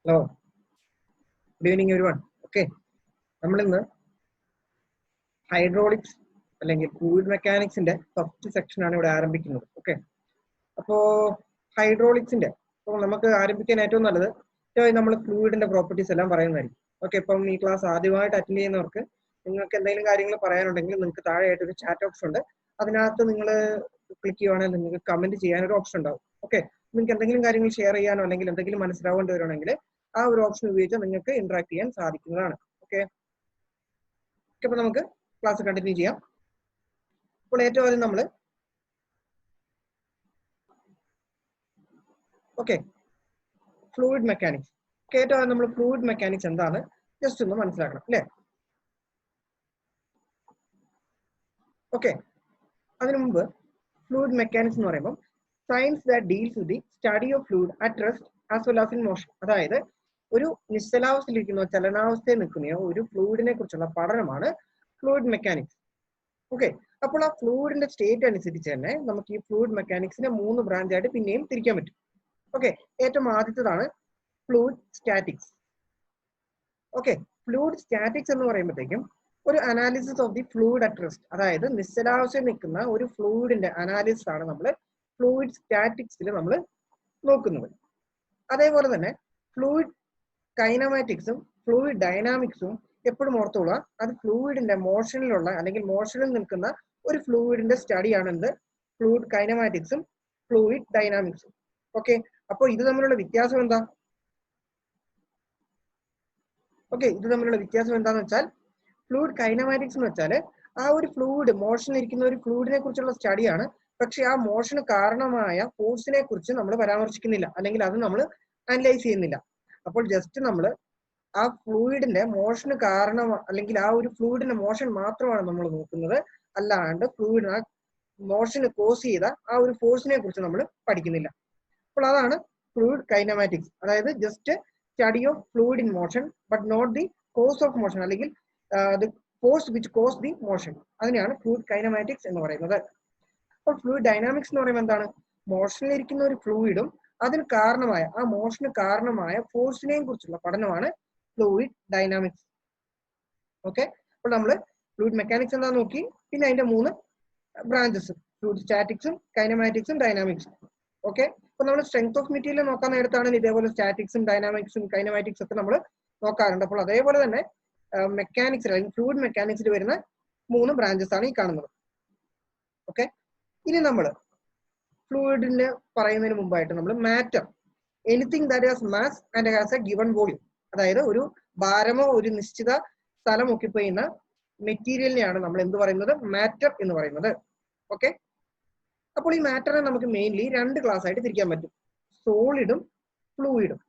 Hello, good evening everyone. Okay, നമ്മളിന്ന് hydraulics അല്ലെങ്കിൽ fluid മെക്കാനിക്സിന്റെ ഫസ്റ്റ് സെക്ഷൻ ആണ് ഇവിടെ ആരംഭിക്കുന്നത്. ഓക്കെ, അപ്പോൾ ഹൈഡ്രോളിക്സിന്റെ നമുക്ക് ആരംഭിക്കാൻ ഏറ്റവും നല്ലത് നമ്മൾ ഫ്ലൂയിഡിന്റെ പ്രോപ്പർട്ടീസ് എല്ലാം പറയുന്നതായിരിക്കും. ഓക്കെ, ഇപ്പം ഈ ക്ലാസ് ആദ്യമായിട്ട് അറ്റൻഡ് ചെയ്യുന്നവർക്ക് നിങ്ങൾക്ക് എന്തെങ്കിലും കാര്യങ്ങൾ പറയാനുണ്ടെങ്കിൽ നിങ്ങൾക്ക് താഴെയായിട്ട് ഒരു ചാറ്റ് ഓപ്ഷൻ ഉണ്ട്. അതിനകത്ത് നിങ്ങൾ ക്ലിക്ക് ചെയ്യുവാണെങ്കിൽ നിങ്ങൾക്ക് കമന്റ് ചെയ്യാനൊരു ഓപ്ഷൻ ഉണ്ടാവും. ഓക്കെ, നിങ്ങൾക്ക് എന്തെങ്കിലും കാര്യങ്ങൾ ഷെയർ ചെയ്യാനോ അല്ലെങ്കിൽ എന്തെങ്കിലും മനസ്സിലാവേണ്ടി വരുവാണെങ്കിൽ ആ ഒരു ഓപ്ഷൻ ഉപയോഗിച്ച് നിങ്ങൾക്ക് ഇന്ററാക്ട് ചെയ്യാൻ സാധിക്കുന്നതാണ്. ഓക്കെ, അപ്പൊ നമുക്ക് ക്ലാസ് കണ്ടിന്യൂ ചെയ്യാം. അപ്പോൾ ഏറ്റവും ആദ്യം നമ്മൾ ഫ്ലൂയിഡ് മെക്കാനിക്സ് ഏറ്റവും ആദ്യം നമ്മൾ ഫ്ലൂയിഡ് മെക്കാനിക്സ് എന്താണ് ജസ്റ്റ് ഒന്ന് മനസ്സിലാക്കണം അല്ലേ? ഓക്കെ, അതിനു മുമ്പ് ഫ്ലൂയിഡ് മെക്കാനിക്സ് എന്ന് പറയുമ്പോൾ science that deals with the study of fluid at rest as well as in motion. അതായത് ഒരു നിശ്ചലാവസ്ഥയിലിരിക്കുന്ന ചലനാവസ്ഥയിൽ നിൽക്കുന്ന ഒരു ഫ്ലൂയിഡിനെ കുറിച്ചുള്ള പഠനമാണ് ഫ്ലൂയിഡ് മെക്കാനിക്സ്. ഓക്കെ, അപ്പോൾ ആ ഫ്ലൂയിഡിന്റെ സ്റ്റേറ്റ് അനുസരിച്ച് തന്നെ നമുക്ക് ഈ ഫ്ലൂയിഡ് മെക്കാനിക്സിനെ 3 ബ്രാഞ്ചായിട്ട് പിന്നെയും തിരിക്കാൻ പറ്റും. ഓക്കെ, ഏറ്റവും ആദ്യത്തേതാണ് fluid statics. Okay, fluid statics എന്ന് പറയുമ്പോഴത്തേക്കും ഒരു analysis of the fluid at rest, അതായത് നിശ്ചലാവസ്ഥയിൽ നിൽക്കുന്ന ഒരു ഫ്ലൂയിഡിന്റെ അനാലിസിസ് ആണ് നമ്മൾ ഫ്ലൂയിഡ് സ്റ്റാറ്റിക്സിൽ നമ്മൾ നോക്കുന്നത്. അതേപോലെ തന്നെ ഫ്ലൂയിഡ് കൈനമാറ്റിക്സും ഫ്ലൂയിഡ് ഡൈനാമിക്സും എപ്പോഴും ഓർത്തോളുക, അത് ഫ്ലൂയിഡിന്റെ മോഷനിലുള്ള അല്ലെങ്കിൽ മോഷനിൽ നിൽക്കുന്ന ഒരു ഫ്ലൂയിഡിന്റെ സ്റ്റഡിയാണ് എന്ത് ഫ്ലൂയിഡ് കൈനമാറ്റിക്സും ഫ്ലൂയിഡ് ഡൈനാമിക്സും. ഓക്കെ, അപ്പോൾ ഇത് തമ്മിലുള്ള വ്യത്യാസം എന്താ? ഓക്കെ, ഇത് തമ്മിലുള്ള വ്യത്യാസം എന്താന്ന് വെച്ചാൽ ഫ്ലൂയിഡ് കൈനമാറ്റിക്സ് എന്ന് വെച്ചാൽ ആ ഒരു ഫ്ലൂയിഡ് മോഷനിൽ ഇരിക്കുന്ന ഒരു ഫ്ലൂയിഡിനെ കുറിച്ചുള്ള സ്റ്റഡിയാണ്. പക്ഷെ ആ മോഷന് കാരണമായ ഫോഴ്സിനെ കുറിച്ച് നമ്മൾ പരാമർശിക്കുന്നില്ല, അല്ലെങ്കിൽ അത് നമ്മൾ അനലൈസ് ചെയ്യുന്നില്ല. അപ്പോൾ ജസ്റ്റ് നമ്മൾ ആ ഫ്ലൂയിഡിന്റെ മോഷന് കാരണം അല്ലെങ്കിൽ ആ ഒരു ഫ്ലൂയിഡിന്റെ മോഷൻ മാത്രമാണ് നമ്മൾ നോക്കുന്നത്, അല്ലാണ്ട് ഫ്ലൂയിഡ് ആ മോഷന് കോസ് ചെയ്ത ആ ഒരു ഫോഴ്സിനെ കുറിച്ച് നമ്മൾ പഠിക്കുന്നില്ല. അപ്പോൾ അതാണ് ഫ്ലൂയിഡ് കൈനമാറ്റിക്സ്, അതായത് just study of fluid in motion but not the cause of motion, അല്ലെങ്കിൽ the force which cause the motion. അതിനെയാണ് ഫ്ലൂയിഡ് കൈനമാറ്റിക്സ് എന്ന് പറയുന്നത്. അപ്പോൾ ഫ്ലൂയിഡ് ഡൈനാമിക്സ് എന്ന് പറയുമ്പോൾ എന്താണ്? മോഷനിലിരിക്കുന്ന ഒരു ഫ്ലൂയിഡും അതിന് കാരണമായ ആ മോഷന് കാരണമായ ഫോഴ്സിനെയും കുറിച്ചുള്ള പഠനമാണ് ഫ്ലൂയിഡ് ഡൈനാമിക്സ്. ഓക്കെ, അപ്പോൾ നമ്മൾ ഫ്ലൂയിഡ് മെക്കാനിക്സ് എന്താ നോക്കി, പിന്നെ അതിന്റെ 3 ബ്രാഞ്ചസ് ഫ്ലൂയിഡ് സ്റ്റാറ്റിക്സും കൈനമാറ്റിക്സും ഡൈനാമിക്സും. ഓക്കെ, അപ്പൊ നമ്മൾ സ്ട്രെങ്ത് ഓഫ് മെറ്റീരിയൽ നോക്കാൻ നേരത്താണ് ഇതേപോലെ സ്റ്റാറ്റിക്സും ഡൈനാമിക്സും കൈനമാറ്റിക്സും ഒക്കെ നമ്മൾ നോക്കാറുണ്ട്. അപ്പോൾ അതേപോലെ തന്നെ മെക്കാനിക്സിൽ അല്ലെങ്കിൽ ഫ്ലൂയിഡ് മെക്കാനിക്സിൽ വരുന്ന 3 ബ്രാഞ്ചസ് ആണ് ഈ കാണുന്നത്. ഓക്കെ, ഇനി നമ്മൾ ഫ്ലൂയിഡിന് പറയുന്നതിന് മുമ്പായിട്ട് നമ്മൾ matter, anything that has mass and has A given volume, അതായത് ഒരു ഭാരമോ ഒരു നിശ്ചിത സ്ഥലം ഒക്യുപ്പൈ ചെയ്യുന്ന മെറ്റീരിയലിനെയാണ് നമ്മൾ എന്ത് പറയുന്നത്? മാറ്റർ എന്ന് പറയുന്നത്. ഓക്കെ, അപ്പോൾ ഈ മാറ്ററിനെ നമുക്ക് മെയിൻലി 2 ക്ലാസ് ആയിട്ട് തിരിക്കാൻ പറ്റും, സോളിഡും ഫ്ലൂയിഡും.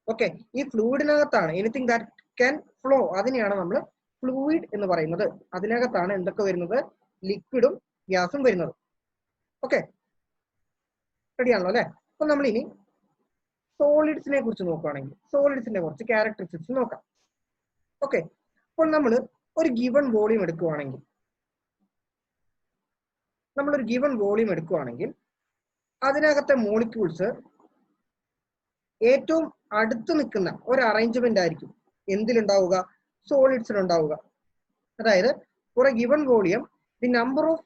ഓക്കെ, ഈ ഫ്ലൂയിഡിനകത്താണ് എനിത്തിങ് ദാറ്റ് ക്യാൻ ഫ്ലോ, അതിനെയാണ് നമ്മൾ ഫ്ലൂയിഡ് എന്ന് പറയുന്നത്. അതിനകത്താണ് എന്തൊക്കെ വരുന്നത്? ലിക്വിഡും ഗ്യാസും വരുന്നത്. ഓക്കെ, റെഡിയാണല്ലോ അല്ലെ? അപ്പൊ നമ്മൾ ഇനി സോളിഡ്സിനെ കുറിച്ച് നോക്കുകയാണെങ്കിൽ സോളിഡ്സിന്റെ കുറച്ച് ക്യാരക്ടറിസ്റ്റിക്സ് നോക്കാം. ഓക്കെ, അപ്പോൾ നമ്മൾ ഒരു ഗിവൺ വോളിയം എടുക്കുകയാണെങ്കിൽ അതിനകത്തെ മോളിക്യൂൾസ് ഏറ്റവും അടുത്ത് നിൽക്കുന്ന ഒരു അറേഞ്ച്മെന്റ് ആയിരിക്കും എന്തിലുണ്ടാവുക? സോളിഡ്സിലുണ്ടാവുക. അതായത് for a given volume the number of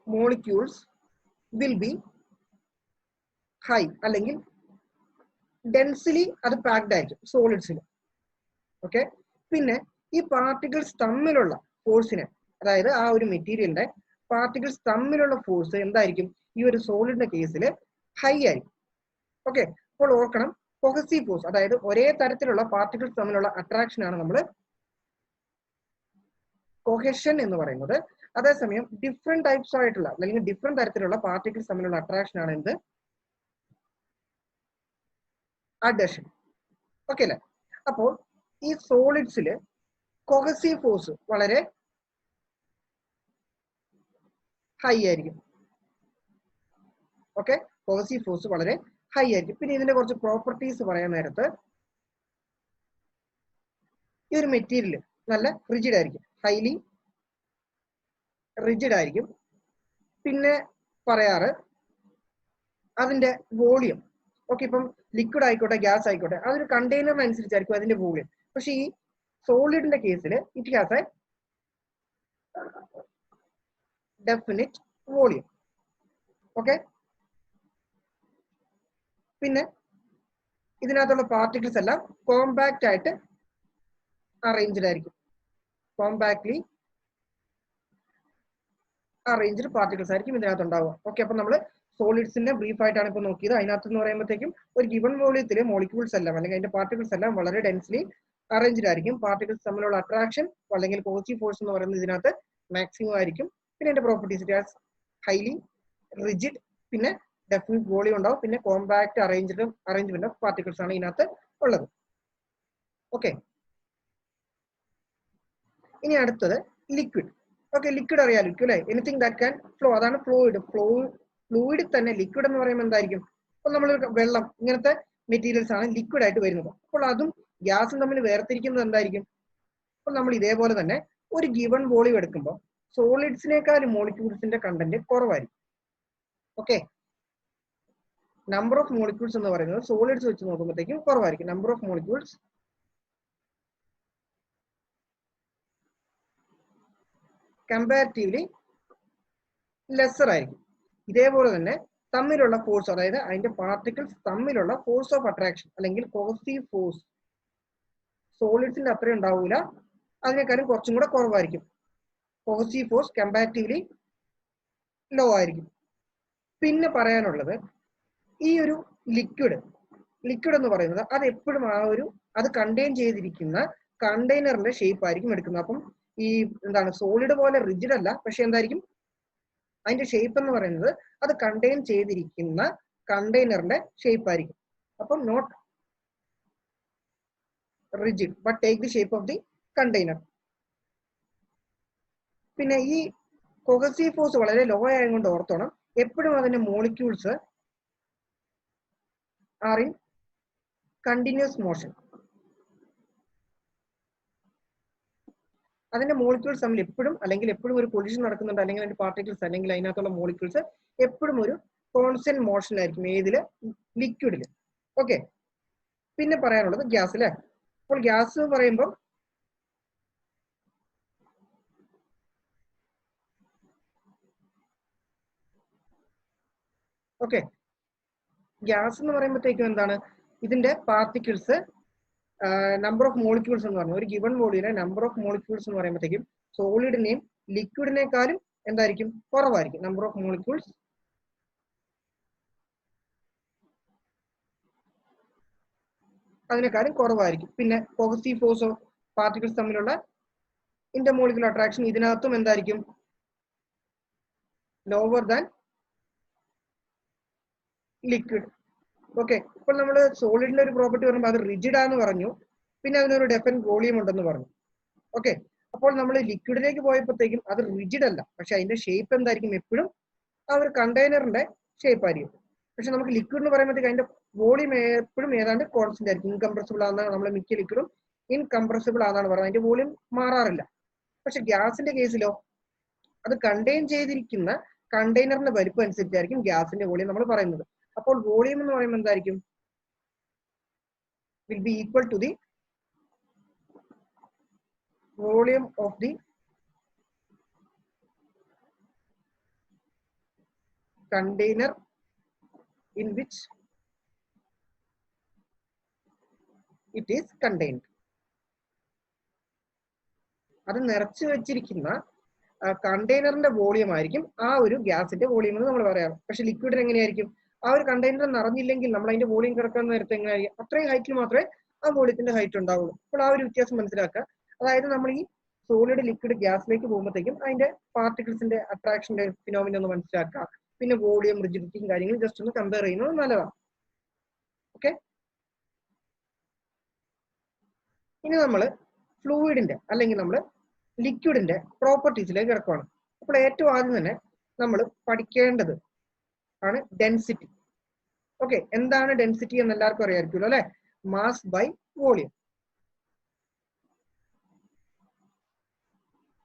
molecules will be high, അല്ലെങ്കിൽ ഡെൻസിലി അത് പാക്ഡ് ആയിരിക്കും സോളിഡ്സിൽ. ഓക്കെ, പിന്നെ ഈ പാർട്ടിക്കിൾസ് തമ്മിലുള്ള ഫോഴ്സിനെ, അതായത് ആ ഒരു മെറ്റീരിയലിന്റെ പാർട്ടിക്കിൾസ് തമ്മിലുള്ള ഫോഴ്സ് എന്തായിരിക്കും? ഈ ഒരു സോളിഡിന്റെ കേസിൽ ഹൈ ആയിരിക്കും. ഓക്കെ, അപ്പോൾ ഓർക്കണം, കൊഹസീവ് ഫോഴ്സ്, അതായത് ഒരേ തരത്തിലുള്ള പാർട്ടിക്കിൾസ് തമ്മിലുള്ള അട്രാക്ഷൻ ആണ് നമ്മൾ കൊഹെഷൻ എന്ന് പറയുന്നത്. അതേസമയം ഡിഫറെന്റ് ടൈപ്സ് ആയിട്ടുള്ള അല്ലെങ്കിൽ ഡിഫറെന്റ് തരത്തിലുള്ള പാർട്ടിക്കിൾസ് തമ്മിലുള്ള അട്രാക്ഷൻ ആണ് എന്ത്? അഡഷൻ. ഓക്കെ അല്ലെ? അപ്പോൾ ഈ സോളിഡ്സിൽ കൊഹസീവ് ഫോഴ്സ് വളരെ ഹൈ ആയിരിക്കും. ഓക്കെ, കൊഹസീവ് ഫോഴ്സ് വളരെ ഹൈ ആയിരിക്കും. പിന്നെ ഇതിന്റെ കുറച്ച് പ്രോപ്പർട്ടീസ് പറയാൻ നേരത്ത് ഈ ഒരു മെറ്റീരിയൽ നല്ല റിജിഡ് ആയിരിക്കും, ഹൈലി റിജിഡ് ആയിരിക്കും. പിന്നെ പറയാറ് അതിന്റെ വോളിയം. ഓക്കെ, ഇപ്പം ലിക്വിഡ് ആയിക്കോട്ടെ ഗ്യാസ് ആയിക്കോട്ടെ അതൊരു കണ്ടെയ്നറിനനുസരിച്ചായിരിക്കും അതിന്റെ വോളിയം. പക്ഷെ ഈ സോളിഡിന്റെ കേസിൽ it has A definite volume. Okay, പിന്നെ ഇതിനകത്തുള്ള പാർട്ടിക്കിൾസ് എല്ലാം കോമ്പാക്റ്റ് ആയിട്ട് അറേഞ്ച്ഡ് ആയിരിക്കും. കോമ്പാക്ട്ലി അറേഞ്ച്ഡ് പാർട്ടിക്കിൾസ് ആയിരിക്കും ഇതിനകത്ത് ഉണ്ടാവുക. ഓക്കെ, അപ്പൊ നമ്മൾ സോളിഡ്സിന്റെ ബ്രീഫ് ആയിട്ടാണ് ഇപ്പോൾ നോക്കിയത്. അതിനകത്ത് എന്ന് പറയുമ്പോഴത്തേക്കും ഒരു ഗിവൺ വോളിയത്തിലെ മോളിക്യൂൾസ് എല്ലാം അല്ലെങ്കിൽ അതിന്റെ പാർട്ടിക്കിൾസ് എല്ലാം വളരെ ഡെൻസ്ലി അറേഞ്ച്ഡ് ആയിരിക്കും. പാർട്ടിക്കിൾസ് തമ്മിലുള്ള അട്രാക്ഷൻ അല്ലെങ്കിൽ പോസിറ്റീവ് ഫോഴ്സ് എന്ന് പറയുന്നത് ഇതിനകത്ത് മാക്സിമം ആയിരിക്കും. പിന്നെ അതിന്റെ properties it has highly rigid, പിന്നെ ഡെഫിനിറ്റ് വോളിയം ഉണ്ടാവും, പിന്നെ കോമ്പാക്ട് അറേഞ്ച്മെന്റ് ഓഫ് പാർട്ടിക്കിൾസ് ആണ് ഇതിനകത്ത് ഉള്ളത്. ഓക്കെ, ഇനി അടുത്തത് ലിക്വിഡ്. ഓക്കെ, ലിക്വിഡ് അറിയാം, ലിക്വിഡ് അല്ലേ, എനിത്തിങ് ദാറ്റ് ക്യാൻ ഫ്ലോ, അതാണ് ഫ്ലൂയിഡ്. ഫ്ലൂയിഡിൽ തന്നെ ലിക്വിഡ് എന്ന് പറയുമ്പോൾ എന്തായിരിക്കും? അപ്പോൾ നമ്മൾ വെള്ളം ഇങ്ങനത്തെ മെറ്റീരിയൽസ് ആണ് ലിക്വിഡ് ആയിട്ട് വരുന്നത്. അപ്പോൾ അതും ഗ്യാസും തമ്മിൽ വേർതിരിക്കുന്നത് എന്തായിരിക്കും? അപ്പോൾ നമ്മൾ ഇതേപോലെ തന്നെ ഒരു ഗിവൺ വോളിയം എടുക്കുമ്പോൾ സോളിഡ്സിനേക്കാൾ മോളിക്യൂൾസിന്റെ കണ്ടന്റ് കുറവായിരിക്കും. ഓക്കെ, നമ്പർ ഓഫ് മോളിക്യൂൾസ് എന്ന് പറയുന്നത് സോളിഡ്സ് വെച്ച് നോക്കുമ്പോഴത്തേക്കും കുറവായിരിക്കും. Number of molecules comparatively lesser ആയിരിക്കും. ഇതേപോലെ തന്നെ തമ്മിലുള്ള ഫോഴ്സ്, അതായത് അതിന്റെ പാർട്ടിക്കിൾസ് തമ്മിലുള്ള ഫോഴ്സ് ഓഫ് അട്രാക്ഷൻ അല്ലെങ്കിൽ കോസീവ് ഫോഴ്സ് സോളിഡ്സിന്റെ അത്രയും ഉണ്ടാവൂല, അതിനേക്കാളും കുറച്ചും കൂടെ കുറവായിരിക്കും. കോസീവ് ഫോഴ്സ് കമ്പാരിറ്റീവ്ലി ലോ ആയിരിക്കും. പിന്നെ പറയാനുള്ളത് ഈ ഒരു ലിക്വിഡ് എന്ന് പറയുന്നത് അത് എപ്പോഴും അത് കണ്ടെയ്ൻ ചെയ്തിരിക്കുന്ന കണ്ടെയ്നറിന്റെ ഷേപ്പ് ആയിരിക്കും എടുക്കുന്നത്. അപ്പം ഈ എന്താണ് സോളിഡ് പോലെ റിജിഡ് അല്ല, പക്ഷെ എന്തായിരിക്കും അതിന്റെ ഷേപ്പ് എന്ന് പറയുന്നത് അത് കണ്ടെയ്ൻ ചെയ്തിരിക്കുന്ന കണ്ടെയ്നറിന്റെ ഷേപ്പ് ആയിരിക്കും. അപ്പം not rigid but take the shape of the container. പിന്നെ ഈ കൊഹസീവ് ഫോഴ്സ് വളരെ ലോ ആയതുകൊണ്ട് ഓർത്തോണം, എപ്പോഴും അതിന്റെ molecules are in continuous motion. അതിന്റെ മോളിക്യൂൾസ് തമ്മിൽ എപ്പോഴും ഒരു കൊളിഷൻ നടക്കുന്നുണ്ട്, അല്ലെങ്കിൽ അതിന്റെ പാർട്ടിക്കിൾസ് അല്ലെങ്കിൽ അതിനകത്തുള്ള മോളിക്യൂൾസ് എപ്പോഴും ഒരു കോൺസ്റ്റന്റ് മോഷനിലായിരിക്കും. ഏതില്? ലിക്വിഡില്. ഓക്കെ, പിന്നെ പറയാനുള്ളത് ഗ്യാസ് അല്ലേ. അപ്പോൾ ഗ്യാസ് എന്ന് പറയുമ്പോൾ ഓക്കെ, ഗ്യാസ് എന്ന് പറയുമ്പോഴത്തേക്കും എന്താണ് ഇതിന്റെ പാർട്ടിക്കിൾസ് നമ്പർ ഓഫ് മോളിക്യൂൾസ് എന്ന് പറഞ്ഞു ഒരു ഗിവൺ വോളിയിലെ നമ്പർ ഓഫ് മോളിക്യൂൾസ് എന്ന് പറയുമ്പോഴത്തേക്കും സോളിഡിനെയും ലിക്വിഡിനേക്കാളും എന്തായിരിക്കും? കുറവായിരിക്കും. നമ്പർ ഓഫ് മോളിക്യൂൾസ് അതിനേക്കാളും കുറവായിരിക്കും. പിന്നെ പോസിറ്റീവ് ഫോഴ്സ് ഓഫ് പാർട്ടിക്കിൾസ് തമ്മിലുള്ള ഇന്റർമോളിക്കുലർ അട്രാക്ഷൻ ഇതിനകത്തും എന്തായിരിക്കും? Lower than liquid. ഓക്കെ, ഇപ്പോൾ നമ്മൾ സോളിഡിന്റെ ഒരു പ്രോപ്പർട്ടി പറയുമ്പോൾ അത് റിജിഡ് ആണെന്ന് പറഞ്ഞു, പിന്നെ അതിനൊരു ഡെഫിനിറ്റ് വോളിയം ഉണ്ടെന്ന് പറഞ്ഞു. ഓക്കെ, അപ്പോൾ നമ്മൾ ലിക്വിഡിലേക്ക് പോയപ്പോഴത്തേക്കും അത് റിജിഡ് അല്ല, പക്ഷെ അതിന്റെ ഷേപ്പ് എന്തായിരിക്കും? എപ്പോഴും ആ ഒരു കണ്ടെയ്നറിന്റെ ഷേപ്പ് ആയിരിക്കും. പക്ഷെ നമുക്ക് ലിക്വിഡ് എന്ന് പറയുമ്പോഴത്തേക്ക് അതിന്റെ വോളിയം എപ്പോഴും ഏതാണ്ട് കോൺസ്റ്റന്റ് ആയിരിക്കും. ഇൻകംപ്രസിബിൾ ആണെന്നാണ് നമ്മൾ മിക്ക ലിക്വിഡും ഇൻകംപ്രസിബിൾ ആണെന്നാണ് പറയുന്നത്, അതിന്റെ വോളിയം മാറാറില്ല. പക്ഷെ ഗ്യാസിന്റെ കേസിലോ അത് കണ്ടെയ്ൻ ചെയ്തിരിക്കുന്ന കണ്ടെയ്നറിന്റെ വലിപ്പം അനുസരിച്ചായിരിക്കും ഗ്യാസിന്റെ വോളിയം നമ്മൾ പറയുന്നത്. അപ്പോൾ വോളിയം എന്ന് പറയുമ്പോൾ എന്തായിരിക്കും? Will be equal to the volume of the container in which it is contained. അത് നിറച്ചു വെച്ചിരിക്കുന്ന കണ്ടെയ്നറിന്റെ വോളിയം ആയിരിക്കും ആ ഒരു ഗ്യാസിന്റെ വോളിയം എന്ന് നമ്മൾ പറയാം. പക്ഷെ ലിക്വിഡിന് എങ്ങനെയായിരിക്കും? ആ ഒരു കണ്ടെയ്നർ നിറഞ്ഞില്ലെങ്കിൽ നമ്മൾ അതിന്റെ വോളിയം കിടക്കാൻ നേരത്തെ എങ്ങനെയായിരിക്കും? അത്രയും ഹൈറ്റിൽ മാത്രമേ ആ വോളിയത്തിന്റെ ഹൈറ്റ് ഉണ്ടാവുള്ളൂ. അപ്പോൾ ആ ഒരു വ്യത്യാസം മനസ്സിലാക്കുക. അതായത് നമ്മൾ ഈ സോളിഡ് ലിക്വിഡ് ഗ്യാസിലേക്ക് പോകുമ്പോഴത്തേക്കും അതിന്റെ പാർട്ടിക്കിൾസിന്റെ അട്രാക്ഷന്റെ ഫിനോമിന ഒന്ന് മനസ്സിലാക്കുക. പിന്നെ വോളിയം, റിജിഡിറ്റിയും കാര്യങ്ങളും ജസ്റ്റ് ഒന്ന് കമ്പയർ ചെയ്യുന്നത് നല്ലതാണ്. ഓക്കെ, ഇനി നമ്മൾ ഫ്ലൂയിഡിന്റെ അല്ലെങ്കിൽ നമ്മൾ ലിക്വിഡിന്റെ പ്രോപ്പർട്ടീസിലേക്ക് കിടക്കുകയാണ്. അപ്പോൾ ഏറ്റവും ആദ്യം തന്നെ നമ്മൾ പഠിക്കേണ്ടത് ആണ് ഡെൻസിറ്റി. ഓക്കെ, എന്താണ് ഡെൻസിറ്റി എന്ന് എല്ലാവർക്കും അറിയാമായിരിക്കുമല്ലോ അല്ലെ? Mass by volume.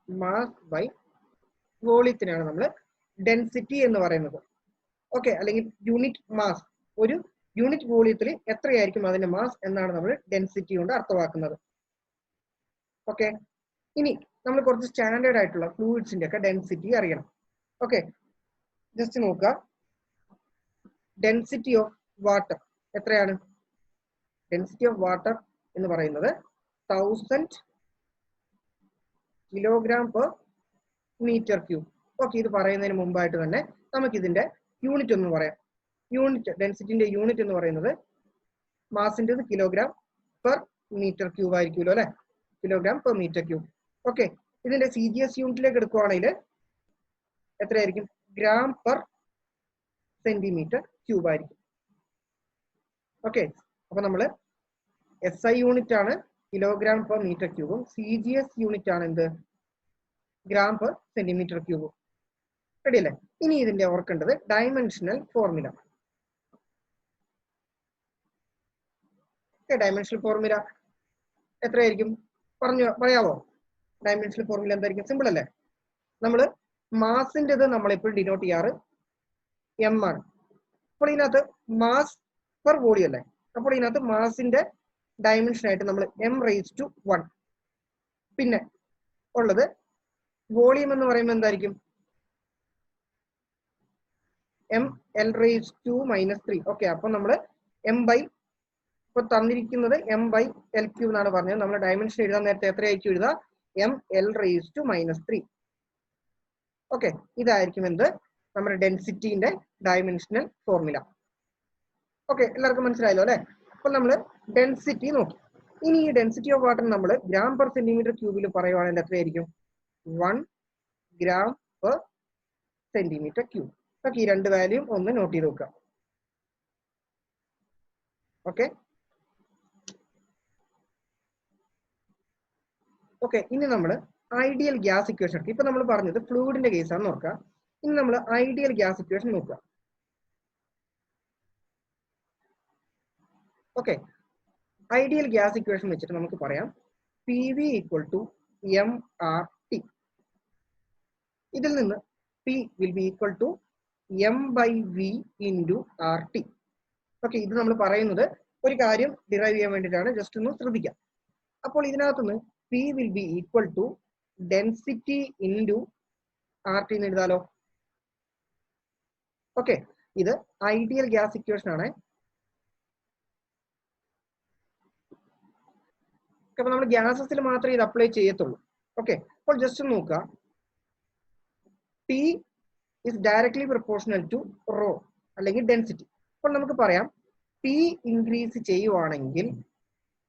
Mass by വോളിയത്തിനാണ് നമ്മൾ ഡെൻസിറ്റി എന്ന് പറയുന്നത്. ഓക്കെ, അല്ലെങ്കിൽ യൂണിറ്റ് മാസ്, ഒരു യൂണിറ്റ് വോളിയത്തിൽ എത്രയായിരിക്കും അതിന്റെ മാസ് എന്നാണ് നമ്മൾ ഡെൻസിറ്റി കൊണ്ട് അർത്ഥമാക്കുന്നത്. ഓക്കെ, ഇനി നമ്മൾ കുറച്ച് സ്റ്റാൻഡേർഡ് ആയിട്ടുള്ള ഫ്ലൂയിഡ്സിന്റെ ഒക്കെ ഡെൻസിറ്റി അറിയണം. ഓക്കെ, ജസ്റ്റ് നോക്കുക. ഡെൻസിറ്റി ഓഫ് വാട്ടർ എത്രയാണ്? ഡെൻസിറ്റി ഓഫ് വാട്ടർ എന്ന് പറയുന്നത് 1000 kilogram per metre cube. Okay, ഇത് പറയുന്നതിന് മുമ്പായിട്ട് തന്നെ നമുക്ക് ഇതിന്റെ യൂണിറ്റ് ഒന്ന് പറയാം. യൂണിറ്റ്, ഡെൻസിറ്റിന്റെ യൂണിറ്റ് എന്ന് പറയുന്നത് മാസിന്റെ കിലോഗ്രാം പെർ മീറ്റർ ക്യൂബ് ആയിരിക്കുമല്ലോ അല്ലെ, kilogram per metre cube. Okay, ഇതിന്റെ CGS യൂണിറ്റിലേക്ക് എടുക്കുവാണെങ്കിൽ എത്രയായിരിക്കും? ഗ്രാം പെർ സെന്റിമീറ്റർ ക്യൂബ് ആയിരിക്കും. ഓക്കെ, അപ്പൊ നമ്മള് SI യൂണിറ്റ് ആണ് കിലോഗ്രാം പെർ മീറ്റർ ക്യൂബും CGS യൂണിറ്റ് ആണ് എന്ത്? ഗ്രാം പെർ സെന്റിമീറ്റർ ക്യൂബും. റെഡി അല്ലേ? ഇനി ഇതിന്റെ ഓർക്കേണ്ടത് ഡയമെൻഷണൽ ഫോർമുല. ഡയമെൻഷണൽ ഫോർമുല എത്രയായിരിക്കും? പറയാവോ? ഡയമെൻഷണൽ ഫോർമുല എന്തായിരിക്കും? സിമ്പിൾ അല്ലേ? നമ്മള് മാസിൻ്റെത് നമ്മളെപ്പോഴും ഡിനോട്ട് ചെയ്യാറ് M ആണ്. അപ്പോൾ ഇതിനകത്ത് മാസ് പെർ വോളിയം അല്ലേ, അപ്പോൾ ഇതിനകത്ത് മാസിന്റെ ഡയമെൻഷൻ ആയിട്ട് നമ്മൾ m⁻1. പിന്നെ ഉള്ളത് വോളിയം എന്ന് പറയുമ്പോൾ എന്തായിരിക്കും? ml⁻3. ഓക്കെ, അപ്പൊ നമ്മൾ ഇപ്പൊ തന്നിരിക്കുന്നത് m/L³ എന്നാണ് പറഞ്ഞത്. നമ്മൾ ഡയമെൻഷൻ എഴുതാൻ നേരത്തെ എത്രയായിരിക്കും എഴുതുക? ml⁻3. ഓക്കെ, ഇതായിരിക്കും എന്ത്? നമ്മുടെ ഡെൻസിറ്റിന്റെ ഡയമെൻഷണൽ ഫോർമുല. ഓക്കെ, എല്ലാവർക്കും മനസ്സിലായല്ലോ അല്ലെ? അപ്പൊ നമ്മൾ ഡെൻസിറ്റി നോക്കി. ഇനി ഈ ഡെൻസിറ്റി ഓഫ് വാട്ടർ നമ്മൾ ഗ്രാം പെർ സെന്റിമീറ്റർ ക്യൂബിൽ പറയുവാണെങ്കിൽ എത്രയായിരിക്കും? 1 gram per centimetre cube. Okay, ഈ രണ്ട് വാല്യൂ ഒന്ന് നോട്ട് ചെയ്ത് വെക്കുക. ഓക്കെ ഓക്കെ, ഇനി നമ്മൾ ഐഡിയൽ ഗ്യാസ് ഇക്വേഷൻ എടുക്കുക. ഇപ്പൊ നമ്മൾ പറഞ്ഞത് ഫ്ലൂയിഡിന്റെ കേസാണ് നോക്കുക. ഇനി നമ്മൾ ഐഡിയൽ ഗ്യാസ് ഇക്വേഷൻ നോക്കുക. ഓക്കെ, ഐഡിയൽ ഗ്യാസ് ഇക്വേഷൻ വെച്ചിട്ട് നമുക്ക് പറയാം PV = mRT. ഇതിൽ നിന്ന് P will be equal to m/V into RT. Okay, ഇത് നമ്മൾ പറയുന്നത് ഒരു കാര്യം ഡിറൈവ് ചെയ്യാൻ വേണ്ടിയിട്ടാണ്. ജസ്റ്റ് ഒന്ന് ശ്രദ്ധിക്കാം. അപ്പോൾ ഇതിനകത്തുനിന്ന് P will be equal to density into RT എന്ന് എഴുതാലോ. ഓക്കെ, ഇത് ഐഡിയൽ ഗ്യാസ് ഇക്വേഷൻ ആണ്. അപ്പൊ നമ്മൾ ഗ്യാസസിൽ മാത്രമേ ഇത് അപ്ലൈ ചെയ്യത്തുള്ളൂ. ഓക്കെ, അപ്പോൾ ജസ്റ്റ് നോക്കുക. P is directly proportional to rho അല്ലെങ്കിൽ ഡെൻസിറ്റി. അപ്പോൾ നമുക്ക് പറയാം P ഇൻക്രീസ് ചെയ്യുവാണെങ്കിൽ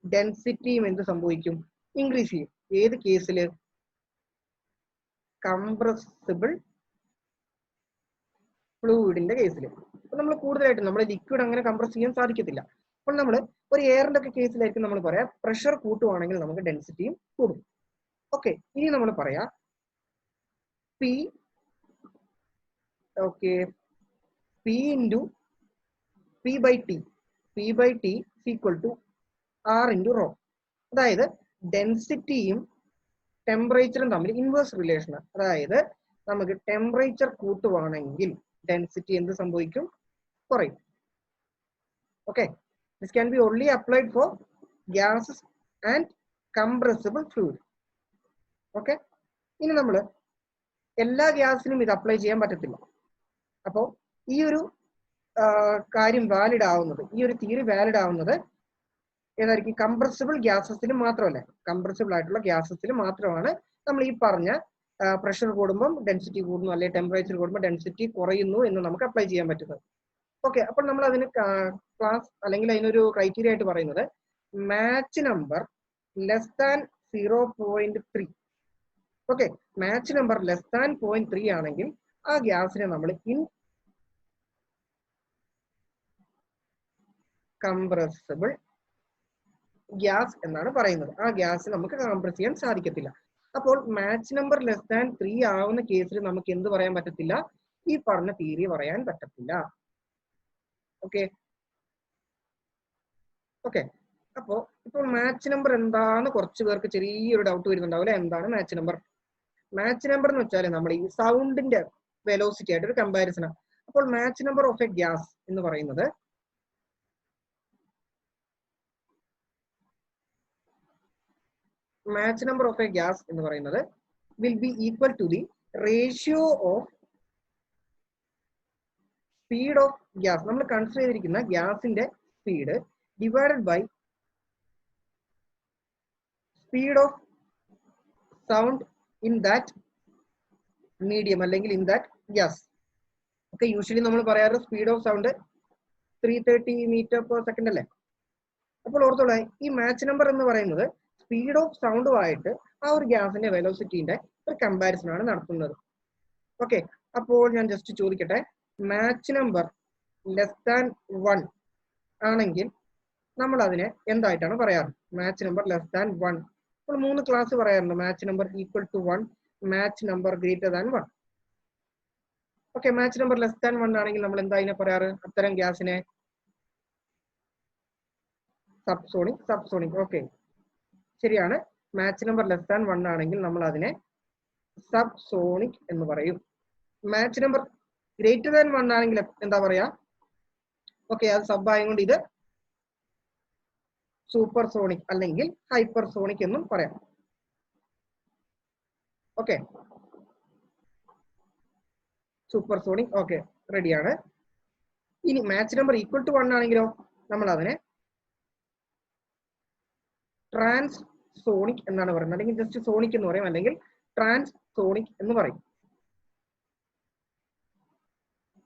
ഡെൻസിറ്റിയും എന്ത് സംഭവിക്കും? ഇൻക്രീസ് ചെയ്യും. ഏത് കേസിൽ? കംപ്രസിബിൾ ഫ്ലൂയിഡിന്റെ കേസിൽ. അപ്പൊ നമ്മൾ കൂടുതലായിട്ട് നമ്മുടെ ലിക്വിഡ് അങ്ങനെ കംപ്രസ് ചെയ്യാൻ സാധിക്കത്തില്ല. അപ്പോൾ നമ്മൾ ഒരു എയറിന്റെ ഒക്കെ കേസിലായിരിക്കും നമ്മൾ പറയാം പ്രഷർ കൂട്ടുവാണെങ്കിൽ നമുക്ക് ഡെൻസിറ്റിയും കൂടും. ഓക്കെ, ഇനി നമ്മൾ പറയാം P into P/T is equal to R into rho. അതായത് ഡെൻസിറ്റിയും ടെമ്പറേച്ചറും തമ്മിൽ ഇൻവേഴ്സ് റിലേഷൻ. അതായത് നമുക്ക് ടെമ്പറേച്ചർ കൂട്ടുവാണെങ്കിൽ ഡെൻസിറ്റി എന്ത് സംഭവിക്കും? കുറയും. Okay, this can be only applied for gases and compressible fluid. Okay, ഇനി നമ്മൾ എല്ലാ ഗ്യാസിനും ഇത് അപ്ലൈ ചെയ്യാൻ പറ്റത്തില്ല. അപ്പോൾ ഈ ഒരു കാര്യം വാലിഡ് ആവുന്നത്, ഈ ഒരു തിയറി വാലിഡ് ആവുന്നത് ഏതായിരിക്കും? കംപ്രസിബിൾ ഗ്യാസസിൽ മാത്രമല്ല, കംപ്രസിബിൾ ആയിട്ടുള്ള ഗ്യാസസിൽ മാത്രമാണ് നമ്മൾ ഈ പറഞ്ഞ പ്രഷർ കൂടുമ്പോൾ ഡെൻസിറ്റി കൂടുന്നു അല്ലെങ്കിൽ ടെമ്പറേച്ചർ കൂടുമ്പോൾ ഡെൻസിറ്റി കുറയുന്നു എന്ന് നമുക്ക് അപ്ലൈ ചെയ്യാൻ പറ്റുന്നത്. ഓക്കെ, അപ്പോൾ നമ്മൾ അതിന് ക്ലാസ് അല്ലെങ്കിൽ അതിനൊരു ക്രൈറ്റീരിയ ആയിട്ട് പറയുന്നത് match number less than 0.3. Okay, Mach number less than 0.3 ആണെങ്കിൽ ആ ഗ്യാസിനെ നമ്മൾ ഇൻകംപ്രസിബിൾ ഗ്യാസ് എന്നാണ് പറയുന്നത്. ആ ഗ്യാസ് നമുക്ക് കംപ്രസ് ചെയ്യാൻ സാധിക്കത്തില്ല. അപ്പോൾ മാച്ച് നമ്പർ ലെസ് ദാൻ 3 ആവുന്ന കേസിൽ നമുക്ക് എന്ത് പറയാൻ പറ്റത്തില്ല? ഈ പറഞ്ഞ തിയറി പറയാൻ പറ്റത്തില്ല. ഓക്കെ ഓക്കെ, അപ്പോ ഇപ്പോൾ മാച്ച് നമ്പർ എന്താന്ന് കുറച്ച് പേർക്ക് ചെറിയൊരു ഡൗട്ട് വരുന്നുണ്ടാവില്ല. എന്താണ് മാച്ച് നമ്പർ? മാച്ച് നമ്പർ എന്ന് വെച്ചാൽ നമ്മൾ ഈ സൗണ്ടിന്റെ വെലോസിറ്റി ആയിട്ട് ഒരു കമ്പാരിസൺ ആണ്. അപ്പോൾ match number of A gas എന്ന് പറയുന്നത് will be equal to the ratio of speed of gas. നമ്മൾ കൺസിഡർ ചെയ്തിരിക്കുന്ന ഗ്യാസിന്റെ speed divided by speed of sound in that medium അല്ലെങ്കിൽ in that gas. Okay, usually നമ്മൾ പറയാറ് speed of sound 330 metre per second അല്ലേ. അപ്പോൾ ഓർത്തോളാം, ഈ match number എന്ന് പറയുന്നത് സ്പീഡ് ഓഫ് സൗണ്ടുമായിട്ട് ആ ഒരു ഗ്യാസിന്റെ വെലോസിറ്റിന്റെ ഒരു കമ്പാരിസൺ ആണ് നടത്തുന്നത്. ഓക്കെ, അപ്പോൾ ഞാൻ ജസ്റ്റ് ചോദിക്കട്ടെ, മാച്ച് നമ്പർ ലെസ് ദാൻ 1 ആണെങ്കിൽ നമ്മൾ അതിനെ എന്തായിട്ടാണ് പറയാറ്? Mach number less than 1. നമ്മൾ 3 ക്ലാസ് പറയാറുണ്ട്. Mach number equal to 1, Mach number greater than 1. Okay, Mach number less than 1 ആണെങ്കിൽ നമ്മൾ എന്താ അതിനെ പറയാറ്? അത്തരം ഗ്യാസിനെ സബ്സോണിക്. ഓക്കെ, ശരിയാണ്. മാച്ച് നമ്പർ ലെസ് ദാൻ 1 ആണെങ്കിൽ നമ്മൾ അതിനെ സബ്സോണിക് എന്ന് പറയും. മാച്ച് നമ്പർ ഗ്രേറ്റർ ദാൻ 1 ആണെങ്കിൽ എന്താ പറയാ? ഓക്കെ, അത് സബ് ആയതുകൊണ്ട് ഇത് സൂപ്പർസോണിക് അല്ലെങ്കിൽ ഹൈപ്പർസോണിക് എന്നും പറയാം. Okay, supersonic. ഓക്കെ, റെഡിയാണ്. ഇനി മാച്ച് നമ്പർ ഈക്വൽ ടു 1 ആണെങ്കിലോ നമ്മൾ അതിനെ ട്രാൻസ്സോണിക് എന്നാണ് പറയുന്നത്, അല്ലെങ്കിൽ ജസ്റ്റ് സോണിക് എന്ന് പറയും, അല്ലെങ്കിൽ ട്രാൻസ്സോണിക് എന്ന് പറയും.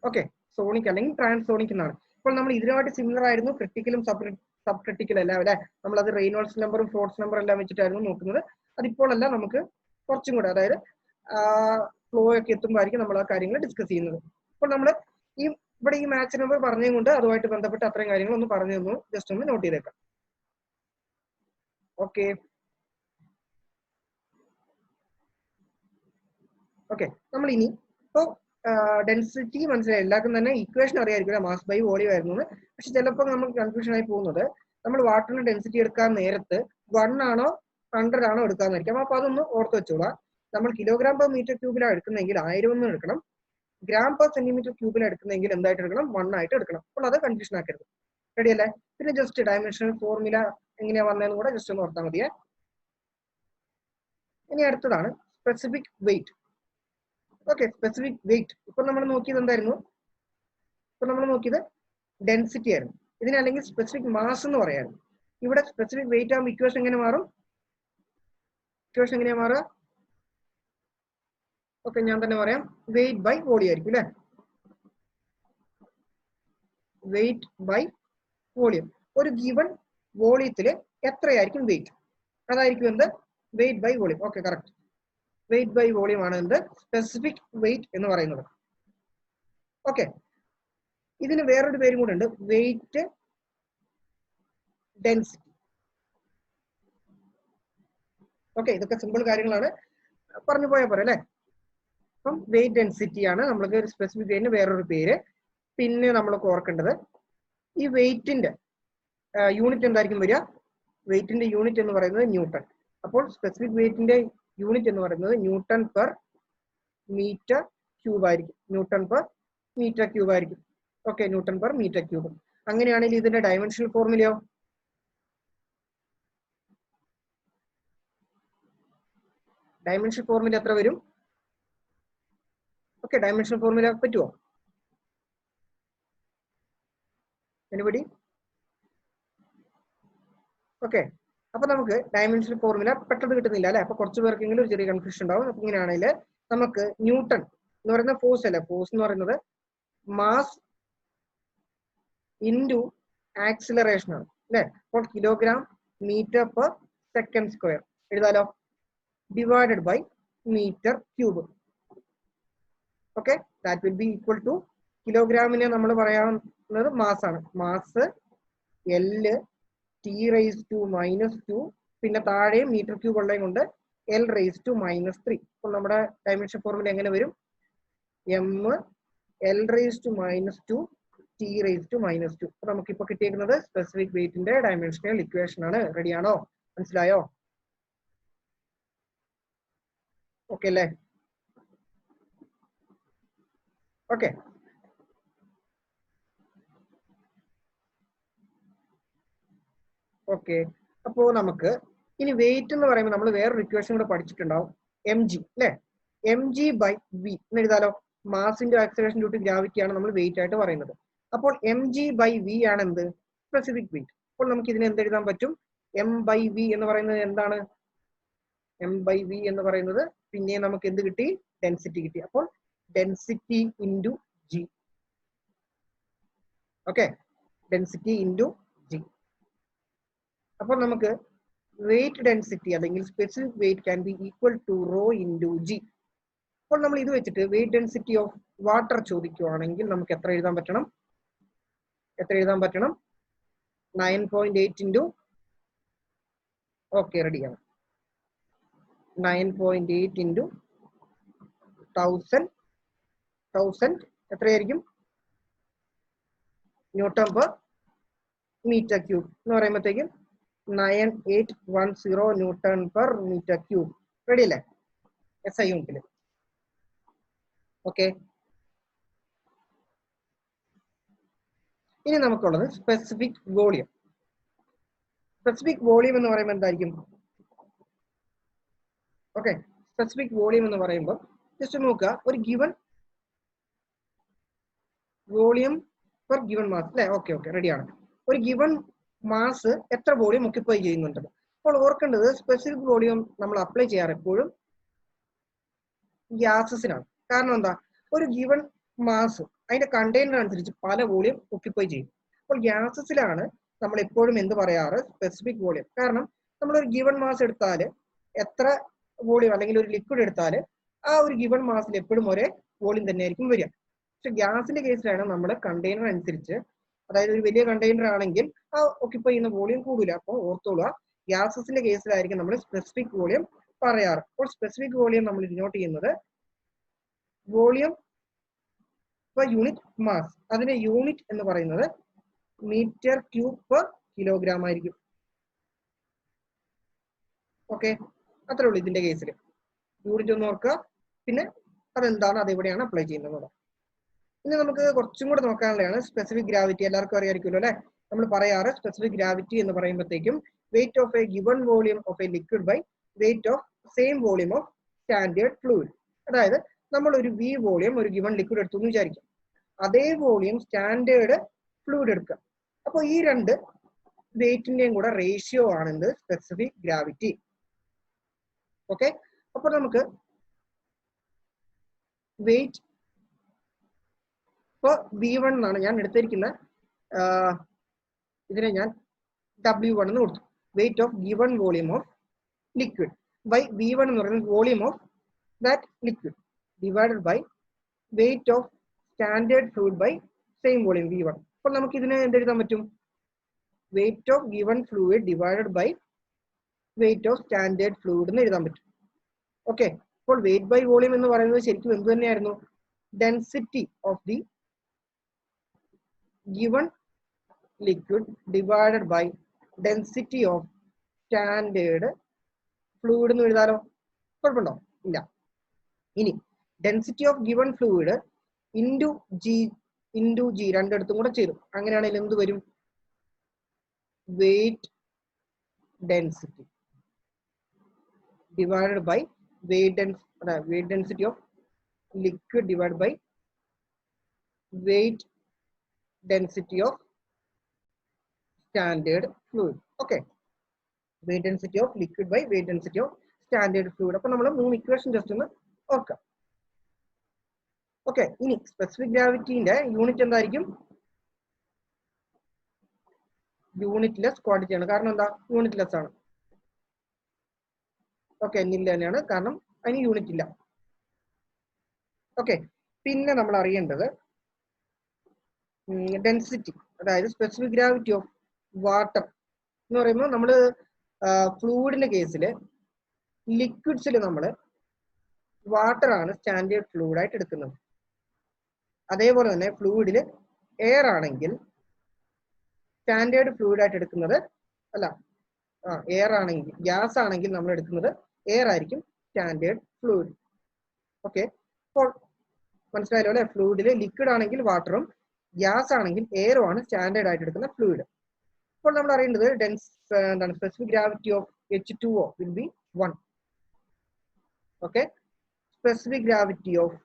ഓക്കെ, സോണിക് അല്ലെങ്കിൽ ട്രാൻസ്സോണിക് എന്നാണ്. ഇപ്പോൾ നമ്മൾ ഇതിനുമായിട്ട് സിമിലർ ആയിരുന്നു ക്രിട്ടിക്കലും സബ് ക്രിട്ടിക്കലും എല്ലാം അല്ലെ. നമ്മൾ അത് റെയ്നോൾഡ്സ് നമ്പറും ഫ്ലോട്ട്സ് നമ്പറും എല്ലാം വെച്ചിട്ടായിരുന്നു നോക്കുന്നത്. അതിപ്പോഴല്ല, നമുക്ക് കുറച്ചും കൂടെ, അതായത് ഫ്ലോ ഒക്കെ എത്തുമ്പോഴായിരിക്കും നമ്മൾ ആ കാര്യങ്ങൾ ഡിസ്കസ് ചെയ്യുന്നത്. അപ്പോൾ നമ്മൾ ഇവിടെ ഈ മാച്ച് നമ്പർ പറഞ്ഞുകൊണ്ട് അതുമായിട്ട് ബന്ധപ്പെട്ട് അത്രയും കാര്യങ്ങൾ ഒന്ന് പറഞ്ഞു തന്നു, ജസ്റ്റ് ഒന്ന് നോട്ട് ചെയ്തേക്കാം. ഓക്കെ, നമ്മൾ ഇനി ഇപ്പോൾ ഡെൻസിറ്റി മനസ്സിലായി, എല്ലാവർക്കും തന്നെ ഇക്വേഷൻ അറിയാമായിരിക്കും, മാസ് ബൈ വോളിയം ആയിരുന്നു. പക്ഷെ ചിലപ്പോൾ നമ്മൾ കൺഫ്യൂഷൻ ആയി പോകുന്നത്, നമ്മൾ വാട്ടറിന്റെ ഡെൻസിറ്റി എടുക്കാൻ നേരത്ത് 1 ആണോ 100 ആണോ എടുക്കാന്നായിരിക്കും. അപ്പൊ അതൊന്ന് ഓർത്ത് വെച്ചോളാം. നമ്മൾ കിലോഗ്രാം പെർ മീറ്റർ ക്യൂബിലാണ് എടുക്കുന്നെങ്കിൽ 1000 എന്ന് എടുക്കണം. ഗ്രാം പെർ സെന്റിമീറ്റർ ക്യൂബിലാണ് എടുക്കുന്നെങ്കിൽ എന്തായിട്ട് എടുക്കണം? 1 ആയിട്ട് എടുക്കണം. അപ്പോൾ അത് കൺഫ്യൂഷൻ ആക്കരുത്. റെഡി അല്ലേ? പിന്നെ ജസ്റ്റ് ഡയമെൻഷണൽ ഫോർമുല എങ്ങനെയാ വന്നതെന്ന് കൂടെ ജസ്റ്റ് ഒന്ന് ഓർത്താൽ മതിയേ. ഇനി അടുത്തതാണ് specific weight. Okay, specific weight ഇപ്പൊ നമ്മൾ നോക്കിയത് എന്തായിരുന്നു? ഇപ്പൊ നമ്മൾ നോക്കിയത് ഡെൻസിറ്റി ആയിരുന്നു. ഇതിനെ അല്ലെങ്കിൽ സ്പെസിഫിക് മാസ് എന്ന് പറയായിരുന്നു. ഇവിടെ സ്പെസിഫിക് വെയിറ്റ് ആകുമ്പോൾ ഇക്വേഷൻ എങ്ങനെ മാറും? ഇക്വേഷൻ എങ്ങനെയാ മാറുക? ഓക്കെ, ഞാൻ തന്നെ പറയാം. വെയിറ്റ് ബൈ വോളിയം ആയിരിക്കും അല്ലെ. Weight by volume. ഒരു ഗിവൺ വോളിയത്തില് എത്രയായിരിക്കും വെയിറ്റ്? അതായിരിക്കും എന്ത്? Weight by volume. Okay, correct. Weight by volume ആണ് എന്ത്? സ്പെസിഫിക് വെയിറ്റ് എന്ന് പറയുന്നത്. ഓക്കെ, ഇതിന് വേറൊരു പേരും കൂടെ ഉണ്ട്, വെയിറ്റ് ഡെൻസിറ്റി. ഓക്കെ, ഇതൊക്കെ സിമ്പിൾ കാര്യങ്ങളാണ്, പറഞ്ഞു പോയാൽ പോരെ അല്ലെ. അപ്പം വെയിറ്റ് ഡെൻസിറ്റി ആണ് നമ്മൾക്ക് ഒരു സ്പെസിഫിക് വെയിറ്റിന് വേറൊരു പേര്. പിന്നെ നമ്മൾ ഓർക്കേണ്ടത് ഈ വെയിറ്റിന്റെ യൂണിറ്റ് എന്തായിരിക്കും വരിക? വെയിറ്റിന്റെ യൂണിറ്റ് എന്ന് പറയുന്നത് ന്യൂട്ടൺ. അപ്പോൾ സ്പെസിഫിക് വെയിറ്റിന്റെ യൂണിറ്റ് എന്ന് പറയുന്നത് ന്യൂട്ടൺ പെർ മീറ്റർ ക്യൂബ് ആയിരിക്കും. ന്യൂട്ടൺ പെർ മീറ്റർ ക്യൂബ് ആയിരിക്കും. Okay, newton per metre cube. അങ്ങനെയാണെങ്കിൽ ഇതിന്റെ ഡയമെൻഷണൽ ഫോർമുലയോ? ഡയമെൻഷണൽ ഫോർമുല എത്ര വരും? ഓക്കെ, ഡയമെൻഷണൽ ഫോർമുല പറ്റുമോ? എനിബഡി? ഓക്കെ, അപ്പൊ നമുക്ക് ഡയമെൻഷണൽ ഫോർമുല പെട്ടെന്ന് കിട്ടുന്നില്ല അല്ലെ. അപ്പൊ കുറച്ച് പേർക്കെങ്കിലും ഒരു ചെറിയ കൺഫ്യൂഷൻ ഉണ്ടാവും. അപ്പൊ ഇങ്ങനെയാണെങ്കിൽ നമുക്ക് ന്യൂട്ടൺ എന്ന് പറയുന്ന ഫോഴ്സ് അല്ലെ, ഫോഴ്സ് എന്ന് പറയുന്നത് മാസ് ഇൻറ്റു ആക്സിലറേഷൻ ആണ് അല്ലെ. അപ്പോൾ kilogram metre per second square എഴുതാലോ, divided by metre cube. Okay, that will be equal to, കിലോഗ്രാമിനെ നമ്മൾ പറയാവുന്നത് മാസ് ആണ്. മാസ് L T⁻², പിന്നെ താഴെ മീറ്റർ ക്യൂബ് ഉള്ളത് കൊണ്ട് L⁻⁻3. അപ്പോൾ നമ്മുടെ ഡയമെൻഷൻ ഫോർമുല എങ്ങനെ വരും? M L⁻², T⁻². അപ്പൊ നമുക്കിപ്പോ കിട്ടിയിരിക്കുന്നത് സ്പെസിഫിക് വെയിറ്റിന്റെ ഡയമെൻഷണൽ ഇക്വേഷൻ ആണ്. റെഡിയാണോ? മനസ്സിലായോ? ഓക്കെ അല്ലേ? ഓക്കെ, ഓക്കെ, അപ്പോ നമുക്ക് ഇനി വെയിറ്റ് എന്ന് പറയുമ്പോൾ നമ്മൾ വേറൊരു ഇക്വേഷൻ കൂടെ പഠിച്ചിട്ടുണ്ടാവും, എം ജി അല്ലെ. എം ജി ബൈ വി എന്ന് എഴുതാലോ. Mass into acceleration due to gravity ആണ് നമ്മൾ വെയിറ്റ് ആയിട്ട് പറയുന്നത്. അപ്പോൾ എം ജി ബൈ വി ആണ് എന്ത്? Specific weight. അപ്പോൾ നമുക്ക് ഇതിനെ എന്ത് എഴുതാൻ പറ്റും? എം ബൈ വി എന്ന് പറയുന്നത് എന്താണ്? എം ബൈ വി എന്ന് പറയുന്നത് പിന്നെ നമുക്ക് എന്ത് കിട്ടി? ഡെൻസിറ്റി കിട്ടി. അപ്പോൾ density into G. Okay, density into G. അപ്പോൾ നമുക്ക് വെയിറ്റ് ഡെൻസിറ്റി അല്ലെങ്കിൽ specific weight can be equal to rho into G. അപ്പോൾ നമ്മൾ ഇത് വെച്ചിട്ട് വെയിറ്റ് ഡെൻസിറ്റി ഓഫ് വാട്ടർ ചോദിക്കുകയാണെങ്കിൽ നമുക്ക് എത്ര എഴുതാൻ പറ്റണം? 9.8 ഇൻറ്റു, ഓക്കെ റെഡിയാണ്, 9.8 ഇൻറ്റു 1000 എത്രയായിരിക്കും? ന്യൂട്ടൺ പെർ മീറ്റർ ക്യൂബ് എന്ന് പറയുമ്പോഴത്തേക്കും 9810 newton per metre cube. Ready അല്ലേ? SI യൂണിറ്റിൽ. ഓക്കെ, ഇനി നമുക്കുള്ളത് സ്പെസിഫിക് വോളിയം. സ്പെസിഫിക് വോളിയം എന്ന് പറയുമ്പോൾ എന്തായിരിക്കും? ഓക്കെ, സ്പെസിഫിക് വോളിയം എന്ന് പറയുമ്പോൾ ജസ്റ്റ് നോക്കുക, ഒരു given volume per given mass അല്ലെ. ഓക്കെ ഓക്കെ റെഡിയാണ്. ഒരു ഗിവൺ മാസ് എത്ര വോളിയം ഒക്യുപ്പൈ ചെയ്യുന്നുണ്ട്. അപ്പോൾ ഓർക്കേണ്ടത് സ്പെസിഫിക് വോളിയം നമ്മൾ അപ്ലൈ ചെയ്യാറ് എപ്പോഴും ഗ്യാസസിനാണ്. കാരണം എന്താ? ഒരു ഗിവൺ മാസ് അതിന്റെ കണ്ടെയ്നർ അനുസരിച്ച് പല വോളിയം ഒക്യുപ്പൈ ചെയ്യും. അപ്പോൾ ഗ്യാസസിലാണ് നമ്മൾ എപ്പോഴും എന്ത് പറയാറ്? Specific volume. കാരണം നമ്മളൊരു ഗിവൺ മാസ് എടുത്താൽ എത്ര വോളിയം അല്ലെങ്കിൽ ഒരു ലിക്വിഡ് എടുത്താൽ ആ ഒരു ഗിവൺ മാസിൽ എപ്പോഴും ഒരേ വോളിയം തന്നെ ആയിരിക്കും വരിക. പക്ഷെ ഗ്യാസിന്റെ കേസിലാണ് നമ്മൾ കണ്ടെയ്നർ അനുസരിച്ച്, അതായത് ഒരു വലിയ കണ്ടെയ്നർ ആണെങ്കിൽ ആ ഒക്യുപ്പൈ ചെയ്യുന്ന വോളിയം കൂടില്ല. അപ്പോൾ ഓർത്തോളുക, ഗ്യാസസിന്റെ കേസിലായിരിക്കും നമ്മൾ സ്പെസിഫിക് വോളിയം പറയാറ്. അപ്പോൾ സ്പെസിഫിക് വോളിയം നമ്മൾ ഡിനോട്ട് ചെയ്യുന്നത് വോളിയം പെർ യൂണിറ്റ് മാസ്. അതിന്റെ യൂണിറ്റ് എന്ന് പറയുന്നത് മീറ്റർ ക്യൂബ് പെർ കിലോഗ്രാം ആയിരിക്കും. ഓക്കെ, അത്രേ ഉള്ളൂ ഇതിന്റെ കേസിൽ. യൂണിറ്റ് ഒന്ന് ഓർക്കുക, പിന്നെ അതെന്താണ്, അതെവിടെയാണ് അപ്ലൈ ചെയ്യുന്നത്. ഇനി നമുക്ക് കുറച്ചും കൂടെ നോക്കാനുള്ളതാണ് സ്പെസിഫിക് ഗ്രാവിറ്റി. എല്ലാവർക്കും അറിയാമായിരിക്കുമല്ലോ അല്ലെ. നമ്മൾ പറയാറ് സ്പെസിഫിക് ഗ്രാവിറ്റി എന്ന് പറയുമ്പോഴത്തേക്കും weight of a given volume of a liquid by weight of same volume of standard fluid. അതായത് നമ്മൾ ഒരു വി വോളിയം ഒരു ഗിവൺ ലിക്വിഡ് എടുത്തു എന്ന് വിചാരിക്കും, അതേ വോളിയം സ്റ്റാൻഡേർഡ് ഫ്ലൂയിഡ് എടുക്കുക. അപ്പോൾ ഈ രണ്ട് വെയിറ്റിന്റെയും കൂടെ റേഷ്യോ ആണ് എന്ത്? Specific gravity. ഓക്കെ, അപ്പോൾ നമുക്ക് വെയിറ്റ് ഇപ്പോൾ V1 എന്നാണ് ഞാൻ എടുത്തിരിക്കുന്ന, ഇതിനെ ഞാൻ W1 എന്ന് കൊടുത്തു. Weight of given volume of liquid by V1 എന്ന് പറയുന്നത് volume of that liquid divided by weight of standard fluid by same volume V1. അപ്പോൾ നമുക്ക് ഇതിനെ എന്തെഴുതാൻ പറ്റും? Weight of given fluid divided by weight of standard fluid എന്ന് എഴുതാൻ പറ്റും. ഓക്കെ, അപ്പോൾ വെയിറ്റ് ബൈ വോളിയം എന്ന് പറയുന്നത് ശരിക്കും എന്ത് തന്നെയായിരുന്നു? Density of the given liquid divided by density of standard fluid എന്ന് എഴുതാലോ. കുഴപ്പമുണ്ടോ? ഇല്ല. ഇനി density of given fluid into G രണ്ടിടത്തും കൂടെ ചേരും. അങ്ങനെയാണെങ്കിൽ എന്ത് വരും? Weight density divided by weight density of liquid divide by weight density of standard fluid. Okay, weight density of liquid by weight density of standard fluid. അപ്പോൾ നമ്മൾ മൂന്ന് equation just ഒന്ന് ഓർക്കാം. ഓക്കെ, ഇനി സ്പെസിഫിക് ഗ്രാവിറ്റിന്റെ യൂണിറ്റ് എന്തായിരിക്കും? Unitless quantity ആണ്. കാരണം എന്താ? യൂണിറ്റ്ലെസ് ആണ്. ഓക്കെ, നില്ല തന്നെയാണ്, കാരണം അതിന് യൂണിറ്റ് ഇല്ല. ഓക്കെ, പിന്നെ നമ്മൾ അറിയേണ്ടത് ഡെൻസിറ്റി, അതായത് സ്പെസിഫിക് ഗ്രാവിറ്റി ഓഫ് വാട്ടർ എന്ന് പറയുമ്പോൾ നമ്മൾ ഫ്ലൂയിഡിന്റെ കേസിൽ ലിക്വിഡ്സിൽ നമ്മൾ വാട്ടർ ആണ് സ്റ്റാൻഡേർഡ് ഫ്ലൂയിഡ് ആയിട്ട് എടുക്കുന്നത്. അതേപോലെ തന്നെ ഫ്ലൂയിഡിൽ എയർ ആണെങ്കിൽ സ്റ്റാൻഡേർഡ് ഫ്ലൂയിഡ് ആയിട്ട് എടുക്കുന്നത് അല്ല, എയർ ആണെങ്കിൽ ഗ്യാസ് ആണെങ്കിൽ നമ്മൾ എടുക്കുന്നത് എയർ ആയിരിക്കും സ്റ്റാൻഡേർഡ് ഫ്ലൂയിഡ്. ഓക്കെ, അപ്പോൾ മനസ്സിലായല്ലോ അല്ലെ? ഫ്ലൂയിഡിൽ ലിക്വിഡ് ആണെങ്കിൽ വാട്ടറും ഗ്യാസ് ആണെങ്കിൽ എയറും ആണ് സ്റ്റാൻഡേർഡ് ആയിട്ട് എടുക്കുന്ന ഫ്ലൂയിഡ്. അപ്പോൾ നമ്മൾ അറിയേണ്ടത് എന്താണ് specific gravity of H2O will be 1. Okay, specific gravity of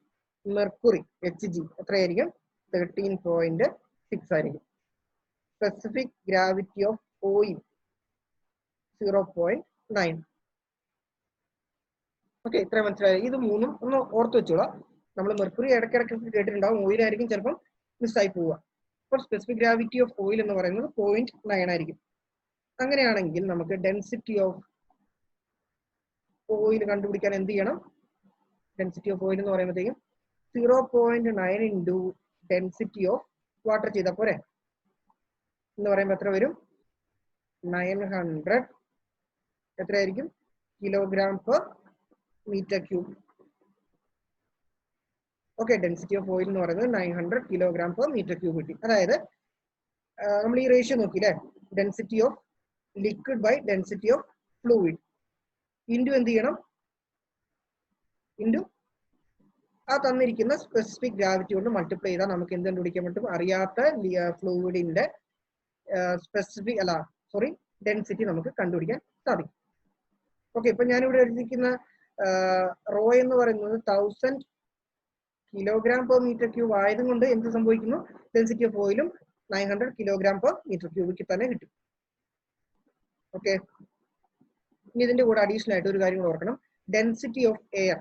mercury Hg എത്രയായിരിക്കും? 13.6 ആയിരിക്കും. Specific gravity of oil 0.9. Okay, ഇത്ര മനസ്സിലായി. ഇത് മൂന്നും ഒന്ന് ഓർത്ത് വെച്ചോളാം. നമ്മൾ മെർക്കുറി ഇടയ്ക്കിടയ്ക്ക് കേട്ടിട്ടുണ്ടാവും, ഓയിൽ ആയിരിക്കും ചിലപ്പം മിസ്സായി പോവുക. അപ്പോൾ സ്പെസിഫിക് ഗ്രാവിറ്റി ഓഫ് ഓയിൽ എന്ന് പറയുന്നത് 0.9 ആയിരിക്കും. അങ്ങനെയാണെങ്കിൽ നമുക്ക് ഡെൻസിറ്റി ഓഫ് ഓയിൽ കണ്ടുപിടിക്കാൻ എന്ത് ചെയ്യണം? ഡെൻസിറ്റി ഓഫ് ഓയിൽ എന്ന് പറയുമ്പോഴത്തേക്കും 0.9 ഇൻറ്റു ഡെൻസിറ്റി ഓഫ് വാട്ടർ ചെയ്താൽ പോരെ? എന്ന് പറയുമ്പോൾ എത്ര വരും? 900 എത്രയായിരിക്കും? Kilogram per metre cube. Okay, density of oil എന്ന് പറയുന്നത് 900 കിലോഗ്രാം പെർ മീറ്റർ ക്യൂബ് കിട്ടി. അതായത് നമ്മൾ ഈ റേഷ്യോ നോക്കിയില്ലേ, density of liquid by density of fluid into എന്ത് ചെയ്യണം? ഇൻറ്റു ആ തന്നിരിക്കുന്ന സ്പെസിഫിക് ഗ്രാവിറ്റി കൊണ്ട് മൾട്ടിപ്ലൈ ചെയ്താൽ നമുക്ക് എന്ത് കണ്ടുപിടിക്കാൻ പറ്റും? അറിയാത്ത ഫ്ലൂയിഡിന്റെ ഡെൻസിറ്റി നമുക്ക് കണ്ടുപിടിക്കാൻ സാധിക്കും. ഓക്കെ, ഇപ്പൊ ഞാനിവിടെ എഴുതിയിരിക്കുന്ന റോ എന്ന് പറയുന്നത് 1000 കിലോഗ്രാം പെർ മീറ്റർ ക്യൂബ് ആയതുകൊണ്ട് എന്ത് സംഭവിക്കുന്നു? ഡെൻസിറ്റി ഓഫ് ഓയിലും 900 കിലോഗ്രാം പെർ മീറ്റർ ക്യൂബിക്ക് തന്നെ കിട്ടും. ഓക്കെ, ഇനി ഇതിന്റെ കൂടെ അഡീഷണൽ ആയിട്ട് ഒരു കാര്യം കൂടെ ഓർക്കണം. ഡെൻസിറ്റി ഓഫ് എയർ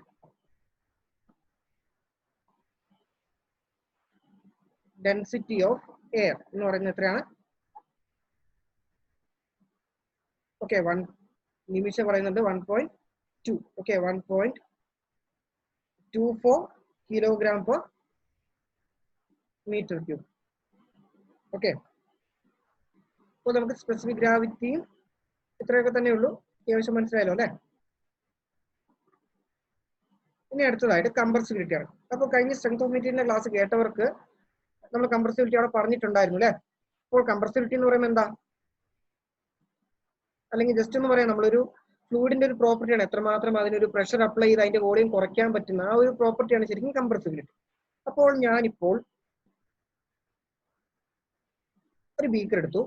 എന്ന് പറയുന്നത് എത്രയാണ്? ഓക്കെ, നിമിഷം പറയുന്നുണ്ട് 1.2. Okay, 1.24 kilogram per metre cube. Okay, അപ്പോൾ നമുക്ക് സ്പെസിഫിക് ഗ്രാവിറ്റിയും ഇത്രയൊക്കെ തന്നെ ഉള്ളൂ. അത്യാവശ്യം മനസ്സിലായല്ലോ അല്ലെ? ഇനി അടുത്തതായിട്ട് കംപ്രസിബിലിറ്റി ആണ്. അപ്പോൾ കഴിഞ്ഞ സ്ട്രെങ്ത് ഓഫ് മെറ്റീരിയലിന്റെ ക്ലാസ് കേട്ടവർക്ക് നമ്മൾ കംപ്രസിബിലിറ്റി അവിടെ പറഞ്ഞിട്ടുണ്ടായിരുന്നു അല്ലെ? അപ്പോൾ കംപ്രസിബിലിറ്റി എന്ന് പറയുമ്പോൾ എന്താ? അല്ലെങ്കിൽ ജസ്റ്റ് എന്ന് പറയാം, നമ്മളൊരു ഫ്ലൂയിഡിന്റെ ഒരു പ്രോപ്പർട്ടിയാണ് എത്രമാത്രം അതിനൊരു പ്രഷർ അപ്ലൈ ചെയ്ത് അതിന്റെ വോളിയം കുറയ്ക്കാൻ പറ്റുന്ന ആ ഒരു പ്രോപ്പർട്ടിയാണ് ശരിക്കും കംപ്രസിബിലിറ്റി. അപ്പോൾ ഞാനിപ്പോൾ ഒരു ബീക്കർ എടുത്തു,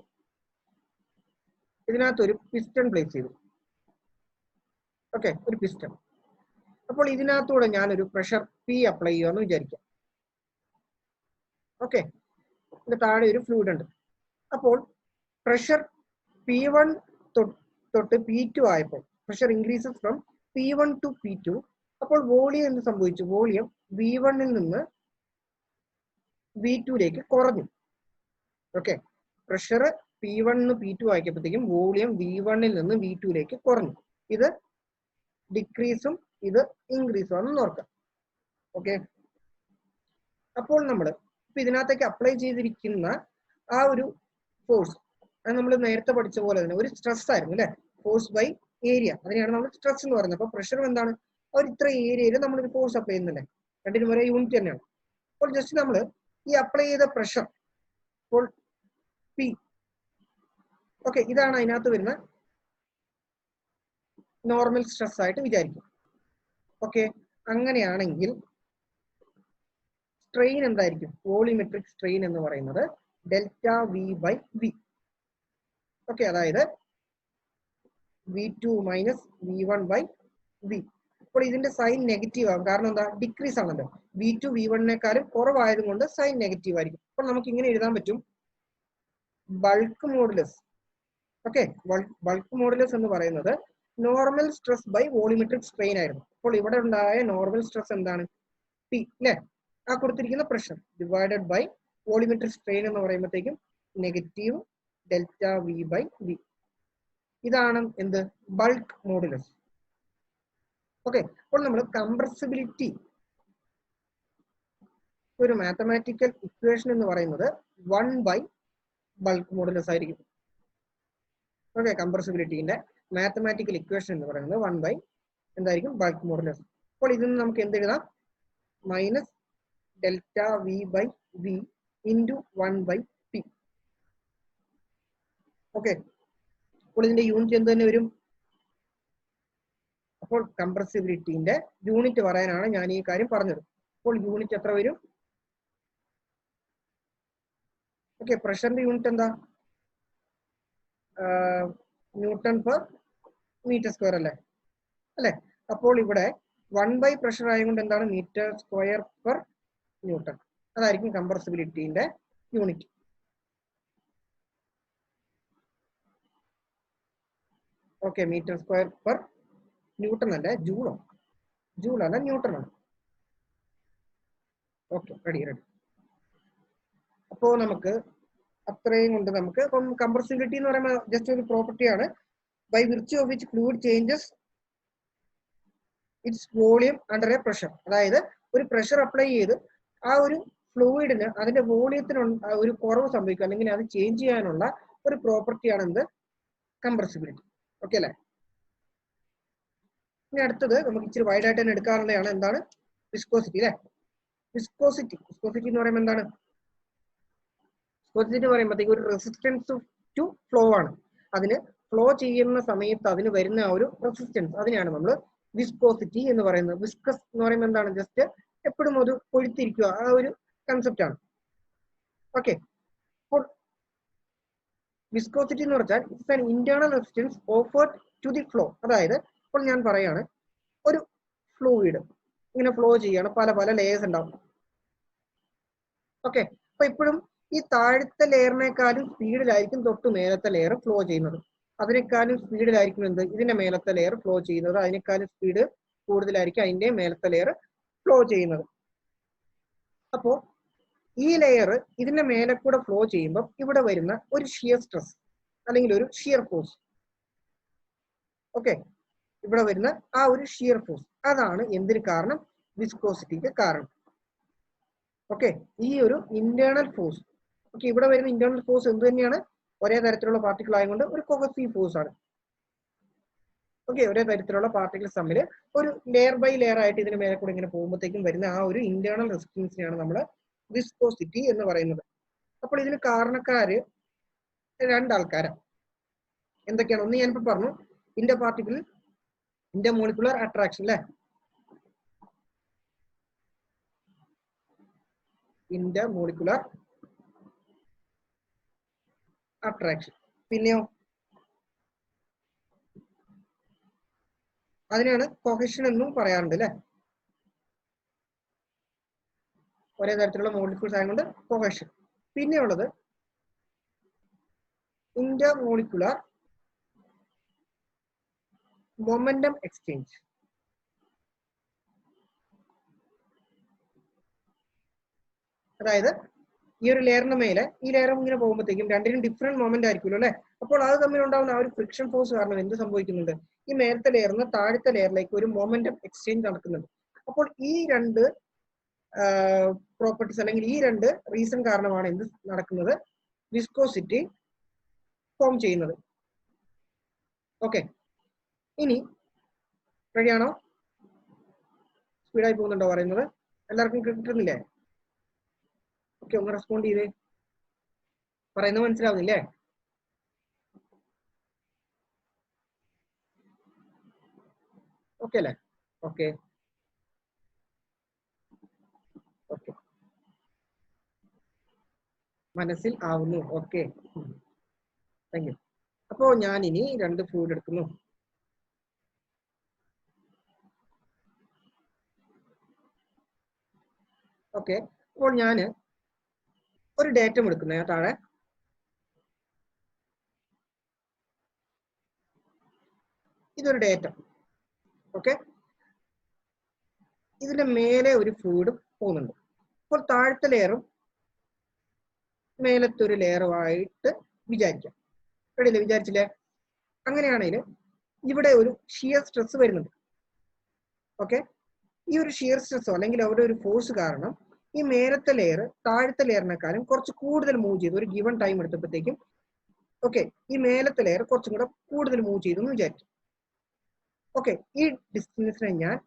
ഇതിനകത്തൊരു പിസ്റ്റൺ പ്ലേസ് ചെയ്തു. ഓക്കെ, ഒരു പിസ്റ്റൺ. അപ്പോൾ ഇതിനകത്തൂടെ ഞാനൊരു പ്രഷർ പി അപ്ലൈ ചെയ്യുമെന്ന് വിചാരിക്കാം. ഓക്കെ, ഇതിന്റെ താഴെ ഒരു ഫ്ലൂയിഡ് ഉണ്ട്. അപ്പോൾ പ്രഷർ P1 തൊട്ട് P2 ആയപ്പോൾ pressure increases from P1 to P2. അപ്പോൾ വോളിയം എന്ത് സംഭവിച്ചു? വോളിയം V1 നിന്ന് V2 കുറഞ്ഞു. Okay, pressure P1 P2 ആക്കിയപ്പോഴത്തേക്കും volume V1 നിന്ന് V2 കുറഞ്ഞു. ഇത് ഡിക്രീസും ഇത് ഇൻക്രീസും ആണെന്ന് ഓർക്കാം. ഓക്കെ, അപ്പോൾ നമ്മൾ ഇപ്പൊ ഇതിനകത്തേക്ക് അപ്ലൈ ചെയ്തിരിക്കുന്ന ആ ഒരു ഫോഴ്സ് അത് നമ്മൾ നേരത്തെ പഠിച്ച പോലെ തന്നെ ഒരു സ്ട്രെസ് ആയിരുന്നു അല്ലെ? ഫോഴ്സ് ബൈ ഏരിയ, അതിനെയാണ് നമ്മൾ സ്ട്രെസ് എന്ന് പറയുന്നത്. അപ്പൊ പ്രഷറും എന്താണ്? അവർ ഇത്ര ഏരിയയിൽ നമ്മളൊരു ഫോഴ്സ് അപ്ലൈ ചെയ്യുന്നില്ലേ? രണ്ടിനും ഒരേ യൂണിറ്റ് തന്നെയാണ്. അപ്പോൾ ജസ്റ്റ് നമ്മൾ ഈ അപ്ലൈ ചെയ്ത പ്രഷർ ഇപ്പോൾ പി, ഓക്കെ, ഇതാണ് അതിനകത്ത് വരുന്ന നോർമൽ സ്ട്രെസ് ആയിട്ട് വിചാരിക്കും. ഓക്കെ, അങ്ങനെയാണെങ്കിൽ സ്ട്രെയിൻ എന്തായിരിക്കും? വോളിമെട്രിക് സ്ട്രെയിൻ എന്ന് പറയുന്നത് delta V by V. Okay, അതായത് V2 minus V1 by V. അപ്പോൾ ഇതിന്റെ സൈൻ നെഗറ്റീവ് ആകും. കാരണം എന്താ? ഡിക്രീസ് ആണല്ലോ. V2 V1 കുറവായത് കൊണ്ട് സൈൻ നെഗറ്റീവ് ആയിരിക്കും. അപ്പോൾ നമുക്ക് ഇങ്ങനെ എഴുതാൻ പറ്റും, bulk modulus. Okay, bulk modulus എന്ന് പറയുന്നത് normal stress by volumetric strain ആയിരുന്നു. അപ്പോൾ ഇവിടെ ഉണ്ടായ നോർമൽ സ്ട്രെസ് എന്താണ്? പി അല്ലെ? ആ കൊടുത്തിരിക്കുന്ന pressure divided by volumetric strain എന്ന് പറയുമ്പോഴത്തേക്കും negative delta V by V. ഇതാണ് എന്ത്? Bulk modulus. ഓക്കെ, അപ്പോൾ നമ്മൾ കംപ്രസിബിലിറ്റി ഒരു മാത്തമാറ്റിക്കൽ ഇക്വേഷൻ എന്ന് പറയുന്നത് 1 ബൈ ബൾക്ക് മോഡുലസ് ആയിരിക്കും. ഓക്കെ, കംപ്രസിബിലിറ്റിന്റെ മാത്തമാറ്റിക്കൽ ഇക്വേഷൻ എന്ന് പറയുന്നത് 1 ബൈ എന്തായിരിക്കും? Bulk modulus. അപ്പോൾ ഇതിൽ നിന്ന് നമുക്ക് എന്ത് എഴുതാം? Minus delta V by V into 1 by P. Okay, അപ്പോൾ ഇതിന്റെ യൂണിറ്റ് എന്ത് തന്നെ വരും? അപ്പോൾ കംപ്രസിബിലിറ്റിന്റെ യൂണിറ്റ് പറയാനാണ് ഞാൻ ഈ കാര്യം പറഞ്ഞത്. അപ്പോൾ യൂണിറ്റ് എത്ര വരും? ഓക്കെ, പ്രഷറിന്റെ യൂണിറ്റ് എന്താ? ന്യൂട്ടൺ പെർ മീറ്റർ സ്ക്വയർ അല്ലേ? അപ്പോൾ ഇവിടെ 1 പ്രഷർ ആയതുകൊണ്ട് എന്താണ് മീറ്റർ സ്ക്വയർ പെർ ന്യൂട്ടൺ. അതായിരിക്കും കംപ്രസിബിലിറ്റിന്റെ unit. Okay, metre square per newton അല്ലേ, ജൂളോ? ജൂൾ അല്ല, ന്യൂട്ടൺ ആണ്. Okay, ready. അപ്പോ നമുക്ക് അത്രയും കൊണ്ട് നമുക്ക് ഇപ്പം കംപ്രസിബിലിറ്റി എന്ന് പറയുമ്പോൾ ജസ്റ്റ് ഒരു പ്രോപ്പർട്ടിയാണ്. By virtue of which fluid changes its volume under a pressure. അതായത് ഒരു പ്രഷർ അപ്ലൈ ചെയ്ത് ആ ഒരു ഫ്ലൂയിഡിന് അതിന്റെ വോളിയത്തിന് ഒരു കുറവ് സംഭവിക്കുക അല്ലെങ്കിൽ അത് ചേഞ്ച് ചെയ്യാനുള്ള ഒരു പ്രോപ്പർട്ടിയാണ് എന്ത്? കംപ്രസിബിലിറ്റി. ഓക്കെ അല്ലേ? ഇനി അടുത്തത് നമുക്ക് ഇച്ചിരി വൈഡ് ആയിട്ട് തന്നെ എടുക്കാറുള്ളതാണ്. എന്താണ്? വിസ്കോസിറ്റി അല്ലേ? വിസ്കോസിറ്റി എന്ന് പറയുമ്പോൾ എന്താണ്? വിസ്കോസിറ്റി എന്ന് പറയുമ്പോഴത്തേക്ക് ഒരു റെസിസ്റ്റൻസ് ടു ഫ്ലോ ആണ്. അതിന് ഫ്ലോ ചെയ്യുന്ന സമയത്ത് അതിന് വരുന്ന ആ ഒരു റെസിസ്റ്റൻസ്, അതിനെയാണ് നമ്മൾ വിസ്കോസിറ്റി എന്ന് പറയുന്നത്. വിസ്കസ് എന്ന് പറയുമ്പോൾ എന്താണ്? ജസ്റ്റ് എപ്പോഴും ഒരു കൊഴുത്തിരിക്കുക, ആ ഒരു കൺസെപ്റ്റ് ആണ്. ഓക്കെ, അപ്പോൾ വിസ്കോസിറ്റി എന്ന് പറഞ്ഞാൽ it's an internal resistance offered to the flow. അതായത് ഇപ്പോൾ ഞാൻ പറയാണ്, ഒരു ഫ്ലൂയിഡ് ഇങ്ങനെ ഫ്ലോ ചെയ്യാണ്, പല പല ലെയേഴ്സ് ഉണ്ടാവും. ഓക്കെ, അപ്പൊ ഇപ്പോഴും ഈ താഴത്തെ ലെയറിനേക്കാളും സ്പീഡിലായിരിക്കും തൊട്ട് മേലത്തെ ലെയർ ഫ്ലോ ചെയ്യുന്നത്. അതിനേക്കാളും സ്പീഡിലായിരിക്കും എന്ത്? ഇതിന്റെ മേലത്തെ ലെയർ ഫ്ലോ ചെയ്യുന്നത്. അതിനേക്കാളും സ്പീഡ് കൂടുതലായിരിക്കും അതിന്റെ മേലത്തെ ലെയർ ഫ്ലോ ചെയ്യുന്നത്. അപ്പോ ഈ ലെയർ ഇതിന്റെ മേലെ കൂടെ ഫ്ലോ ചെയ്യുമ്പോൾ ഇവിടെ വരുന്ന ഒരു ഷിയർ സ്ട്രെസ് അല്ലെങ്കിൽ ഒരു ഷിയർ ഫോഴ്സ്, ഓക്കെ, ഇവിടെ വരുന്ന ആ ഒരു ഷിയർ ഫോഴ്സ്, അതാണ് എന്തിന് കാരണം? വിസ്കോസിറ്റിക്ക് കാരണം. ഓക്കെ, ഈ ഒരു ഇന്റേണൽ ഫോഴ്സ്. ഓക്കെ, ഇവിടെ വരുന്ന ഇന്റേണൽ ഫോഴ്സ് എന്ത് തന്നെയാണ്? ഒരേ തരത്തിലുള്ള പാർട്ടിക്കിൾ ആയതുകൊണ്ട് ഒരു കൊഹസീവ് ഫോഴ്സ് ആണ്. ഓക്കെ, ഒരേ തരത്തിലുള്ള പാർട്ടിക്കിൾസ് തമ്മിൽ ഒരു ലെയർ ബൈ ലെയർ ആയിട്ട് ഇതിന് മേലെ കൂടെ ഇങ്ങനെ പോകുമ്പോഴത്തേക്കും വരുന്ന ആ ഒരു ഇന്റേണൽ റെസിസ്റ്റൻസിനെയാണ് നമ്മൾ വിസ്കോസിറ്റി എന്ന് പറയുന്നത്. അപ്പോൾ ഇതിന് കാരണക്കാര് രണ്ടാൾക്കാരാണ്. എന്തൊക്കെയാണ്? ഒന്ന് ഞാനിപ്പോ പറഞ്ഞു, ഇന്റർമോളിക്കുലർ അട്രാക്ഷൻ അല്ലെ? Intermolecular attraction. പിന്നെയോ അതിനാണ് കൊഹഷൻ എന്നും പറയാറുണ്ട് അല്ലെ? ഒരേ തരത്തിലുള്ള മോളിക്യൂൾസ് ആയതുകൊണ്ട് കൊഹഷൻ. പിന്നെ ഉള്ളത് ഇന്റർമോളിക്കുലർ മൊമെന്റം എക്സ്ചേഞ്ച്. അതായത് ഈ ഒരു ലെയറിന് മേലെ ഈ ലെയർ ഇങ്ങനെ പോകുമ്പോഴത്തേക്കും രണ്ടിനും ഡിഫറെന്റ് മൊമെന്റ് ആയിരിക്കുമല്ലോ അല്ലെ? അപ്പോൾ അത് തമ്മിലുണ്ടാവുന്ന ആ ഒരു ഫ്രിക്ഷൻ ഫോഴ്സ് കാരണം എന്ത് സംഭവിക്കുന്നുണ്ട്? ഈ മേലത്തെ ലെയറിന് താഴത്തെ ലെയറിലേക്ക് ഒരു മൊമെന്റം എക്സ്ചേഞ്ച് നടക്കുന്നുണ്ട്. അപ്പോൾ ഈ രണ്ട് പ്രോപ്പർട്ടീസ് അല്ലെങ്കിൽ ഈ രണ്ട് റീസൺ കാരണമാണ് എന്ത് നടക്കുന്നത്? വിസ്കോസിറ്റി ഫോം ചെയ്യുന്നത്. ഓക്കെ, ഇനി റെഡിയാണോ? സ്പീഡായി പോകുന്നുണ്ടോ പറയുന്നത്? എല്ലാവർക്കും കിട്ടുന്നില്ലേ? ഓക്കെ, ഒന്ന് റെസ്പോണ്ട് ചെയ്തേ. പറയുന്നത് മനസ്സിലാവുന്നില്ലേ? ഓക്കെ അല്ലേ? ഓക്കെ ഓക്കെ, മനസ്സിൽ ആവുന്നു. Okay, thank you. അപ്പോ ഞാൻ ഇനി രണ്ട് ഫ്ലൂയിഡ് എടുക്കുന്നു. ഓക്കെ, അപ്പോൾ ഞാൻ ഒരു ഡേറ്റം എടുക്കുന്നേ താഴെ. ഇതൊരു ഡേറ്റം. ഓക്കെ, ഇതിന്റെ മേലെ ഒരു ഫ്ലൂയിഡ് പോകുന്നുണ്ട്. അപ്പോൾ താഴത്തെ ലെയറും മേലത്തെ ഒരു ലെയറുമായിട്ട് വിചാരിക്കാം. റെഡിയല്ലേ? വിചാരിച്ചില്ലേ? അങ്ങനെയാണെങ്കിൽ ഇവിടെ ഒരു ഷിയർ സ്ട്രെസ് വരുന്നുണ്ട്. ഓക്കെ, ഈ ഒരു ഷിയർ സ്ട്രെസ്സോ അല്ലെങ്കിൽ അവിടെ ഒരു ഫോഴ്സ് കാരണം ഈ മേലത്തെ ലെയർ താഴത്തെ ലെയറിനെക്കാളും കുറച്ച് കൂടുതൽ മൂവ് ചെയ്തു. ഒരു ഗിവൺ ടൈം എടുത്തപ്പോഴത്തേക്കും ഓക്കെ, ഈ മേലത്തെ ലെയർ കുറച്ചും കൂടെ കൂടുതൽ മൂവ് ചെയ്തു എന്ന് വിചാരിക്കും. ഓക്കെ, ഈ ഡിസ്റ്റൻസിനെ ഞാൻ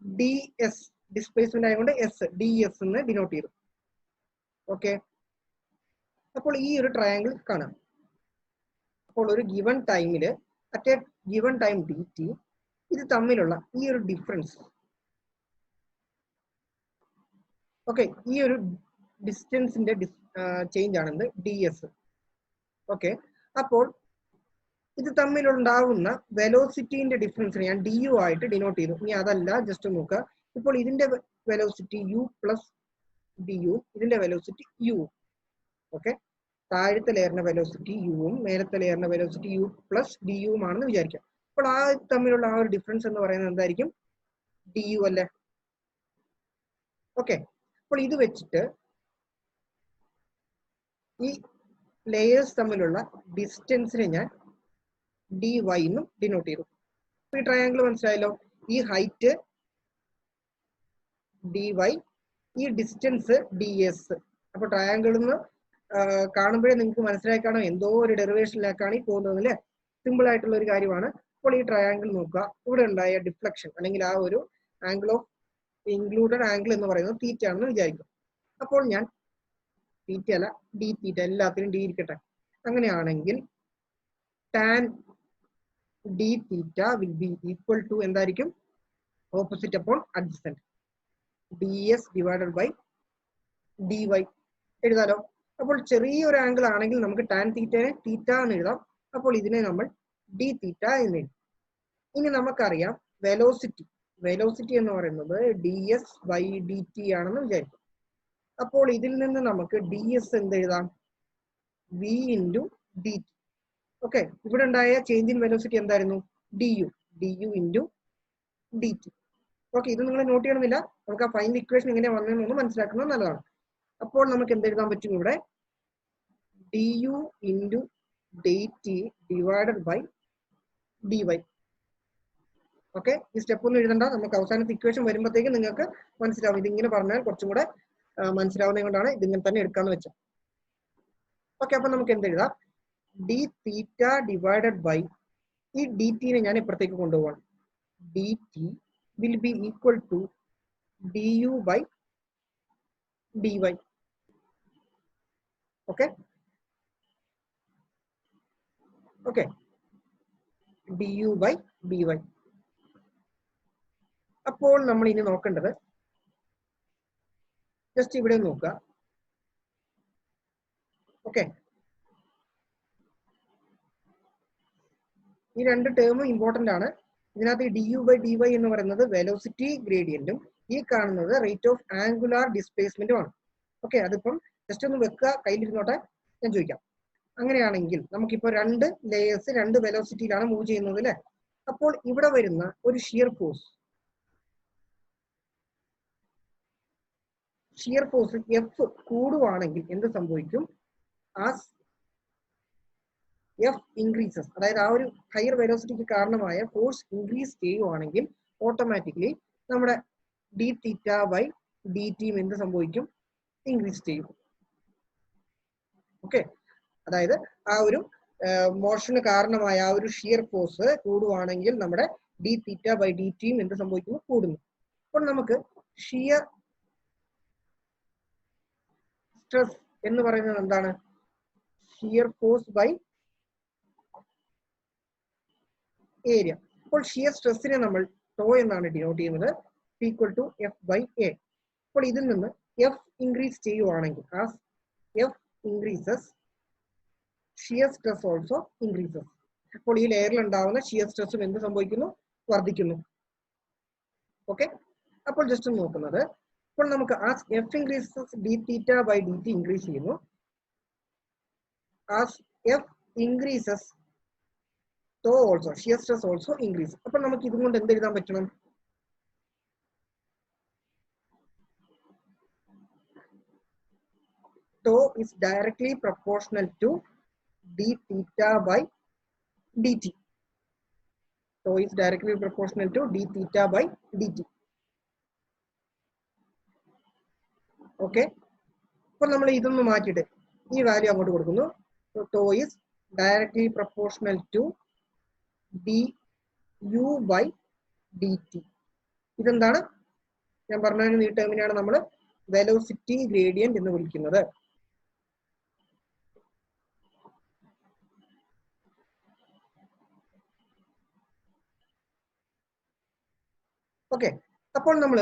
ds ഡിസ്പ്ലേസ്മെന്റ് ആയതുകൊണ്ട് ds എന്ന് ഡിനോട്ട് ചെയ്തു. ഓക്കെ, അപ്പോൾ ഈ ഒരു ട്രയാങ്കിൾ കാണാം. അപ്പോൾ ഒരു ഗിവൺ ടൈമിൽ at A given time dt ഇത് തമ്മിലുള്ള ഈ ഒരു ഡിഫറൻസ്, ഓക്കെ, ഈ ഒരു ഡിസ്റ്റൻസിന്റെ ചേഞ്ച് ആണെന്ന് ds. ഓക്കെ, അപ്പോൾ ഇത് തമ്മിലുണ്ടാവുന്ന വെലോസിറ്റിന്റെ ഡിഫറൻസിനെ ഞാൻ ഡി യു ആയിട്ട് ഡിനോട്ട് ചെയ്തു. ഇനി അതല്ല, ജസ്റ്റ് നോക്കുക. ഇപ്പോൾ ഇതിന്റെ velocity U plus D U, ഇതിന്റെ വെലോസിറ്റി യു. ഓക്കെ, താഴത്തെ ലെയറിന്റെ വെലോസിറ്റി യുവും മേലത്തെ ലെയറിന്റെ വെലോസിറ്റി യു പ്ലസ് ഡി യുവും ആണെന്ന് വിചാരിക്കാം. അപ്പോൾ ആ തമ്മിലുള്ള ആ ഒരു ഡിഫറൻസ് എന്ന് പറയുന്നത് എന്തായിരിക്കും? ഡി യു അല്ലേ? ഓക്കെ, അപ്പോൾ ഇത് വെച്ചിട്ട് ഈ ലെയേഴ്സ് തമ്മിലുള്ള ഡിസ്റ്റൻസിനെ ഞാൻ ഡി വൈ എന്നും ഡിനോട്ട് ചെയ്തു. ഈ ട്രയാങ്കിൾ മനസ്സിലായല്ലോ. ഈ ഹൈറ്റ് ഡി വൈ, ഈ ഡിസ്റ്റൻസ് ഡി എസ്. അപ്പൊ ട്രയാങ്കിളിൽ നിന്ന് കാണുമ്പോഴേ നിങ്ങൾക്ക് മനസ്സിലായി കാണാം എന്തോ ഒരു ഡെറിവേഷനിലേക്കാണ് ഈ പോകുന്നത് അല്ലേ? സിമ്പിൾ ആയിട്ടുള്ള ഒരു കാര്യമാണ്. അപ്പോൾ ഈ ട്രയാങ്കിൾ നോക്കുക. ഇവിടെ ഉണ്ടായ ഡിഫ്ലക്ഷൻ അല്ലെങ്കിൽ ആ ഒരു ആംഗിൾ ഓഫ് ഇൻക്ലൂഡഡ് ആംഗിൾ എന്ന് പറയുന്നത് തീറ്റ ആണെന്ന് വിചാരിക്കും. അപ്പോൾ ഞാൻ തീറ്റ അല്ല, ഡി തീറ്റ, എല്ലാത്തിനും ഡി ഇരിക്കട്ടെ. അങ്ങനെയാണെങ്കിൽ tan D theta will be equal to എന്തായിരിക്കും? Opposite upon adjacent, D S divided by D Y എഴുതാലോ. അപ്പോൾ ചെറിയൊരു ആംഗിൾ ആണെങ്കിൽ നമുക്ക് ടാൻ തീറ്റനെ തീറ്റ എന്ന് എഴുതാം. അപ്പോൾ ഇതിനെ നമ്മൾ ഡി തീറ്റ എന്ന് എഴുതും. ഇനി നമുക്കറിയാം വെലോസിറ്റി. വെലോസിറ്റി എന്ന് പറയുന്നത് D S by D T ആണെന്ന് വിചാരിക്കും. അപ്പോൾ ഇതിൽ നിന്ന് നമുക്ക് ഡി എസ് എന്ത് എഴുതാം? V into D T. Okay, ഇവിടെ ഉണ്ടായ ചേഞ്ച് ഇൻ വെലോസിറ്റി എന്തായിരുന്നു? D U. D U into D T. Okay, ഇത് നിങ്ങൾ നോട്ട് ചെയ്യണമെന്നില്ല. നമുക്ക് ആ ഫൈനൽ ഇക്വേഷൻ എങ്ങനെ വന്നതെന്നൊന്ന് മനസ്സിലാക്കുന്നത് നല്ലതാണ്. അപ്പോൾ നമുക്ക് എന്ത് എഴുതാൻ പറ്റും? ഇവിടെ D U into D T divided by D Y. Okay, ഈ സ്റ്റെപ്പ് ഒന്നും എഴുതണ്ട. നമുക്ക് അവസാനത്തെ ഇക്വേഷൻ വരുമ്പോഴത്തേക്ക് നിങ്ങൾക്ക് മനസ്സിലാവും. ഇതിങ്ങനെ പറഞ്ഞാൽ കുറച്ചും കൂടെ മനസ്സിലാവുന്നത് കൊണ്ടാണ് ഇതിങ്ങനെ തന്നെ എടുക്കാന്ന് വെച്ചത്. ഓക്കെ, അപ്പൊ നമുക്ക് എന്ത് എഴുതാം? ഡി തീറ്റ ഡിവൈഡഡ് ബൈ, ഈ ഡി ടിനെ ഞാൻ ഇപ്പുറത്തേക്ക് കൊണ്ടുപോകാം. D T will be equal to D U by D Y. Okay okay, D U by D Y. അപ്പോൾ നമ്മൾ ഇനി നോക്കേണ്ടത് ജസ്റ്റ് ഇവിടെ നോക്കുക. ഓക്കെ, ഈ രണ്ട് ടേമും ഇമ്പോർട്ടന്റ് ആണ്. ഇതിനകത്ത് D U by D Y എന്ന് പറയുന്നത് വെലോസിറ്റി ഗ്രേഡിയന്റും ഈ കാണുന്നത് റേറ്റ് ഓഫ് ആംഗുലാർ ഡിസ്പ്ലേസ്മെന്റും ആണ്. ഓക്കെ, അതിപ്പം ജസ്റ്റ് ഒന്ന് വെക്കുക, കയ്യിലിരുന്നോട്ടെ, ഞാൻ ചോദിക്കാം. അങ്ങനെയാണെങ്കിൽ നമുക്കിപ്പോൾ രണ്ട് ലെയേഴ്സ് രണ്ട് വെലോസിറ്റിയിലാണ് മൂവ് ചെയ്യുന്നത് അല്ലേ? അപ്പോൾ ഇവിടെ വരുന്ന ഒരു ഷിയർ ഫോഴ്സ് എഫ് കൂടുവാണെങ്കിൽ എന്ത് സംഭവിക്കും? ആസ് എഫ് ഇൻക്രീസസ്, അതായത് ആ ഒരു ഹയർ വെലോസിറ്റിക്ക് കാരണമായ ഫോഴ്സ് ഇൻക്രീസ് ചെയ്യുവാണെങ്കിൽ ഓട്ടോമാറ്റിക്കലി നമ്മുടെ ഡി തീറ്റ ബൈ ഡി ടിയും എന്ത് സംഭവിക്കും? ഇൻക്രീസ് ചെയ്യും. ഓക്കെ, അതായത് ആ ഒരു മോഷന് കാരണമായ ആ ഒരു ഷിയർ ഫോഴ്സ് കൂടുവാണെങ്കിൽ നമ്മുടെ ഡി തീറ്റ ബൈ ഡി ടിയും എന്ത് സംഭവിക്കുന്നു? കൂടുന്നു. അപ്പോൾ നമുക്ക് ഷിയർ സ്ട്രെസ് എന്ന് പറയുന്നത് എന്താണ്? Shear force by area. അപ്പോൾ ഷിയർ സ്ട്രെസ്സിനെ നമ്മൾ ടോ എന്നാണ് ഡിനോട്ട് ചെയ്യുന്നത്, equal to F by A. അപ്പോൾ ഇതിൽ നിന്ന് എഫ് ഇൻക്രീസ് ചെയ്യുവാണെങ്കിൽ as F increases shear stress also increases. അപ്പോൾ ഈ ലെയറിൽ ഉണ്ടാവുന്ന ഷിയർ സ്ട്രെസ്സും എന്ത് സംഭവിക്കുന്നു? വർദ്ധിക്കുന്നു. ഓക്കെ, അപ്പോൾ ജസ്റ്റ് നോക്കുന്നത്, ഇപ്പോൾ നമുക്ക് as F increases D theta by D T increase ചെയ്യുന്നു, as F increases tau also shear stress also increase. അപ്പോൾ നമുക്ക് ഇതുകൊണ്ട് എന്ത് എഴുതാൻ പറ്റണം? Tau is directly proportional to D theta by D T. Tau is directly proportional to D theta by D T. Okay, അപ്പോൾ നമ്മൾ ഇതൊന്ന് മാറ്റിയിട്ട് ഈ വാല്യൂ അങ്ങോട്ട് കൊടുക്കുന്നു. Tau is directly proportional to D U by D T. ഇതെന്താണ്? ഞാൻ പറഞ്ഞ ഈ ടേമിനെയാണ് നമ്മൾ വെലോസിറ്റി ഗ്രേഡിയന്റ് എന്ന് വിളിക്കുന്നത്. ഓക്കെ, അപ്പോൾ നമ്മൾ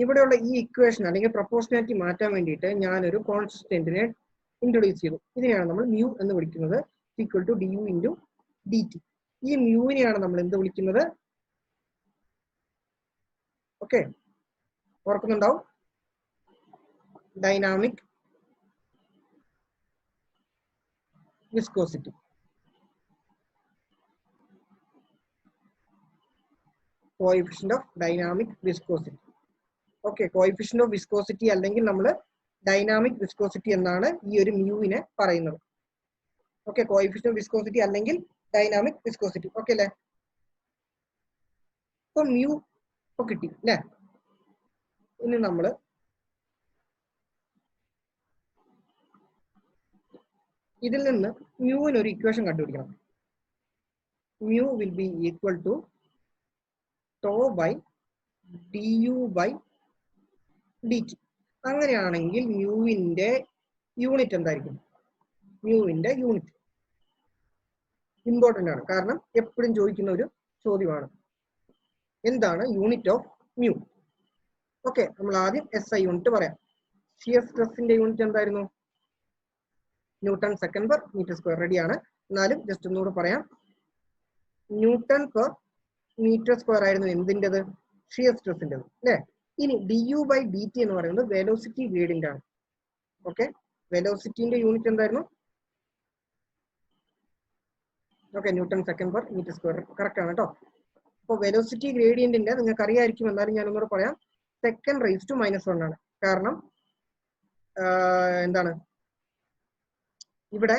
ഇവിടെയുള്ള ഈ ഇക്വേഷൻ അല്ലെങ്കിൽ പ്രൊപ്പോർഷണാലിറ്റി മാറ്റാൻ വേണ്ടിയിട്ട് ഞാനൊരു കോൺസ്റ്റന്റിനെ ഇൻട്രൊഡ്യൂസ് ചെയ്തു. ഇതിനെയാണ് നമ്മൾ മ്യൂ എന്ന് വിളിക്കുന്നത്. Equal to D U into D T. ഈ മ്യൂവിനെയാണ് നമ്മൾ എന്ത് വിളിക്കുന്നത്? ഓക്കെ, ഓർക്കുന്നുണ്ടാവും, dynamic viscosity. Coefficient of dynamic viscosity. Okay, coefficient of viscosity അല്ലെങ്കിൽ നമ്മൾ ഡൈനാമിക് വിസ്കോസിറ്റി എന്നാണ് ഈ ഒരു മ്യൂവിനെ പറയുന്നത്. ഓക്കെ, കോഎഫിഷ്യന്റ് ഓഫ് വിസ്കോസിറ്റി അല്ലെങ്കിൽ ഡൈനാമിക് വിസ്കോസിറ്റി. ഓക്കെ അല്ലേ? ഇപ്പൊ മ്യൂ ഇപ്പൊ കിട്ടി അല്ലേ? ഇനി നമ്മൾ ഇതിൽ നിന്ന് മ്യൂവിന് ഒരു ഇക്വേഷൻ കണ്ടുപിടിക്കണം. Mu will be equal to tau by D U by D T. അങ്ങനെയാണെങ്കിൽ മ്യൂവിന്റെ യൂണിറ്റ് എന്തായിരിക്കും? മ്യൂവിന്റെ യൂണിറ്റ് ഇമ്പോർട്ടന്റ് ആണ്, കാരണം എപ്പോഴും ചോദിക്കുന്ന ഒരു ചോദ്യമാണ്. എന്താണ് യൂണിറ്റ് ഓഫ് മ്യൂ? ഓക്കെ, നമ്മൾ ആദ്യം എസ് ഐ യൂണിറ്റ് പറയാം. ഷിയർ സ്ട്രെസ്സിന്റെ യൂണിറ്റ് എന്തായിരുന്നു? Newton second per metre square. റെഡിയാണ്. എന്നാലും ജസ്റ്റ് ഒന്നുകൂടെ പറയാം. ന്യൂട്ടൺ പെർ മീറ്റർ സ്ക്വയർ ആയിരുന്നു എന്തിൻ്റെത്? ഷിയർ സ്ട്രെസ്സിൻ്റെത് അല്ലേ? ഇനി D U by D T എന്ന് പറയുന്നത് വെലോസിറ്റി ഗ്രേഡിയന്റ് ആണ്. ഓക്കെ, വെലോസിറ്റിന്റെ യൂണിറ്റ് എന്തായിരുന്നു? Okay, newton second per metre square. Correct ആണ് കേട്ടോ. അപ്പോൾ വെലോസിറ്റി ഗ്രേഡിയന്റിന്റെ നിങ്ങൾക്ക് അറിയായിരിക്കും, എന്നാലും ഞാൻ ഒന്നുകൂടെ പറയാം. സെക്കൻഡ് റൈസ് ടു -1 ആണ്. കാരണം എന്താണ് ഇവിടെ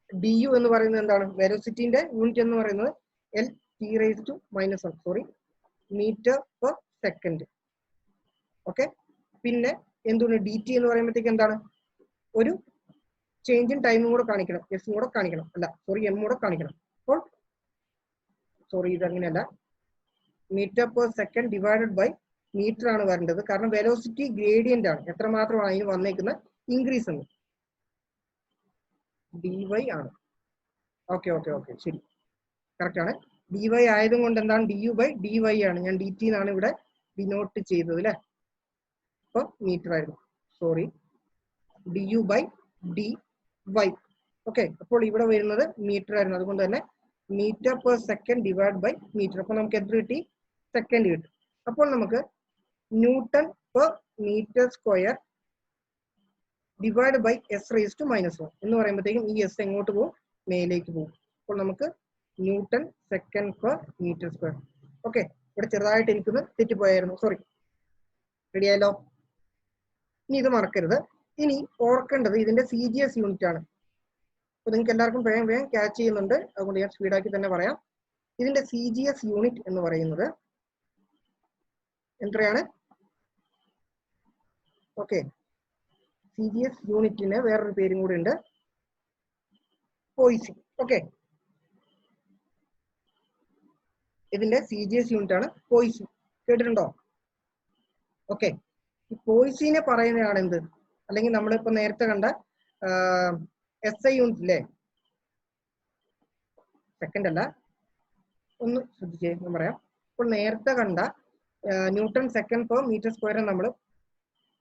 ഡി യു എന്ന് പറയുന്നത് എന്താണ്? വെലോസിറ്റിന്റെ യൂണിറ്റ് എന്ന് പറയുന്നത് L T raise to -1, sorry, metre per second. Okay, പിന്നെ എന്തുകൊണ്ട് ഡി ടി എന്ന് പറയുമ്പോഴത്തേക്ക് എന്താണ്? ഒരു ചേഞ്ച് ഇൻ ടൈമും കൂടെ കാണിക്കണം, എസും കൂടെ കാണിക്കണം, അല്ല സോറി എം കൂടെ കാണിക്കണം. അപ്പോൾ സോറി ഇതങ്ങനെയല്ല, metre per second divided by metre ആണ് വരേണ്ടത്. കാരണം വെലോസിറ്റി ഗ്രേഡിയന്റ് ആണ്, എത്രമാത്രമാണ് അതിന് വന്നേക്കുന്ന ഇൻക്രീസ് എന്ന്. ഡി വൈ ആണ്. ഓക്കെ ഓക്കെ ഓക്കെ, ശരി, കറക്റ്റ് ആണ്. ഡി വൈ ആയതും കൊണ്ട് എന്താണ്? D U by D Y ആണ്. ഞാൻ ഡി ടി എന്നാണ് ഇവിടെ ഡിനോട്ട് ചെയ്തത് അല്ലെ? അപ്പൊ മീറ്റർ ആയിരുന്നു, sorry, D U by D Y. Okay, അപ്പോൾ ഇവിടെ വരുന്നത് മീറ്റർ ആയിരുന്നു. അതുകൊണ്ട് തന്നെ metre per second divide by metre. അപ്പൊ നമുക്ക് എത്ര കിട്ടി? സെക്കൻഡ് കിട്ടും. അപ്പോൾ നമുക്ക് newton per metre square divide by S raise to -1 എന്ന് പറയുമ്പോഴത്തേക്കും ഈ എസ് എങ്ങോട്ട് പോകും? മേലേക്ക് പോകും. അപ്പോൾ നമുക്ക് newton second per metre square. Okay, ഇവിടെ ചെറുതായിട്ട് എനിക്കൊന്ന് തെറ്റിപ്പോയായിരുന്നു, സോറി. റെഡി ആയല്ലോ? ഇനി ഇത് മറക്കരുത്. ഇനി ഓർക്കേണ്ടത് ഇതിന്റെ സി ജി എസ് യൂണിറ്റ് ആണ്. അപ്പൊ നിങ്ങൾക്ക് എല്ലാവർക്കും വേഗം വേഗം ക്യാച്ച് ചെയ്യുന്നുണ്ട്, അതുകൊണ്ട് ഞാൻ സ്പീഡാക്കി തന്നെ പറയാം. ഇതിന്റെ സി ജി എസ് യൂണിറ്റ് എന്ന് പറയുന്നത് എത്രയാണ്? ഓക്കെ, സി ജി എസ് യൂണിറ്റിന് വേറൊരു പേരും കൂടി ഉണ്ട്, പോയിസി. ഓക്കെ, ഇതിന്റെ സി ജി എസ് യൂണിറ്റ് ആണ് പോയിസി. കേട്ടിട്ടുണ്ടോ? ഓക്കെ, ഈ പോയിസിനെ പറയുന്നതാണ് എന്ത്? അല്ലെങ്കിൽ നമ്മളിപ്പോ നേരത്തെ കണ്ട എസ് ഐ യൂണിറ്റ് ഇല്ലേ? സെക്കൻഡ് അല്ല, ഒന്ന് ശ്രദ്ധിച്ചേ, ഞാൻ പറയാം. ഇപ്പോൾ നേരത്തെ കണ്ട ന്യൂട്ടൺ സെക്കൻഡ് പെർ മീറ്റർ സ്ക്വയറിനെ നമ്മൾ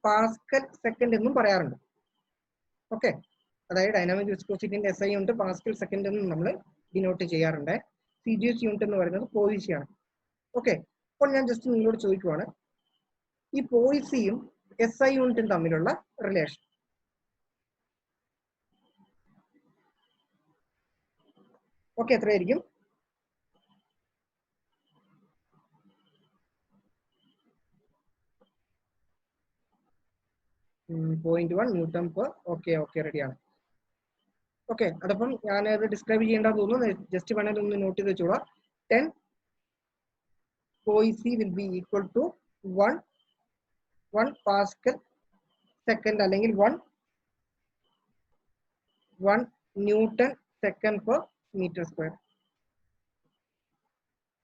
പാസ്കൽ സെക്കൻഡ് എന്നും പറയാറുണ്ട്. ഓക്കെ, അതായത് ഡൈനാമിക് വിസ്കോസിറ്റിന്റെ S I unit pascal second എന്നും നമ്മൾ ഡിനോട്ട് ചെയ്യാറുണ്ട്. സി ജി എസ് യൂണിറ്റ് എന്ന് പറയുന്നത് പോയിസിയാണ്. ഓക്കെ, അപ്പോൾ ഞാൻ ജസ്റ്റ് നിങ്ങളോട് ചോദിക്കുവാണ്, ഈ പോയിസിയും എസ് ഐ യൂണിറ്റും തമ്മിലുള്ള റിലേഷൻ. ഓക്കെ, എത്രയായിരിക്കും? .1 ന്യൂട്ടൺ പെർ. ഓക്കെ ഓക്കെ, റെഡിയാണ്. ഓക്കെ, അതപ്പം ഞാനത് ഡിസ്ക്രൈബ് ചെയ്യേണ്ടെന്ന് തോന്നുന്നു. ജസ്റ്റ് വേണേൽ ഒന്ന് നോട്ട് ചെയ്ത് വെച്ചോളാം. 10 poise will be equal to 1 pascal second, അല്ലെങ്കിൽ 1 newton second per metre square.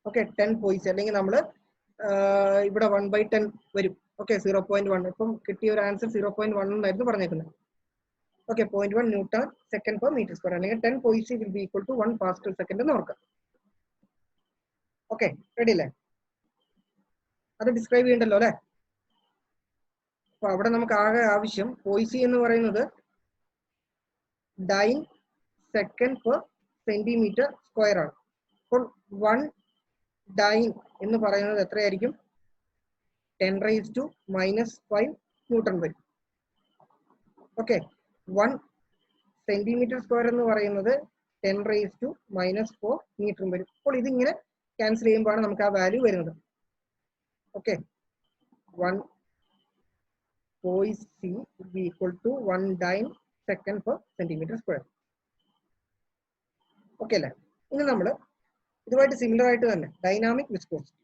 Okay, 10 poise, അല്ലെങ്കിൽ നമ്മൾ ഇവിടെ 1/10 വരും. ഓക്കെ, 0.1. ഇപ്പം കിട്ടിയ ഒരു ആൻസർ 0.1 എന്നായിരുന്നു പറഞ്ഞേക്കുന്നത്. Okay, 0.1 newton second per metre square, അല്ലെങ്കിൽ 10 poise will be equal to 1 pascal second എന്ന് ഓർക്കാം. ഓക്കെ, റെഡി അല്ലേ? അത് ഡിസ്ക്രൈബ് ചെയ്യണ്ടല്ലോ അല്ലെ? അപ്പൊ അവിടെ നമുക്ക് ആകെ ആവശ്യം പോയിസി എന്ന് പറയുന്നത് dyne second per centimetre square ആണ്. അപ്പോൾ 1 ഡൈൻ എന്ന് പറയുന്നത് എത്രയായിരിക്കും? 10⁻⁻5 ന്യൂട്ടൺ വരും. ഓക്കെ, 1 സെന്റിമീറ്റർ സ്ക്വയർ എന്ന് പറയുന്നത് 10⁻⁻4 മീറ്റർ വരും. അപ്പോൾ ഇതിങ്ങനെ ക്യാൻസൽ ചെയ്യുമ്പോഴാണ് നമുക്ക് ആ വാല്യൂ വരുന്നത്. Okay, 1 poise equal to 1 dyne second per centimetre square. Okay അല്ലേ? ഇനി നമ്മൾ ഇതുമായിട്ട് സിമിലർ ആയിട്ട് തന്നെ ഡൈനാമിക് വിസ്കോസിറ്റി.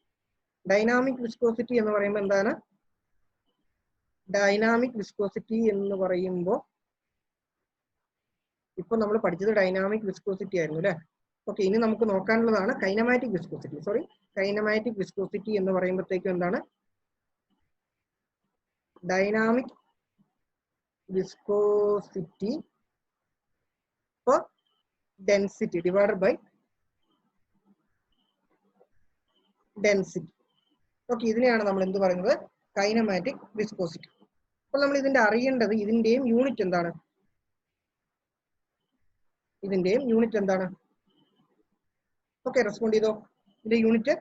ഡൈനാമിക് വിസ്കോസിറ്റി എന്ന് പറയുമ്പോൾ എന്താണ്? ഡൈനാമിക് വിസ്കോസിറ്റി എന്ന് പറയുമ്പോൾ ഇപ്പൊ നമ്മൾ പഠിച്ചത് ഡൈനാമിക് വിസ്കോസിറ്റി ആയിരുന്നു അല്ലെ? ഓക്കെ, ഇനി നമുക്ക് നോക്കാനുള്ളതാണ് കൈനമാറ്റിക് വിസ്കോസിറ്റി. കൈനമാറ്റിക് വിസ്കോസിറ്റി എന്ന് പറയുമ്പോഴത്തേക്കും എന്താണ്? Dynamic viscosity per density divided by density. Okay, ഇതിനെയാണ് നമ്മൾ എന്ത് പറയുന്നത്? Kinematic viscosity. അപ്പോൾ നമ്മൾ ഇതിന്റെ അറിയേണ്ടത് ഇതിന്റെയും യൂണിറ്റ് എന്താണ്? ഇതിന്റെയും യൂണിറ്റ് എന്താണ്? ഓക്കെ, റെസ്പോണ്ട് ചെയ്തോ. ഇതിന്റെ യൂണിറ്റ്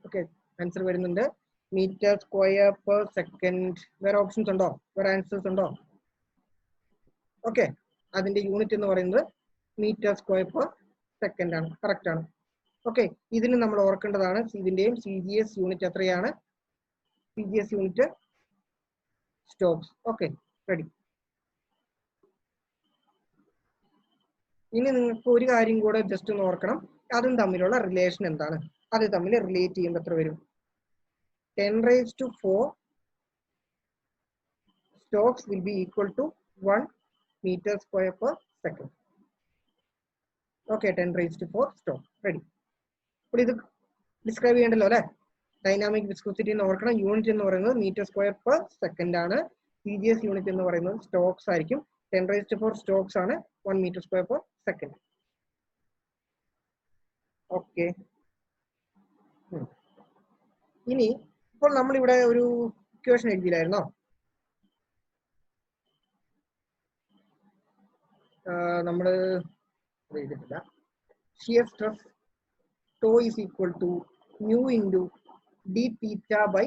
ഓക്കെ, ആൻസർ വരുന്നുണ്ട് മീറ്റർ സ്ക്വയർ പെർ സെക്കൻഡ്. വേറെ ഓപ്ഷൻസ് ഉണ്ടോ? വേറെ ആൻസേഴ്സ് ഉണ്ടോ? ഓക്കെ, അതിന്റെ യൂണിറ്റ് എന്ന് പറയുന്നത് മീറ്റർ സ്ക്വയർ പെർ സെക്കൻഡ് ആണ്. കറക്റ്റ് ആണ്. ഓക്കെ, ഇതിന് നമ്മൾ ഓർക്കേണ്ടതാണ് ഇതിന്റെയും CGS യൂണിറ്റ് എത്രയാണ്? CGS unit stokes. Okay, ready. ഇനി നിങ്ങൾക്ക് ഒരു കാര്യം കൂടെ ജസ്റ്റ് ഒന്ന് ഓർക്കണം, അതും തമ്മിലുള്ള റിലേഷൻ എന്താണ്? അത് തമ്മിൽ റിലേറ്റ് ചെയ്യുമ്പോൾ എത്ര വരും? 10⁻⁴ stokes will be equal to 1 metre square per second. Okay, 10⁻⁴ stokes. Ready. അപ്പോൾ ഇത് ഡിസ്ക്രൈബ് ചെയ്യണ്ടല്ലോ അല്ലെ? ഡൈനാമിക് വിസ്കോസിറ്റി എന്ന് ഓർക്കണം. യൂണിറ്റ് എന്ന് പറയുന്നത് മീറ്റർ സ്ക്വയർ പെർ സെക്കൻഡ് ആണ്. CGS യൂണിറ്റ് എന്ന് പറയുന്നത് സ്റ്റോക്സ് ആയിരിക്കും. 10⁻⁴ സ്റ്റോക്സ് ആണ് 1 metre square per second. Okay, ഇനി ഇപ്പോൾ നമ്മൾ ഇവിടെ ഒരു ഇക്വേഷൻ എഴുതിയില്ലായിരുന്നോ? നമ്മൾ എഴുതിയിട്ടില്ല. Shear stress tau is equal to mu into d theta by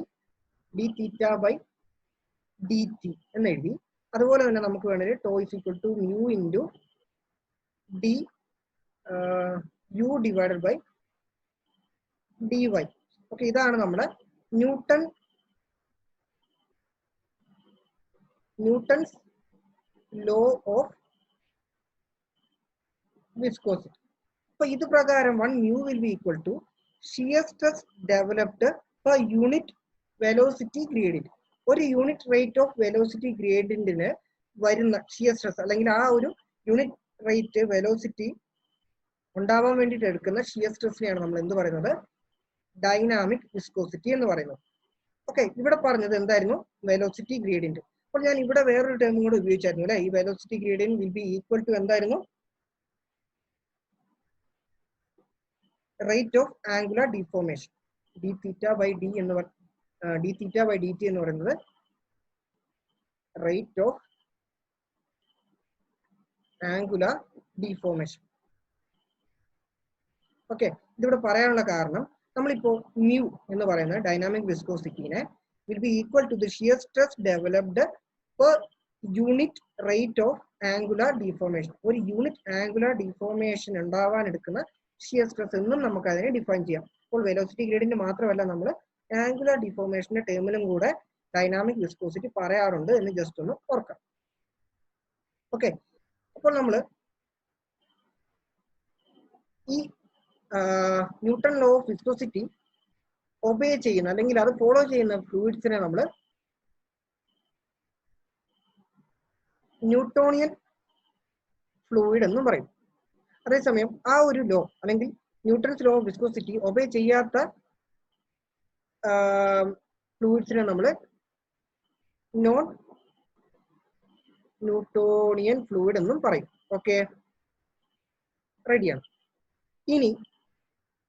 dt എന്ന് എഴുതി. അതുപോലെ തന്നെ നമുക്ക് വേണമെങ്കിൽ tau is equal to mu into d u divided by dy. Okay, ഇതാണ് നമ്മുടെ ന്യൂട്ടൺസ് ലോ ഓഫ് വിസ്കോസിറ്റി. അപ്പൊ ഇത് പ്രകാരം 1 mu will be equal to shear stress developed per unit velocity gradient. ഒരു യൂണിറ്റ് റേറ്റ് ഓഫ് വെലോസിറ്റി ഗ്രേഡിയന്റിന് വരുന്ന shear stress അല്ലെങ്കിൽ ആ ഒരു യൂണിറ്റ് റേറ്റ് വെലോസിറ്റി ഉണ്ടാവാൻ വേണ്ടിയിട്ട് എടുക്കുന്ന ഷിയർ സ്ട്രെസ്സിനെയാണ് നമ്മൾ എന്ത് പറയുന്നത്? ഡൈനാമിക് വിസ്കോസിറ്റി എന്ന് പറയുന്നത്. ഓക്കെ, ഇവിടെ പറഞ്ഞത് എന്തായിരുന്നു? Velocity gradient. അപ്പോൾ ഞാൻ ഇവിടെ വേറൊരു ടേമും കൂടെ ഉപയോഗിച്ചായിരുന്നു അല്ലെ? ഈ velocity gradient will be equal to എന്തായിരുന്നു? Rate of angular deformation. d theta by dt എന്ന് പറയുന്നത് rate of angular deformation. Okay, ഇതിവിടെ പറയാനുള്ള കാരണം നമ്മളിപ്പോ മ്യൂ എന്ന് പറയുന്ന ഡൈനാമിക് വിസ്കോസിറ്റിനെ will be equal to the shear stress developed per unit rate of angular deformation. ഒരു യൂണിറ്റ് ആംഗുലർ ഡിഫോർമേഷൻ ഉണ്ടാവാൻ എടുക്കുന്ന ഷിയർ സ്ട്രെസ് എന്നും നമുക്ക് അതിനെ ഡിഫൈൻ ചെയ്യാം. അപ്പോൾ വെലോസിറ്റി ഗ്രേഡിയന്റ് മാത്രമല്ല, നമ്മൾ ആംഗുലർ ഡിഫോർമേഷന്റെ ടേമിലും കൂടെ ഡൈനാമിക് വിസ്കോസിറ്റി പറയാറുണ്ട് എന്ന് ജസ്റ്റ് ഒന്ന് ഓർക്കാം. ഓക്കെ, അപ്പോൾ നമ്മൾ ഈ newton law of viscosity obey ചെയ്യുന്ന അല്ലെങ്കിൽ അത് ഫോളോ ചെയ്യുന്ന ഫ്ലൂയിഡ്സിനെ നമ്മൾ ന്യൂട്ടോണിയൻ ഫ്ലൂയിഡ് എന്നും പറയും. അതേസമയം ആ ഒരു ലോ അല്ലെങ്കിൽ Newton's law of viscosity obey ചെയ്യാത്ത ഫ്ലൂയിഡ്സിനെ നമ്മൾ നോൺ ന്യൂട്ടോണിയൻ ഫ്ലൂയിഡ് എന്നും പറയും. ഓക്കെ, റെഡിയാണ്. ഇനി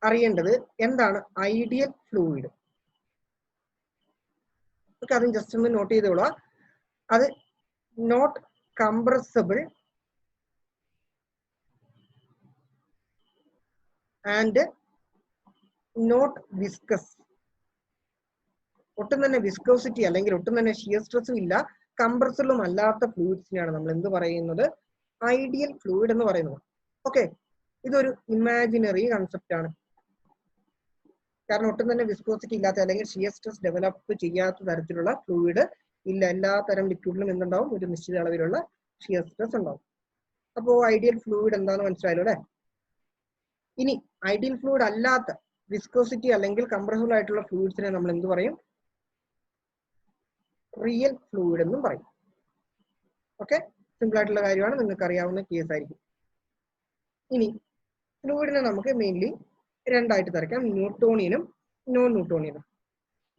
അറിയേണ്ടത് എന്താണ് ഐഡിയൽ ഫ്ലൂയിഡ്? ഓക്കെ, അതും ജസ്റ്റ് ഒന്ന് നോട്ട് ചെയ്തോളൂ. അത് not compressible and not viscous. ഒട്ടും തന്നെ വിസ്കോസിറ്റി അല്ലെങ്കിൽ ഒട്ടും തന്നെ ഷിയർ സ്ട്രെസ്സും ഇല്ല, കംപ്രസബിളും അല്ലാത്ത ഫ്ലൂയിഡ്സിനെയാണ് നമ്മൾ എന്ത് പറയുന്നത്? ഐഡിയൽ ഫ്ലൂയിഡ് എന്ന് പറയുന്നത്. ഓക്കെ, ഇതൊരു ഇമാജിനറി കൺസെപ്റ്റ് ആണ്. കാരണം ഒട്ടും തന്നെ വിസ്കോസിറ്റി ഇല്ലാത്ത അല്ലെങ്കിൽ ഷിയർ സ്ട്രെസ് ഡെവലപ്പ് ചെയ്യാത്ത തരത്തിലുള്ള ഫ്ലൂയിഡ് ഇല്ല. എല്ലാ തരം ലിക്വിഡിലും എന്തുണ്ടാവും? ഒരു നിശ്ചിത അളവിലുള്ള ഷിയർ സ്ട്രെസ് ഉണ്ടാവും. അപ്പോൾ ഐഡിയൽ ഫ്ലൂയിഡ് എന്താണെന്ന് മനസ്സിലായല്ലോ അല്ലെ? ഇനി ഐഡിയൽ ഫ്ലൂയിഡ് അല്ലാത്ത വിസ്കോസിറ്റി അല്ലെങ്കിൽ കംപ്രസിബിൾ ആയിട്ടുള്ള ഫ്ലൂയിഡ്സിനെ നമ്മൾ എന്ത് പറയും? റിയൽ ഫ്ലൂയിഡ് എന്നും പറയും. ഓക്കെ, സിമ്പിൾ ആയിട്ടുള്ള കാര്യമാണ്, നിങ്ങൾക്ക് അറിയാവുന്ന കേസ് ആയിരിക്കും. ഇനി ഫ്ലൂയിഡിനെ നമുക്ക് മെയിൻലി രണ്ടായിട്ട് തരക്കാം, ന്യൂട്ടോണിയനും നോൺ ന്യൂട്ടോണിയനും.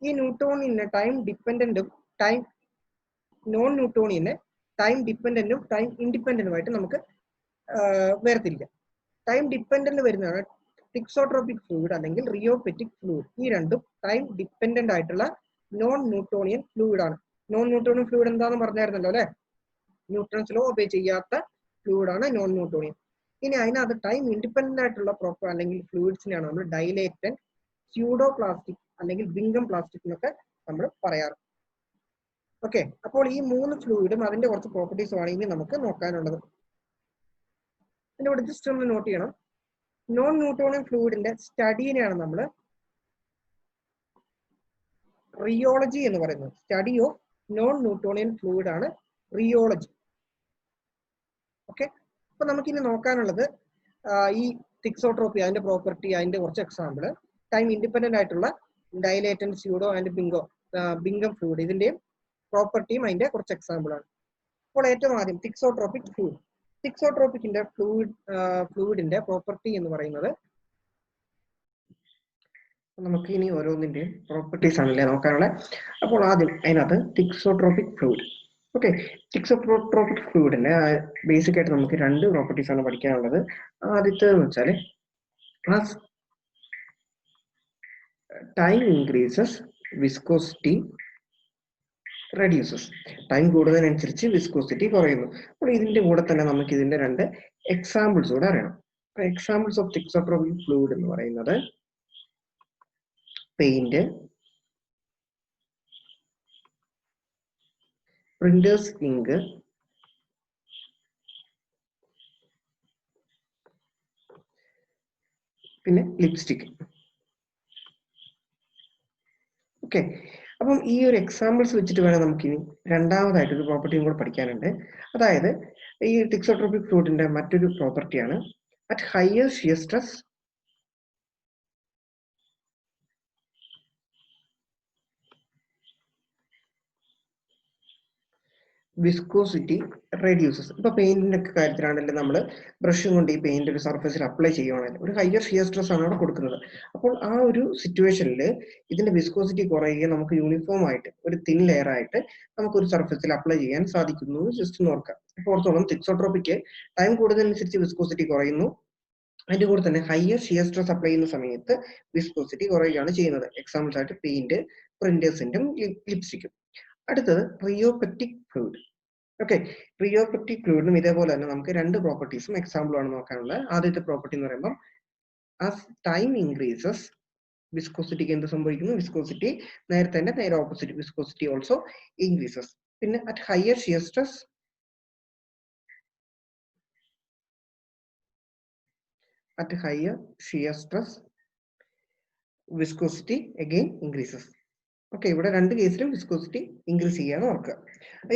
ഈ ന്യൂട്ടോണിയനെ ടൈം ഡിപ്പെൻഡന്റും നോൺ ന്യൂട്ടോണിയനെ ടൈം ഡിപ്പെൻഡന്റും ടൈം ഇൻഡിപെൻഡന്റുമായിട്ട് നമുക്ക് വേർതിരിക്കാം. ടൈം ഡിപ്പെൻഡന്റ് വരുന്നതാണ് തിക്സോട്രോപിക് ഫ്ലൂയിഡ് അല്ലെങ്കിൽ റിയോപെറ്റിക് ഫ്ലൂയിഡ്. ഈ രണ്ടും ടൈം ഡിപ്പെൻഡന്റ് ആയിട്ടുള്ള നോൺ ന്യൂട്ടോണിയൻ ഫ്ലൂയിഡ് ആണ്. നോൺ ന്യൂട്ടോണിയൻ ഫ്ലൂയിഡ് എന്താണെന്ന് പറഞ്ഞായിരുന്നല്ലോ അല്ലെ? ന്യൂട്ടൺസ് ലോ ഒബേ ചെയ്യാത്ത ഫ്ലൂയിഡ് ആണ് നോൺ ന്യൂട്ടോണിയൻ. ഇനി അതിനകത്ത് ടൈം ഇൻഡിപെൻഡന്റ് ആയിട്ടുള്ള പ്രോപ്പർ അല്ലെങ്കിൽ ഫ്ലൂയിഡ്സിനെയാണ് നമ്മൾ ഡൈലേറ്റന്റ്, സ്യൂഡോ പ്ലാസ്റ്റിക് അല്ലെങ്കിൽ ബിംഗം പ്ലാസ്റ്റിക് എന്നൊക്കെ നമ്മൾ പറയാറ്. ഓക്കെ, അപ്പോൾ ഈ മൂന്ന് ഫ്ലൂയിഡും അതിന്റെ കുറച്ച് പ്രോപ്പർട്ടീസുമാണ് ഇനി നമുക്ക് നോക്കാനുള്ളത്. ഇതിന്റെ കൂടെ ജസ്റ്റ് ഒന്ന് നോട്ട് ചെയ്യണം, നോൺ ന്യൂട്ടോണിയൻ ഫ്ലൂയിഡിന്റെ സ്റ്റഡീനെയാണ് നമ്മൾ റിയോളജി എന്ന് പറയുന്നത്. Study of non Newtonian fluid ആണ് റിയോളജി. ഓക്കെ, അപ്പൊ നമുക്കിനി നോക്കാനുള്ളത് ഈ തിക്സോട്രോപ്പി, അതിന്റെ പ്രോപ്പർട്ടി, അതിന്റെ കുറച്ച് എക്സാമ്പിൾ, ടൈം ഇൻഡിപെൻഡന്റ് ആയിട്ടുള്ള ഡൈലേറ്റന്റ്, സ്യൂഡോ ആൻഡ് ബിംഗം ഫ്ലൂയിഡ്, ഇതിന്റെയും പ്രോപ്പർട്ടിയും അതിന്റെ കുറച്ച് എക്സാമ്പിൾ ആണ്. അപ്പോൾ ഏറ്റവും ആദ്യം തിക്സോട്രോപിക് ഫ്ലൂയിഡ്. തിക്സോട്രോപിക്കിന്റെ ഫ്ലൂയിഡിന്റെ പ്രോപ്പർട്ടി എന്ന് പറയുന്നത്, നമുക്ക് ഇനി ഓരോന്നിന്റെയും പ്രോപ്പർട്ടീസ് ആണല്ലേ നോക്കാനുള്ളത്. അപ്പോൾ ആദ്യം അതിനകത്ത് തിക്സോട്രോപിക് ഫ്ലൂയിഡ്. ഓക്കെ, തിക്സോട്രോപിക് ഫ്ലൂയിഡിന്റെ ബേസിക് ആയിട്ട് നമുക്ക് രണ്ട് പ്രോപ്പർട്ടീസ് ആണ് പഠിക്കാനുള്ളത്. ആദ്യത്തേന്ന് വെച്ചാൽ as time increases viscosity reduces. Time കൂടുന്നതിനനുസരിച്ച് വിസ്കോസിറ്റി കുറയുന്നു. അപ്പോൾ ഇതിന്റെ കൂടെ തന്നെ നമുക്ക് ഇതിന്റെ രണ്ട് എക്സാമ്പിൾസ് കൂടെ അറിയണം. എക്സാമ്പിൾസ് ഓഫ് തിക്സോട്രോപിക് ഫ്ലൂയിഡ് എന്ന് പറയുന്നത് പെയിന്റ്, പ്രിന്റേഴ്സ് ഇങ്ക്, പിന്നെ ലിപ്സ്റ്റിക്. ഓക്കെ, അപ്പം ഈ ഒരു എക്സാമ്പിൾസ് വെച്ചിട്ട് വേണം നമുക്കിനി രണ്ടാമതായിട്ട് ഒരു പ്രോപ്പർട്ടിയും കൂടെ പഠിക്കാനുണ്ട്. അതായത് ഈ തിക്സോട്രോപിക് ഫ്ലൂയിഡിന്റെ മറ്റൊരു പ്രോപ്പർട്ടിയാണ് at higher shear stress viscosity reduces. ഇപ്പൊ പെയിന്റിന്റെ ഒക്കെ കാര്യത്തിലാണെങ്കിൽ നമ്മൾ ബ്രഷും കൊണ്ട് ഈ പെയിന്റ് ഒരു സർഫസിൽ അപ്ലൈ ചെയ്യുവാണെങ്കിൽ ഒരു ഹയർ ഷിയർ സ്ട്രെസ് ആണ് അവിടെ കൊടുക്കുന്നത്. അപ്പോൾ ആ ഒരു സിറ്റുവേഷനിൽ ഇതിന്റെ വിസ്കോസിറ്റി കുറയുകയും നമുക്ക് യൂണിഫോം ആയിട്ട് ഒരു തിൻ ലെയർ ആയിട്ട് നമുക്ക് ഒരു സർഫസിൽ അപ്ലൈ ചെയ്യാൻ സാധിക്കുന്നു. ജസ്റ്റ് നോക്കാം. അപ്പോൾ ഓർത്തോളം തിക്സോട്രോപിക്ക് ടൈം കൂടുന്നതനുസരിച്ച് വിസ്കോസിറ്റി കുറയുന്നു, അതിന്റെ കൂടെ തന്നെ ഹയർ ഷിയർ സ്ട്രെസ് അപ്ലൈ ചെയ്യുന്ന സമയത്ത് വിസ്കോസിറ്റി കുറയുകയാണ് ചെയ്യുന്നത്. എക്സാമ്പിൾസ് ആയിട്ട് പെയിന്റ്, പ്രിന്റേഴ്സിന്റും ലിപ്സ്റ്റിക്കും. അടുത്തത് റിയോപെക്റ്റിക് ഫ്ലൂയിഡ്. ഓക്കെ, റിയോപെക്റ്റിക് ഫ്ലൂയിഡിനും ഇതേപോലെ തന്നെ നമുക്ക് രണ്ട് പ്രോപ്പർട്ടീസും എക്സാമ്പിളും ആണ് നോക്കാനുള്ളത്. ആദ്യത്തെ പ്രോപ്പർട്ടി എന്ന് പറയുമ്പോൾ ആസ് ടൈം ഇൻക്രീസസ് വിസ്കോസിറ്റിക്ക് എന്ത് സംഭവിക്കുന്നു? വിസ്കോസിറ്റി നേരെ ഓപ്പോസിറ്റ്, വിസ്കോസിറ്റി ഓൾസോ ഇൻക്രീസസ്. പിന്നെ at higher shear stress viscosity again increases. Okay, ഇവിടെ രണ്ട് കേസിലും വിസ്കോസിറ്റി ഇൻക്രീസ് ചെയ്യാന്ന് ഓർക്കുക.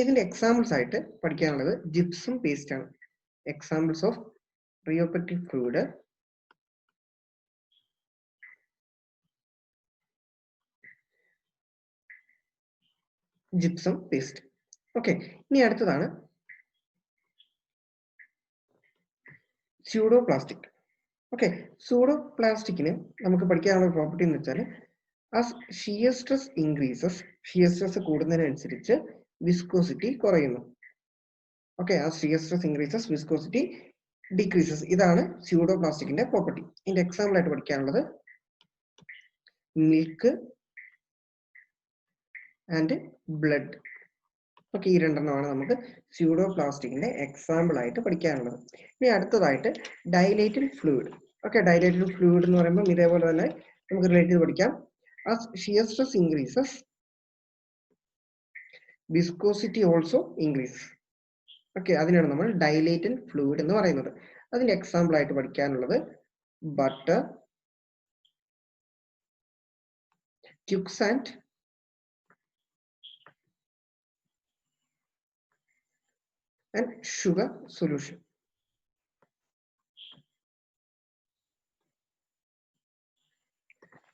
ഇതിന്റെ എക്സാമ്പിൾസ് ആയിട്ട് പഠിക്കാനുള്ളത് ജിപ്സം പേസ്റ്റ് ആണ്. Examples of റിയോപെക്റ്റിക് fluid, gypsum paste. Okay, ഇനി അടുത്തതാണ് സ്യൂഡോ പ്ലാസ്റ്റിക്. ഓക്കെ, സ്യൂഡോ പ്ലാസ്റ്റിക്കിന് നമുക്ക് പഠിക്കാനുള്ള പ്രോപ്പർട്ടി എന്ന് വെച്ചാൽ as shear stress increases, shear stress കൂടുന്നതിനനുസരിച്ച് വിസ്കോസിറ്റി കുറയുന്നു. Okay, as shear stress increases viscosity decreases. ഇതാണ് സ്യൂഡോ പ്ലാസ്റ്റിക്കിന്റെ പ്രോപ്പർട്ടി. ഇതിന്റെ എക്സാമ്പിൾ ആയിട്ട് പഠിക്കാനുള്ളത് മിൽക്ക്, ആൻഡ് ബ്ലഡ്. ഓക്കെ, ഈ രണ്ടെണ്ണമാണ് നമുക്ക് സ്യൂഡോപ്ലാസ്റ്റിക്കിന്റെ എക്സാമ്പിൾ ആയിട്ട് പഠിക്കാനുള്ളത്. ഇനി അടുത്തതായിട്ട് dilated fluid. Okay, dilated fluid എന്ന് പറയുമ്പോൾ ഇതേപോലെ തന്നെ നമുക്ക് റിലേറ്റ് ചെയ്ത് പഠിക്കാം. As shear stress increases viscosity also increase. Okay, അതിനാണ് നമ്മൾ ഡൈലേറ്റഡ് ഫ്ലൂയിഡ് എന്ന് പറയുന്നത്. അതിന്റെ എക്സാമ്പിൾ ആയിട്ട് പഠിക്കാനുള്ളത് butter, quicksand, and sugar solution.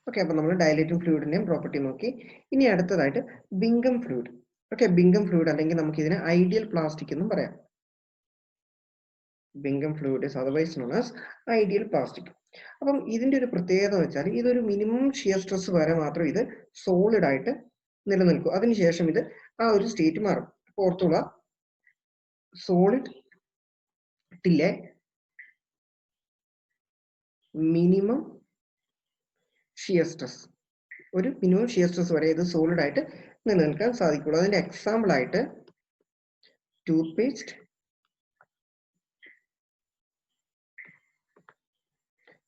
Okay, അപ്പൊ നമ്മൾ ഡൈലേറ്റഡ് ഫ്ലൂയിഡിന്റെയും പ്രോപ്പർട്ടി നോക്കി. ഇനി അടുത്തതായിട്ട് Bingham fluid. Okay, Bingham fluid അല്ലെങ്കിൽ നമുക്ക് ഇതിനെ ഐഡിയൽ പ്ലാസ്റ്റിക് എന്നും പറയാം. Bingham fluid is otherwise known as ideal plastic. അപ്പം ഇതിന്റെ ഒരു പ്രത്യേകത വെച്ചാൽ ഇതൊരു മിനിമം ഷിയർ സ്ട്രെസ് വരെ മാത്രം ഇത് സോളിഡ് ആയിട്ട് നിലനിൽക്കും. അതിനുശേഷം ഇത് ആ ഒരു സ്റ്റേറ്റ് മാറും. ഓർത്തുള്ള solid till a minimum shear stress, ഒരു മിനിമം ഷിയർ സ്ട്രെസ് വരെ ഇത് സോളിഡ് ആയിട്ട് നിലനിൽക്കാൻ സാധിക്കുള്ളൂ. അതിന്റെ എക്സാമ്പിൾ ആയിട്ട് ടൂത്ത് പേസ്റ്റ്,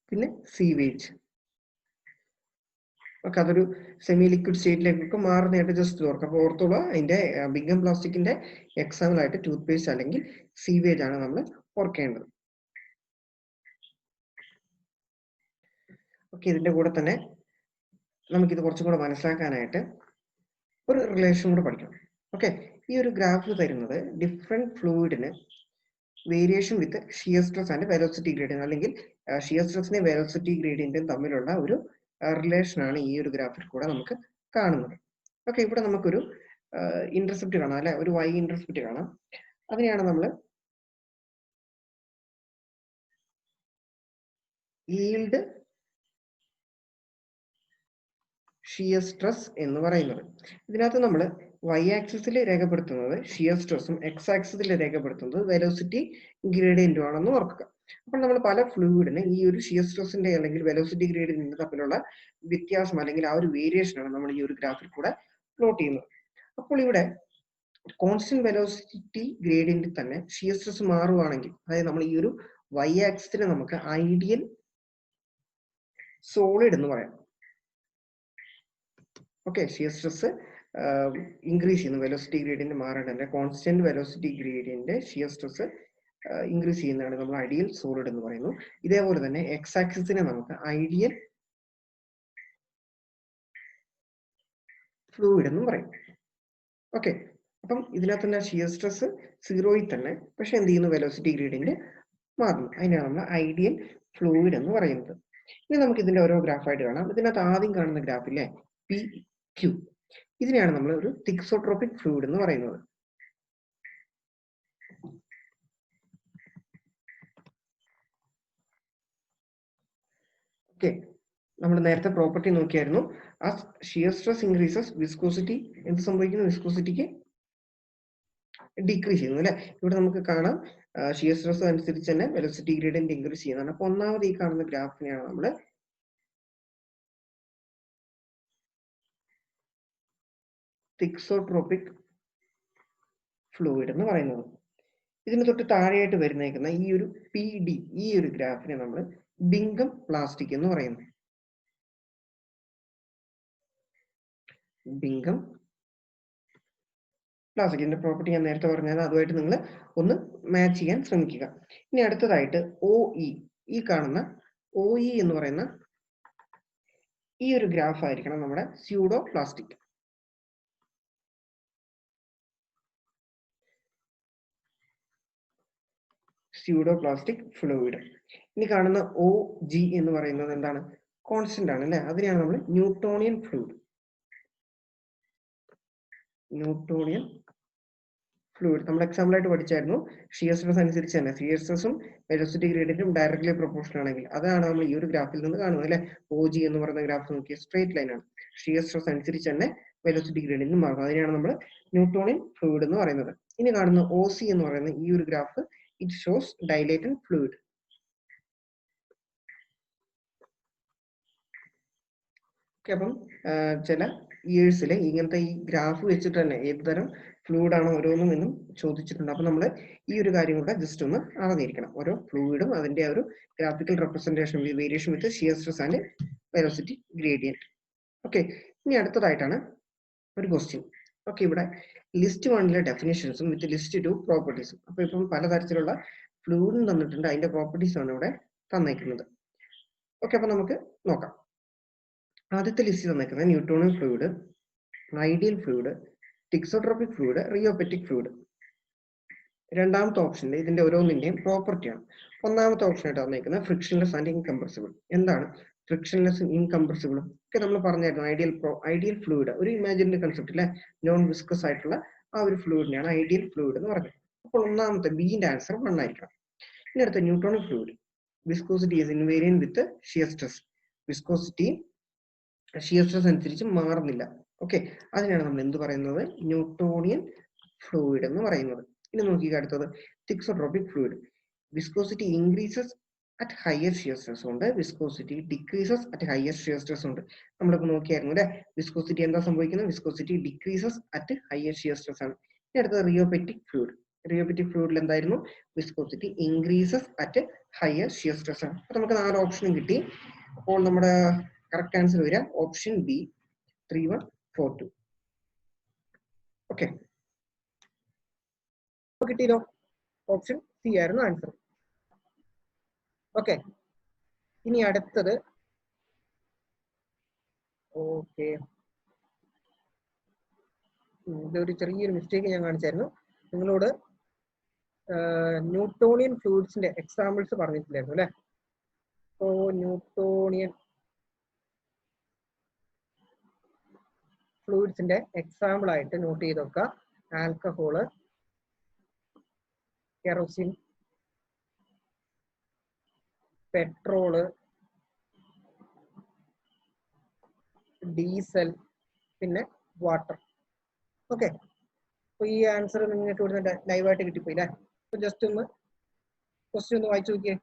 പിന്നെ സീവേജ്. ഒക്കെ അതൊരു സെമി ലിക്വിഡ് സ്റ്റേറ്റിലേക്കൊക്കെ മാറുന്നതായിട്ട് ജസ്റ്റ് ഓർക്കുക. അപ്പോൾ ഓർത്തോളൂ, അതിന്റെ ബിംഗം പ്ലാസ്റ്റിക്കിന്റെ എക്സാമ്പിൾ ആയിട്ട് ടൂത്ത് പേസ്റ്റ് അല്ലെങ്കിൽ സീവേജ് ആണ് നമ്മൾ ഓർക്കേണ്ടത്. ഓക്കെ, ഇതിന്റെ കൂടെ തന്നെ നമുക്കിത് കുറച്ചും കൂടെ മനസ്സിലാക്കാനായിട്ട് ഒരു റിലേഷൻ കൂടെ പഠിക്കണം. ഓക്കെ, ഈ ഒരു ഗ്രാഫിൽ തരുന്നത് ഡിഫറെന്റ് ഫ്ലൂയിഡിന് variation with shear stress and velocity gradient, അല്ലെങ്കിൽ ഷിയർ സ്ട്രെസിനെയും വെലോസിറ്റി ഗ്രേഡിയന്റും തമ്മിലുള്ള ഒരു റിലേഷൻ ആണ് ഈ ഒരു ഗ്രാഫിൽ കൂടെ നമുക്ക് കാണുന്നത്. ഓക്കെ, ഇവിടെ നമുക്കൊരു ഇന്റർസെപ്റ്റ് കാണാം അല്ലെ, ഒരു y ഇന്റർസെപ്റ്റ് കാണാം. അതിനെയാണ് നമ്മൾ yield ഷിയർ സ്ട്രെസ് എന്ന് പറയുന്നത്. ഇതിനകത്ത് നമ്മൾ y ആക്സിസിൽ രേഖപ്പെടുത്തുന്നത് ഷിയർ സ്ട്രെസ്സും x ആക്സിസിൽ രേഖപ്പെടുത്തുന്നത് വെലോസിറ്റി ഗ്രേഡിയന്റും ആണെന്ന് ഓർക്കുക. അപ്പോൾ നമ്മൾ പല ഫ്ലൂയിഡിന് ഈ ഒരു ഷിയർ സ്ട്രെസിന്റെ അല്ലെങ്കിൽ വെലോസിറ്റി ഗ്രേഡിയന്റിന്റെ തമ്മിലുള്ള വ്യത്യാസം അല്ലെങ്കിൽ ആ ഒരു വേരിയേഷൻ ആണ് നമ്മൾ ഈ ഒരു ഗ്രാഫിൽ കൂടെ പ്ലോട്ട് ചെയ്യുന്നത്. അപ്പോൾ ഇവിടെ കോൺസ്റ്റന്റ് വെലോസിറ്റി ഗ്രേഡിയന്റിൽ തന്നെ ഷിയർ സ്ട്രെസ് മാറുവാണെങ്കിൽ, അതായത് നമ്മൾ ഈ ഒരു y ആക്സിസിനെ നമുക്ക് ഐഡിയൽ സോളിഡ് എന്ന് പറയാം. ഓക്കെ, ഷിയർ സ്ട്രെസ് ഇൻക്രീസ് ചെയ്യുന്നു, വെലോസിറ്റി ഗ്രേഡിയന്റ് മാറേണ്ട constant velocity gradient shear stress increase ചെയ്യുന്നതാണ് നമ്മൾ ഐഡിയൽ സോളിഡ് എന്ന് പറയുന്നു. ഇതേപോലെ തന്നെ എക്സ് ആക്സിസിനെ നമുക്ക് ഐഡിയൽ ഫ്ലൂയിഡ് എന്നും പറയും. ഓക്കെ, അപ്പം ഇതിനകത്ത് തന്നെ ഷിയർ സ്ട്രെസ് സീറോയിൽ തന്നെ, പക്ഷെ എന്ത് ചെയ്യുന്നു, വെലോസിറ്റി ഗ്രേഡിയന്റ് മാറുന്നു. അതിനാണ് നമ്മൾ ഐഡിയൽ ഫ്ലൂയിഡ് എന്ന് പറയുന്നത്. ഇനി നമുക്ക് ഇതിന്റെ ഓരോ ഗ്രാഫായിട്ട് കാണാം. ഇതിനകത്ത് ആദ്യം കാണുന്ന ഗ്രാഫിലെ പി ക്യൂ, ഇതിനെയാണ് നമ്മൾ ഒരു തിക്സോട്രോപിക് ഫ്ലൂയിഡ് എന്ന് പറയുന്നത്. ഓക്കെ, നമ്മൾ നേരത്തെ പ്രോപ്പർട്ടി നോക്കിയായിരുന്നു. ആ ഷിയർ സ്ട്രെസ് ഇൻക്രീസസ് വിസ്കോസിറ്റി എന്ത് സംഭവിക്കുന്നു, വിസ്കോസിറ്റിക്ക് ഡിക്രീസ് ചെയ്യുന്നു അല്ലെ. ഇവിടെ നമുക്ക് കാണാം ഷിയർ സ്ട്രെസ് അനുസരിച്ച് തന്നെ വെലോസിറ്റി ഗ്രേഡിയന്റ് ഇൻക്രീസ് ചെയ്യുന്നതാണ്. അപ്പൊ ഒന്നാമത് ഈ കാണുന്ന ഗ്രാഫിനെയാണ് നമ്മൾ തിക്സോട്രോപിക് ഫ്ലൂയിഡ് എന്ന് പറയുന്നത്. ഇതിന് തൊട്ട് താഴെയായിട്ട് വരുന്നേക്കുന്ന ഈ ഒരു പി ഡി, ഈ ഒരു ഗ്രാഫിനെ നമ്മൾ ബിംഗം പ്ലാസ്റ്റിക് എന്ന് പറയുന്നു. ബിംഗം പ്ലാസ്റ്റിക്കിന്റെ പ്രോപ്പർട്ടി ഞാൻ നേരത്തെ പറഞ്ഞത്, അതുമായിട്ട് നിങ്ങൾ ഒന്ന് മാച്ച് ചെയ്യാൻ ശ്രമിക്കുക. ഇനി അടുത്തതായിട്ട് ഒ ഇ, ഈ കാണുന്ന ഒ ഇ എന്ന് പറയുന്ന ഈ ഒരു ഗ്രാഫ് ആയിരിക്കണം നമ്മുടെ pseudo plastic. Pseudo plastic fluid. ഇനി കാണുന്ന ഒ ജി എന്ന് പറയുന്നത് എന്താണ്, കോൺസ്റ്റന്റ് ആണ് അല്ലെ. അതിനെയാണ് നമ്മൾ ന്യൂട്ടോണിയൻ ഫ്ലൂയിഡ്. ന്യൂട്ടോണിയൻ ഫ്ലൂയിഡ് നമ്മൾ എക്സാമ്പിൾ ആയിട്ട് പഠിച്ചായിരുന്നു. ഷിയർ സ്ട്രെസ് അനുസരിച്ച് തന്നെ ഷിയർ സ്ട്രെസ്സും വെലോസിറ്റി ഗ്രേഡിയന്റും ഡയറക്ട്ലി പ്രൊപ്പോർഷണൽ ആണെങ്കിൽ, അതാണ് നമ്മൾ ഈ ഒരു ഗ്രാഫിൽ നിന്ന് കാണുന്നത് അല്ലെ. ഒ ജി എന്ന് പറയുന്ന ഗ്രാഫ് നോക്കിയ സ്ട്രേറ്റ് ലൈൻ ആണ്. ഷിയർ സ്ട്രെസ് അനുസരിച്ച് തന്നെ വെലോസിറ്റി ഗ്രേഡിയന്റും മാറും. അതിനെയാണ് നമ്മൾ ന്യൂട്ടോണിയൻ ഫ്ലൂയിഡ് എന്ന് പറയുന്നത്. ഇനി കാണുന്ന ഒ സി എന്ന് പറയുന്ന ഈ ഒരു graph, it shows dilated fluid. അപ്പം ചില ഇയേഴ്സിൽ ഇങ്ങനത്തെ ഈ ഗ്രാഫ് വെച്ചിട്ട് തന്നെ ഏത് തരം ഫ്ലൂയിഡ് ആണ് ഓരോന്നും എന്നും ചോദിച്ചിട്ടുണ്ട്. അപ്പൊ നമ്മൾ ഈ ഒരു കാര്യം കൂടെ ജസ്റ്റ് ഒന്ന് അറിഞ്ഞിരിക്കണം. ഓരോ ഫ്ലൂയിഡും അതിന്റെ ഒരു graphical representation variation with shear stress and velocity gradient. Okay, ഇനി അടുത്തതായിട്ടാണ് ഒരു ക്വസ്റ്റ്യൻ. ഓക്കെ, ഇവിടെ ലിസ്റ്റ് 1 ഡെഫിനിഷൻസും വിത്ത് ലിസ്റ്റ് 2 പ്രോപ്പർട്ടീസും. അപ്പൊ ഇപ്പം പലതരത്തിലുള്ള ഫ്ലൂയിഡും തന്നിട്ടുണ്ട്, അതിന്റെ പ്രോപ്പർട്ടീസ് ആണ് ഇവിടെ തന്നേക്കുന്നത്. ഓക്കെ, അപ്പൊ നമുക്ക് നോക്കാം. ആദ്യത്തെ ലിസ്റ്റ് തന്നേക്കുന്നത് Newtonian fluid, ideal fluid, thixotropic fluid, rheopectic fluid. രണ്ടാമത്തെ ഓപ്ഷനിൽ ഇതിന്റെ ഓരോന്നിന്റെയും പ്രോപ്പർട്ടിയാണ്. ഒന്നാമത്തെ ഓപ്ഷൻ ആയിട്ട് തന്നേക്കുന്നത് ഫ്രിക്ഷൻലെസ് ആൻഡ് ഇൻകംപ്രസിബിൾ. എന്താണ് ഫ്രിക്ഷൻലെസ് ഇൻകംപ്രസിബിളും ഒക്കെ നമ്മൾ പറഞ്ഞായിരുന്നു. ഐഡിയൽ ഫ്ലൂയിഡ് ഒരു ഇമാജിനറി കൺസെപ്റ്റ് അല്ലെ, നോൺ വിസ്കസ് ആയിട്ടുള്ള ആ ഒരു ഫ്ലൂയിഡിനെയാണ് ഐഡിയൽ ഫ്ലൂയിഡ് എന്ന് പറയുന്നത്. അപ്പോൾ ഒന്നാമത്തെ ബിന്റെ ആൻസർ 1 ആയിരിക്കണം. ഇനി അടുത്ത Newtonian fluid, viscosity is invariant with shear stress. Viscosity shear stress അനുസരിച്ച് മാറുന്നില്ല. ഓക്കെ, അതിനാണ് നമ്മൾ എന്ത് പറയുന്നത്, ന്യൂട്ടോണിയൻ ഫ്ലൂയിഡ് എന്ന് പറയുന്നത്. ഇനി നോക്കിക്കുക അടുത്തത് thixotropic fluid. Viscosity increases at higher shear stress ഉണ്ട്, viscosity decreases at higher shear stress ഉണ്ട്. നമ്മളിപ്പോൾ നോക്കിയായിരുന്നു അല്ലെ, വിസ്കോസിറ്റി എന്താ സംഭവിക്കുന്നത്, viscosity decreases at higher shear stress ആണ്. ഇനി അടുത്തത് റിയോപെറ്റിക് ഫ്ലൂയിഡ്. റിയോപെറ്റിക് ഫ്ലൂയിഡിൽ എന്തായിരുന്നു, viscosity increases at higher shear stress ആണ്. അപ്പൊ നമുക്ക് 4 ഓപ്ഷനും കിട്ടി. അപ്പോൾ നമ്മുടെ കറക്റ്റ് ആൻസർ വരിക ഓപ്ഷൻ ബി 3142. ഓക്കെ, കിട്ടിയല്ലോ, ഓപ്ഷൻ സി ആയിരുന്നു ആൻസർ. ഓക്കെ, ഇനി അടുത്തത് ഓക്കെ, ഇതൊരു ചെറിയൊരു മിസ്റ്റേക്ക് ഞാൻ കാണിച്ചായിരുന്നു. നിങ്ങളോട് ന്യൂട്ടോണിയൻ ഫ്ലൂയിഡ്സിന്റെ എക്സാമ്പിൾസ് പറഞ്ഞിട്ടില്ലായിരുന്നു അല്ലെ. അപ്പോ ന്യൂട്ടോണിയൻ ഫ്ലൂയിഡ്സിന്റെ എക്സാമ്പിൾ ആയിട്ട് നോട്ട് ചെയ്തൊക്കെ ആൽക്കഹോള്, കെറോസിൻ, പെട്രോള്, ഡീസൽ, പിന്നെ വാട്ടർ. ഓക്കെ, അപ്പൊ ഈ ആൻസർ നിങ്ങൾക്ക് ഇവിടുന്ന് ലൈവായിട്ട് കിട്ടിപ്പോയി അല്ലേ. അപ്പൊ ജസ്റ്റ് ഒന്ന് ക്വസ്റ്റ്യൻ ഒന്ന് വായിച്ചു നോക്കിയേ.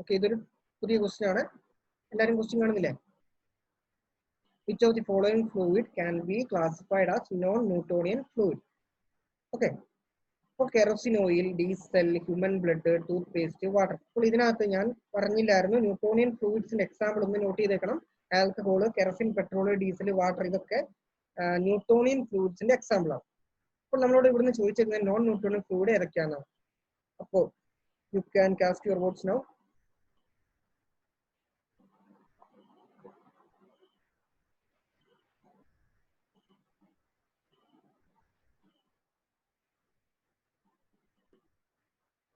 ഓക്കെ, ഇതൊരു പുതിയ ക്വസ്റ്റ്യൻ ആണ്. എല്ലാവരും ക്വസ്റ്റ്യൻ കാണുന്നില്ലേ? Which of the following fluid can be classified as non-Newtonian fluid? Okay, അപ്പോൾ kerosene oil, diesel, human blood, tooth paste, water. അപ്പോൾ ഇതിനകത്ത് ഞാൻ പറഞ്ഞില്ലായിരുന്നു ന്യൂട്ടോണിയൻ ഫ്ലൂയിഡ്സിന്റെ എക്സാമ്പിൾ ഒന്ന് നോട്ട് ചെയ്തേക്കണം. Alcohol, kerosene, petrol, diesel, water, ഇതൊക്കെ ന്യൂട്ടോണിയൻ ഫ്ലൂയിഡ്സിന്റെ എക്സാമ്പിൾ ആണ്. അപ്പോൾ നമ്മളോട് ഇവിടുന്ന് ചോദിച്ചിരുന്നത് നോൺ ന്യൂട്ടോണിയൻ ഫ്ലൂയിഡ് ഏതൊക്കെയാണ്. അപ്പോൾ you can cast your votes now.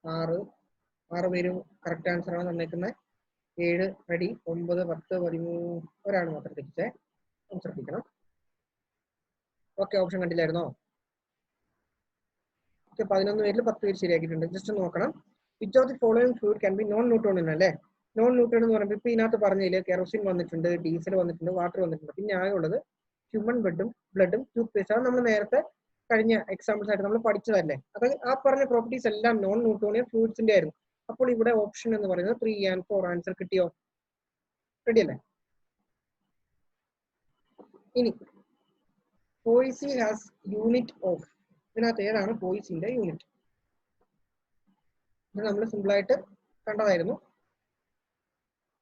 ആറ് പേരും കറക്റ്റ് ആൻസർ ആണ് തന്നേക്കുന്നത്. 7 റെഡി, 9, 10, 13, ഒരാൾ മാത്രം തെറ്റിച്ചേ, ശ്രദ്ധിക്കണം. Okay, option കണ്ടില്ലായിരുന്നോ? ഓക്കെ, 11 പേരിൽ 10 പേര് ശരിയാക്കിയിട്ടുണ്ട്. ജസ്റ്റ് നോക്കണം. Which of the following fluid can be non Newtonian അല്ലേ. നോൺ ന്യൂട്ടോണിയൻ എന്ന് പറയുമ്പോൾ ഇപ്പൊ ഇതിനകത്ത് പറഞ്ഞതില് കെറോസിൻ വന്നിട്ടുണ്ട്, ഡീസൽ വന്നിട്ടുണ്ട്, വാട്ടർ വന്നിട്ടുണ്ട്. പിന്നെ ആകെയുള്ളത് ഹ്യൂമൻ ബ്ലഡും ടൂത്ത് പേസ്റ്റ് ആണ്. നമ്മൾ നേരത്തെ കഴിഞ്ഞ എക്സാമ്പിൾസ് ആയിട്ട് നമ്മൾ പഠിച്ചതല്ലേ. അത് ആ പറഞ്ഞ പ്രോപ്പർട്ടീസ് എല്ലാം നോൺ ന്യൂട്ടോണിയൻ ഫ്ലൂയിഡ്സിന്റെ ആയിരുന്നു. അപ്പോൾ ഇവിടെ ഓപ്ഷൻ എന്ന് പറയുന്നത് 3 and 4 ആൻസർ കിട്ടിയോ? റെഡി അല്ലേ? ഇനി പോയിസി ഹാസ് യൂണിറ്റ് ഓഫ്, ഇതിനകത്ത് ഏതാണ് പോയിസിന്റെ യൂണിറ്റ്? ഇത് നമ്മൾ സിമ്പിൾ ആയിട്ട് കണ്ടതായിരുന്നു.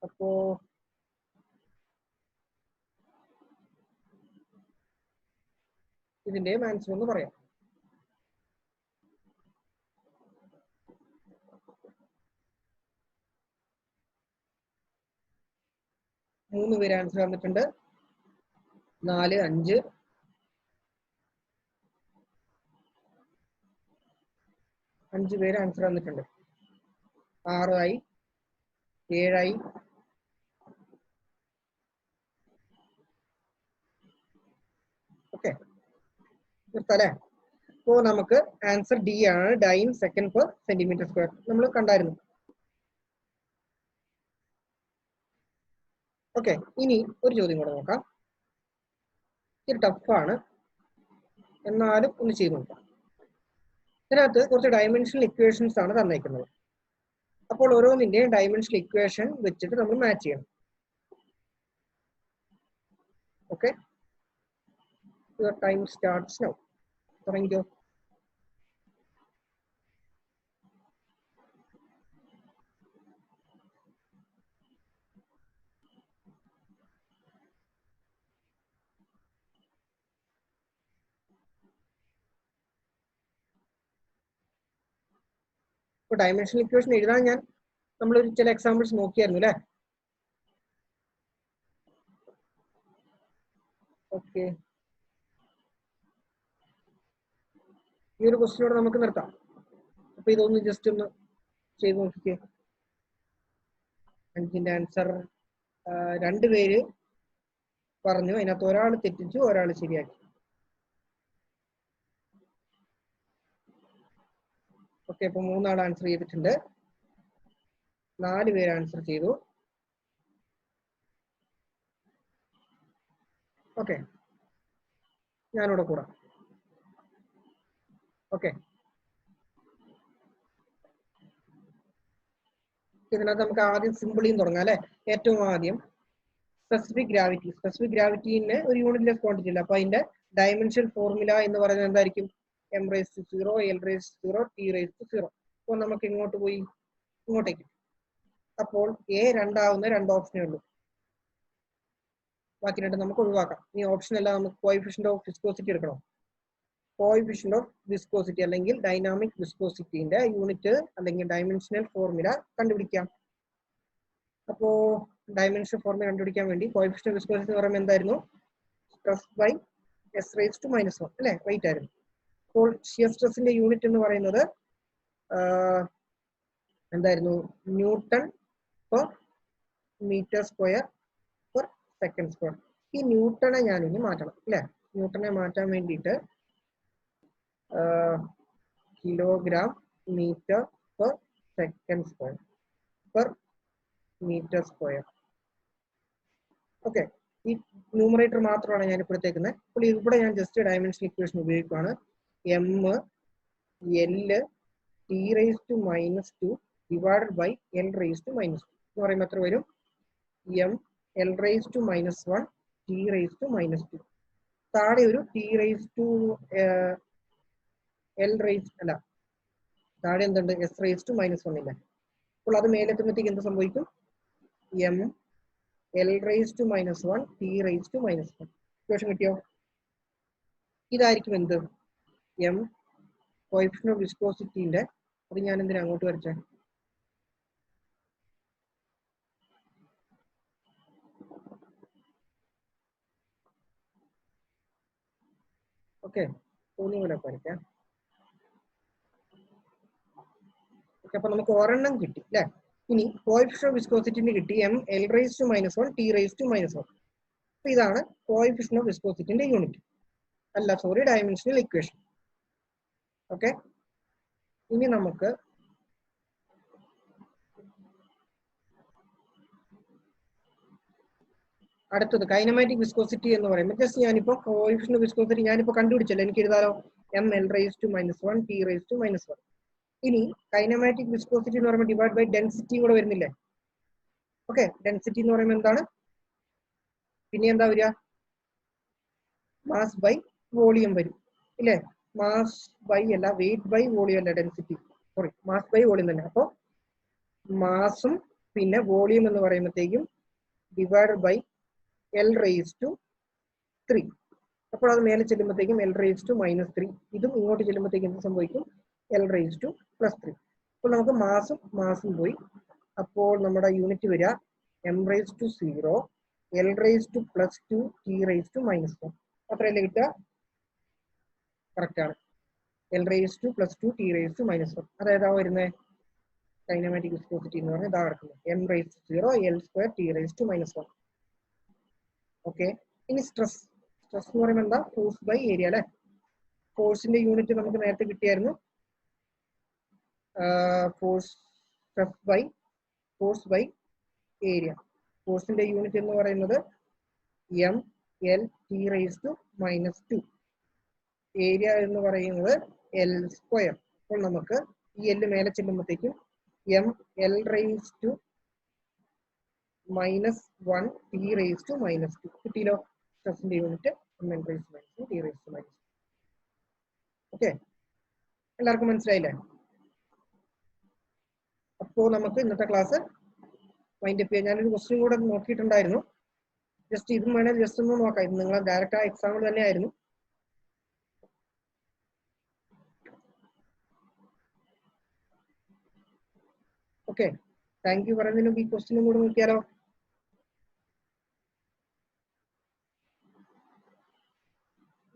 അപ്പോ ഇതിന്റെ ആൻസർ ഒന്ന് പറയാം. മൂന്ന് പേര് ആൻസർ വന്നിട്ടുണ്ട്. 4, 5, 5 പേര് ആൻസർ വന്നിട്ടുണ്ട്. 6 ആയി, 7 ആയി, ഓക്കെ നിർത്തല്ലേ. അപ്പോ നമുക്ക് ആൻസർ ഡി ആണ്, dyne second per centimetre square. നമ്മൾ കണ്ടായിരുന്നു. ഓക്കെ, ഇനി ഒരു ചോദ്യം കൂടെ നോക്കാം. ഇത് ടഫാണ്, എന്നാലും ഒന്ന് ചെയ്ത് നോക്കാം. ഇതിനകത്ത് കുറച്ച് ഡയമെൻഷണൽ ഇക്വേഷൻസ് ആണ് തന്നേക്കുന്നത്. അപ്പോൾ ഓരോന്നിന്റെയും ഡയമെൻഷണൽ ഇക്വേഷൻ വെച്ചിട്ട് നമ്മൾ മാച്ച് ചെയ്യണം. Okay, your time starts now. തുടങ്ങിക്കോ. ഇപ്പോൾ ഡയമെൻഷണൽ ഇക്വേഷൻ എഴുതാൻ നമ്മളൊരു ചില എക്സാമ്പിൾസ് നോക്കിയായിരുന്നു അല്ലേ? ഓക്കെ, ഈ ഒരു ക്വസ്റ്റ്യനോട് നമുക്ക് നിർത്താം. അപ്പൊ ഇതൊന്ന് ജസ്റ്റ് ഒന്ന് ചെയ്ത് നോക്കിക്കേ. 5ന്റെ ആൻസർ 2 പേര് പറഞ്ഞു, അതിനകത്ത് ഒരാൾ തെറ്റിച്ചു, ഒരാൾ ശരിയാക്കി. ഓക്കെ, അപ്പൊ 3 ആൾ ആൻസർ ചെയ്തിട്ടുണ്ട്, 4 പേര് ആൻസർ ചെയ്തു. ഓക്കെ, ഞാനിവിടെ കൂടാം. ഓക്കെ, ഇതിനകത്ത് നമുക്ക് ആദ്യം സിമ്പിളിയും തുടങ്ങാം അല്ലെ. ഏറ്റവും ആദ്യം സ്പെസിഫിക് ഗ്രാവിറ്റി. സ്പെസിഫിക് ഗ്രാവിറ്റിന് ഒരു യൂണിറ്റ്ലെസ് ക്വാണ്ടിറ്റി ഇല്ല. അപ്പൊ അതിന്റെ ഡയമെൻഷൻ ഫോർമുല എന്ന് പറയുന്നത് എന്തായിരിക്കും? m⁻0 l⁻0 t⁻0. അപ്പോൾ നമുക്ക് ഇങ്ങോട്ട് പോയി ഇങ്ങോട്ടേക്ക്. അപ്പോൾ A 2 ആവുന്ന 2 ഓപ്ഷനേ ഉള്ളൂ, ബാക്കി 2 നമുക്ക് ഒഴിവാക്കാം. ഈ ഓപ്ഷൻ അല്ല, നമുക്ക് കോഎഫിഷ്യന്റ് ഓഫ് വിസ്കോസിറ്റി എടുക്കണം. കോഎഫിഷ്യന്റ് ഓഫ് വിസ്കോസിറ്റി അല്ലെങ്കിൽ ഡൈനാമിക് വിസ്കോസിറ്റിന്റെ യൂണിറ്റ് അല്ലെങ്കിൽ ഡയമെൻഷണൽ ഫോർമുല കണ്ടുപിടിക്കാം. അപ്പോ ഡയമെൻഷൻ ഫോർമുല കണ്ടുപിടിക്കാൻ വേണ്ടി കോഎഫിഷ്യന്റ് ഓഫ് വിസ്കോസിറ്റി എന്ന് പറയുമ്പോൾ എന്തായിരുന്നു? സ്ട്രെസ് ബൈ s⁻⁻1 അല്ലെ, റേറ്റ് ആയിരുന്നു. അപ്പോൾ ഷിയർ സ്ട്രെസിന്റെ യൂണിറ്റ് എന്ന് പറയുന്നത് എന്തായിരുന്നു? Newton per metre square per second square. ഈ ന്യൂട്ടനെ ഞാൻ ഇനി മാറ്റണം അല്ലെ. ന്യൂട്ടനെ മാറ്റാൻ വേണ്ടിയിട്ട് kilogram metre per second square per metre square. Okay, ഈ ന്യൂമറേറ്റർ മാത്രമാണ് ഞാൻ ഇപ്പോൾ എടുത്തേക്കുന്നത്. അപ്പോൾ ഇവിടെ ഞാൻ ജസ്റ്റ് ഡയമെൻഷൻ ഇക്വേഷൻ ഉപയോഗിക്കുകയാണ്. m l t⁻² divided by l⁻² എന്ന് പറയുമ്പോൾ എത്ര വരും? m l⁻⁻1 t⁻². താഴെ ഒരു അല്ല, താഴെ എന്തുണ്ട്? s⁻⁻1 ഇല്ല. അപ്പോൾ അത് മേലെത്തുമ്പോഴത്തേക്ക് എന്ത് സംഭവിക്കും? m l⁻⁻1 t⁻². ഇക്വേഷൻ കിട്ടിയോ? ഇതായിരിക്കും എന്ത്? m കോഎഫിഷ്യന്റ് ഓഫ് വിസ്കോസിറ്റിന്റെ. അത് ഞാൻ എന്തിനാ അങ്ങോട്ട് വരച്ചേ? ഓക്കെ, തോന്നിയ വരയ്ക്കാം. ഓക്കെ, അപ്പൊ നമുക്ക് ഒരെണ്ണം കിട്ടി അല്ലെ. ഇനി കോഎഫിഷ്യന്റ് ഓഫ് വിസ്കോസിറ്റിന്റെ കിട്ടി m l⁻⁻1 t⁻². അപ്പൊ ഇതാണ് കോഎഫിഷ്യന്റ് ഓഫ് വിസ്കോസിറ്റിന്റെ യൂണിറ്റ്. അല്ല, സോറി, ഡയമെൻഷണൽ ഇക്വേഷൻ. ഓക്കെ, ഇനി നമുക്ക് അടുത്തത് കൈനമാറ്റിക് വിസ്കോസിറ്റി എന്ന് പറയുമ്പോൾ ജസ്റ്റ് ഞാനിപ്പോ കോഎഫിഷ്യന്റ് ഓഫ് വിസ്കോസിറ്റി ഞാനിപ്പോ കണ്ടുപിടിച്ചല്ലോ, എനിക്ക് എഴുതാലോ m l⁻⁻1 t⁻². ഇനി കൈനമാറ്റിക് വിസ്കോസിറ്റി എന്ന് പറയുമ്പോൾ ഡിവൈഡ് ബൈ ഡെൻസിറ്റി കൂടെ വരുന്നില്ലേ? ഓക്കെ, ഡെൻസിറ്റി എന്ന് പറയുമ്പോൾ എന്താണ്? പിന്നെ എന്താ വരിക? മാസ് ബൈ വോളിയം വരും ഇല്ലേ? മാസ് ബൈ അല്ല, വെയിറ്റ് ബൈ വോളിയം അല്ല, density, sorry, mass by volume തന്നെ. അപ്പോൾ മാസും പിന്നെ വോളിയം എന്ന് പറയുമ്പോഴത്തേക്കും ഡിവൈഡ് ബൈ l⁻3. അപ്പോൾ അത് മേലെ ചെല്ലുമ്പോഴത്തേക്കും l⁻⁻3. ഇതും ഇങ്ങോട്ട് ചെല്ലുമ്പോഴത്തേക്കും എന്ത് സംഭവിക്കും? l⁻+3. അപ്പോൾ നമുക്ക് മാസും പോയി. അപ്പോൾ നമ്മുടെ യൂണിറ്റ് വരിക m⁻0 l⁻+2 t⁻². അത്രയല്ലേ കിട്ടുക? കറക്റ്റ് ആണ്, l⁻+2 t⁻². അതായത് ആ വരുന്നത് കൈനമാറ്റിക് വിസ്കോസിറ്റി എന്ന് പറഞ്ഞാൽ ഇതാ കിടക്കുന്നത് m⁻0 l² t⁻². ഓക്കെ, ഇനി സ്ട്രെസ് എന്ന് പറയുമ്പോൾ എന്താ? ഫോഴ്സ് ബൈ ഏരിയ അല്ലെ. ഫോഴ്സിന്റെ യൂണിറ്റ് നമുക്ക് നേരത്തെ കിട്ടിയായിരുന്നു. Force by area. ഫോഴ്സിന്റെ യൂണിറ്റ് എന്ന് പറയുന്നത് m l t⁻². ഏരിയ എന്ന് പറയുന്നത് l². അപ്പോൾ നമുക്ക് ഈ എൽ മേലെ ചെല്ലുമ്പോഴത്തേക്കും ml⁻⁻⁻⁻⁻⁻⁻⁻⁻⁻⁻⁻⁻⁻⁻⁻⁻⁻⁻⁻⁻⁻⁻⁻⁻⁻⁻⁻⁻⁻⁻⁻⁻⁻⁻⁻⁻ സ്ട്രെസിന്റെ യൂണിറ്റ് ml⁻⁻⁻⁻⁻⁻⁻⁻⁻. ഓക്കെ, എല്ലാവർക്കും മനസ്സിലായില്ലേ? അപ്പോൾ നമുക്ക് ഇന്നത്തെ ക്ലാസ് വൈൻഡ് അപ്പ് ചെയ്യാം. ഞാനൊരു ക്വസ്റ്റ്യൻ കൂടെ നോക്കിയിട്ടുണ്ടായിരുന്നു. ജസ്റ്റ് ഇതും വേണേൽ ജസ്റ്റ് ഒന്ന് നോക്കാം. ഇത് നിങ്ങൾ ഡയറക്റ്റ് ആ എക്സാമ്പിൾ തന്നെയായിരുന്നു. ഓക്കെ, താങ്ക് യു പറയുന്നതിന് മുമ്പ് ഈ ക്വസ്റ്റ്യനും കൂടെ നോക്കിയാലോ?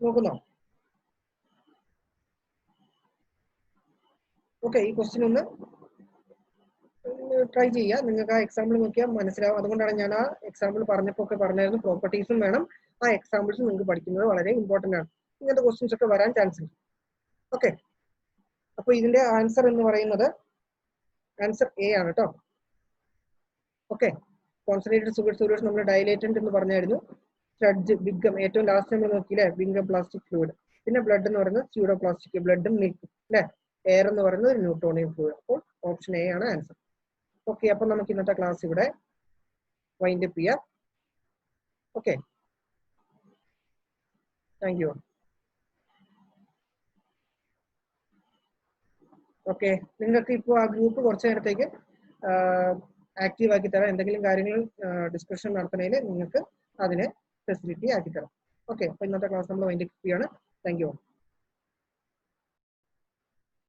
നോക്കുന്നോ? ഓക്കെ, ഈ ക്വസ്റ്റ്യൻ ഒന്ന് ട്രൈ ചെയ്യുക. നിങ്ങൾക്ക് ആ എക്സാമ്പിൾ നോക്കിയാൽ മനസ്സിലാവും. അതുകൊണ്ടാണ് ഞാൻ ആ എക്സാമ്പിൾ പറഞ്ഞപ്പോൾ ഒക്കെ പറഞ്ഞായിരുന്നു പ്രോപ്പർട്ടീസും വേണം, ആ എക്സാമ്പിൾസ് നിങ്ങൾക്ക് പഠിക്കുന്നത് വളരെ ഇമ്പോർട്ടൻ്റ് ആണ്. ഇങ്ങനത്തെ ക്വസ്റ്റ്യൻസ് ഒക്കെ വരാൻ ചാൻസ് ഉണ്ട്. ഓക്കെ, അപ്പോൾ ഇതിന്റെ ആൻസർ എന്ന് പറയുന്നത് ആൻസർ എ ആണ് കേട്ടോ. ഓക്കെ, കോൺസെൻട്രേറ്റഡ് സൂപ്പർ സൊല്യൂഷൻ നമ്മൾ ഡയലേറ്റന്റ് എന്ന് പറഞ്ഞായിരുന്നു. സ്ലഡ്ജ്, ബിഗ്ഗം, ഏറ്റവും ലാസ്റ്റ് നമ്മൾ നോക്കിയില്ലേ, ബിഗ്ഗം പ്ലാസ്റ്റിക് ഫ്ലൂയിഡ്. പിന്നെ ബ്ലഡ് എന്ന് പറയുന്നത് സ്യൂഡോ പ്ലാസ്റ്റിക്, ബ്ലഡും മിൽക്കും അല്ലെ. എയർ എന്ന് പറയുന്നത് ഒരു ന്യൂട്രോണിയം ഫ്ലൂയിഡ്. അപ്പോൾ ഓപ്ഷൻ എ ആണ് ആൻസർ. ഓക്കെ, അപ്പൊ നമുക്ക് ഇന്നത്തെ ക്ലാസ് ഇവിടെ വൈൻഡ് അപ്പ് ചെയ്യാം. Okay, thank you. ഓക്കെ, നിങ്ങൾക്ക് ഇപ്പോൾ ആ ഗ്രൂപ്പ് കുറച്ച് നേരത്തേക്ക് ആക്റ്റീവ് ആക്കി തരാം. എന്തെങ്കിലും കാര്യങ്ങൾ ഡിസ്കഷൻ നടത്തണേൽ നിങ്ങൾക്ക് അതിനെ ഫെസിലിറ്റി ആക്കി തരാം. ഓക്കെ, അപ്പൊ ഇന്നത്തെ ക്ലാസ് നമ്മൾ വൈൻഡ് അപ്പ് ചെയ്യാണ്. Thank you.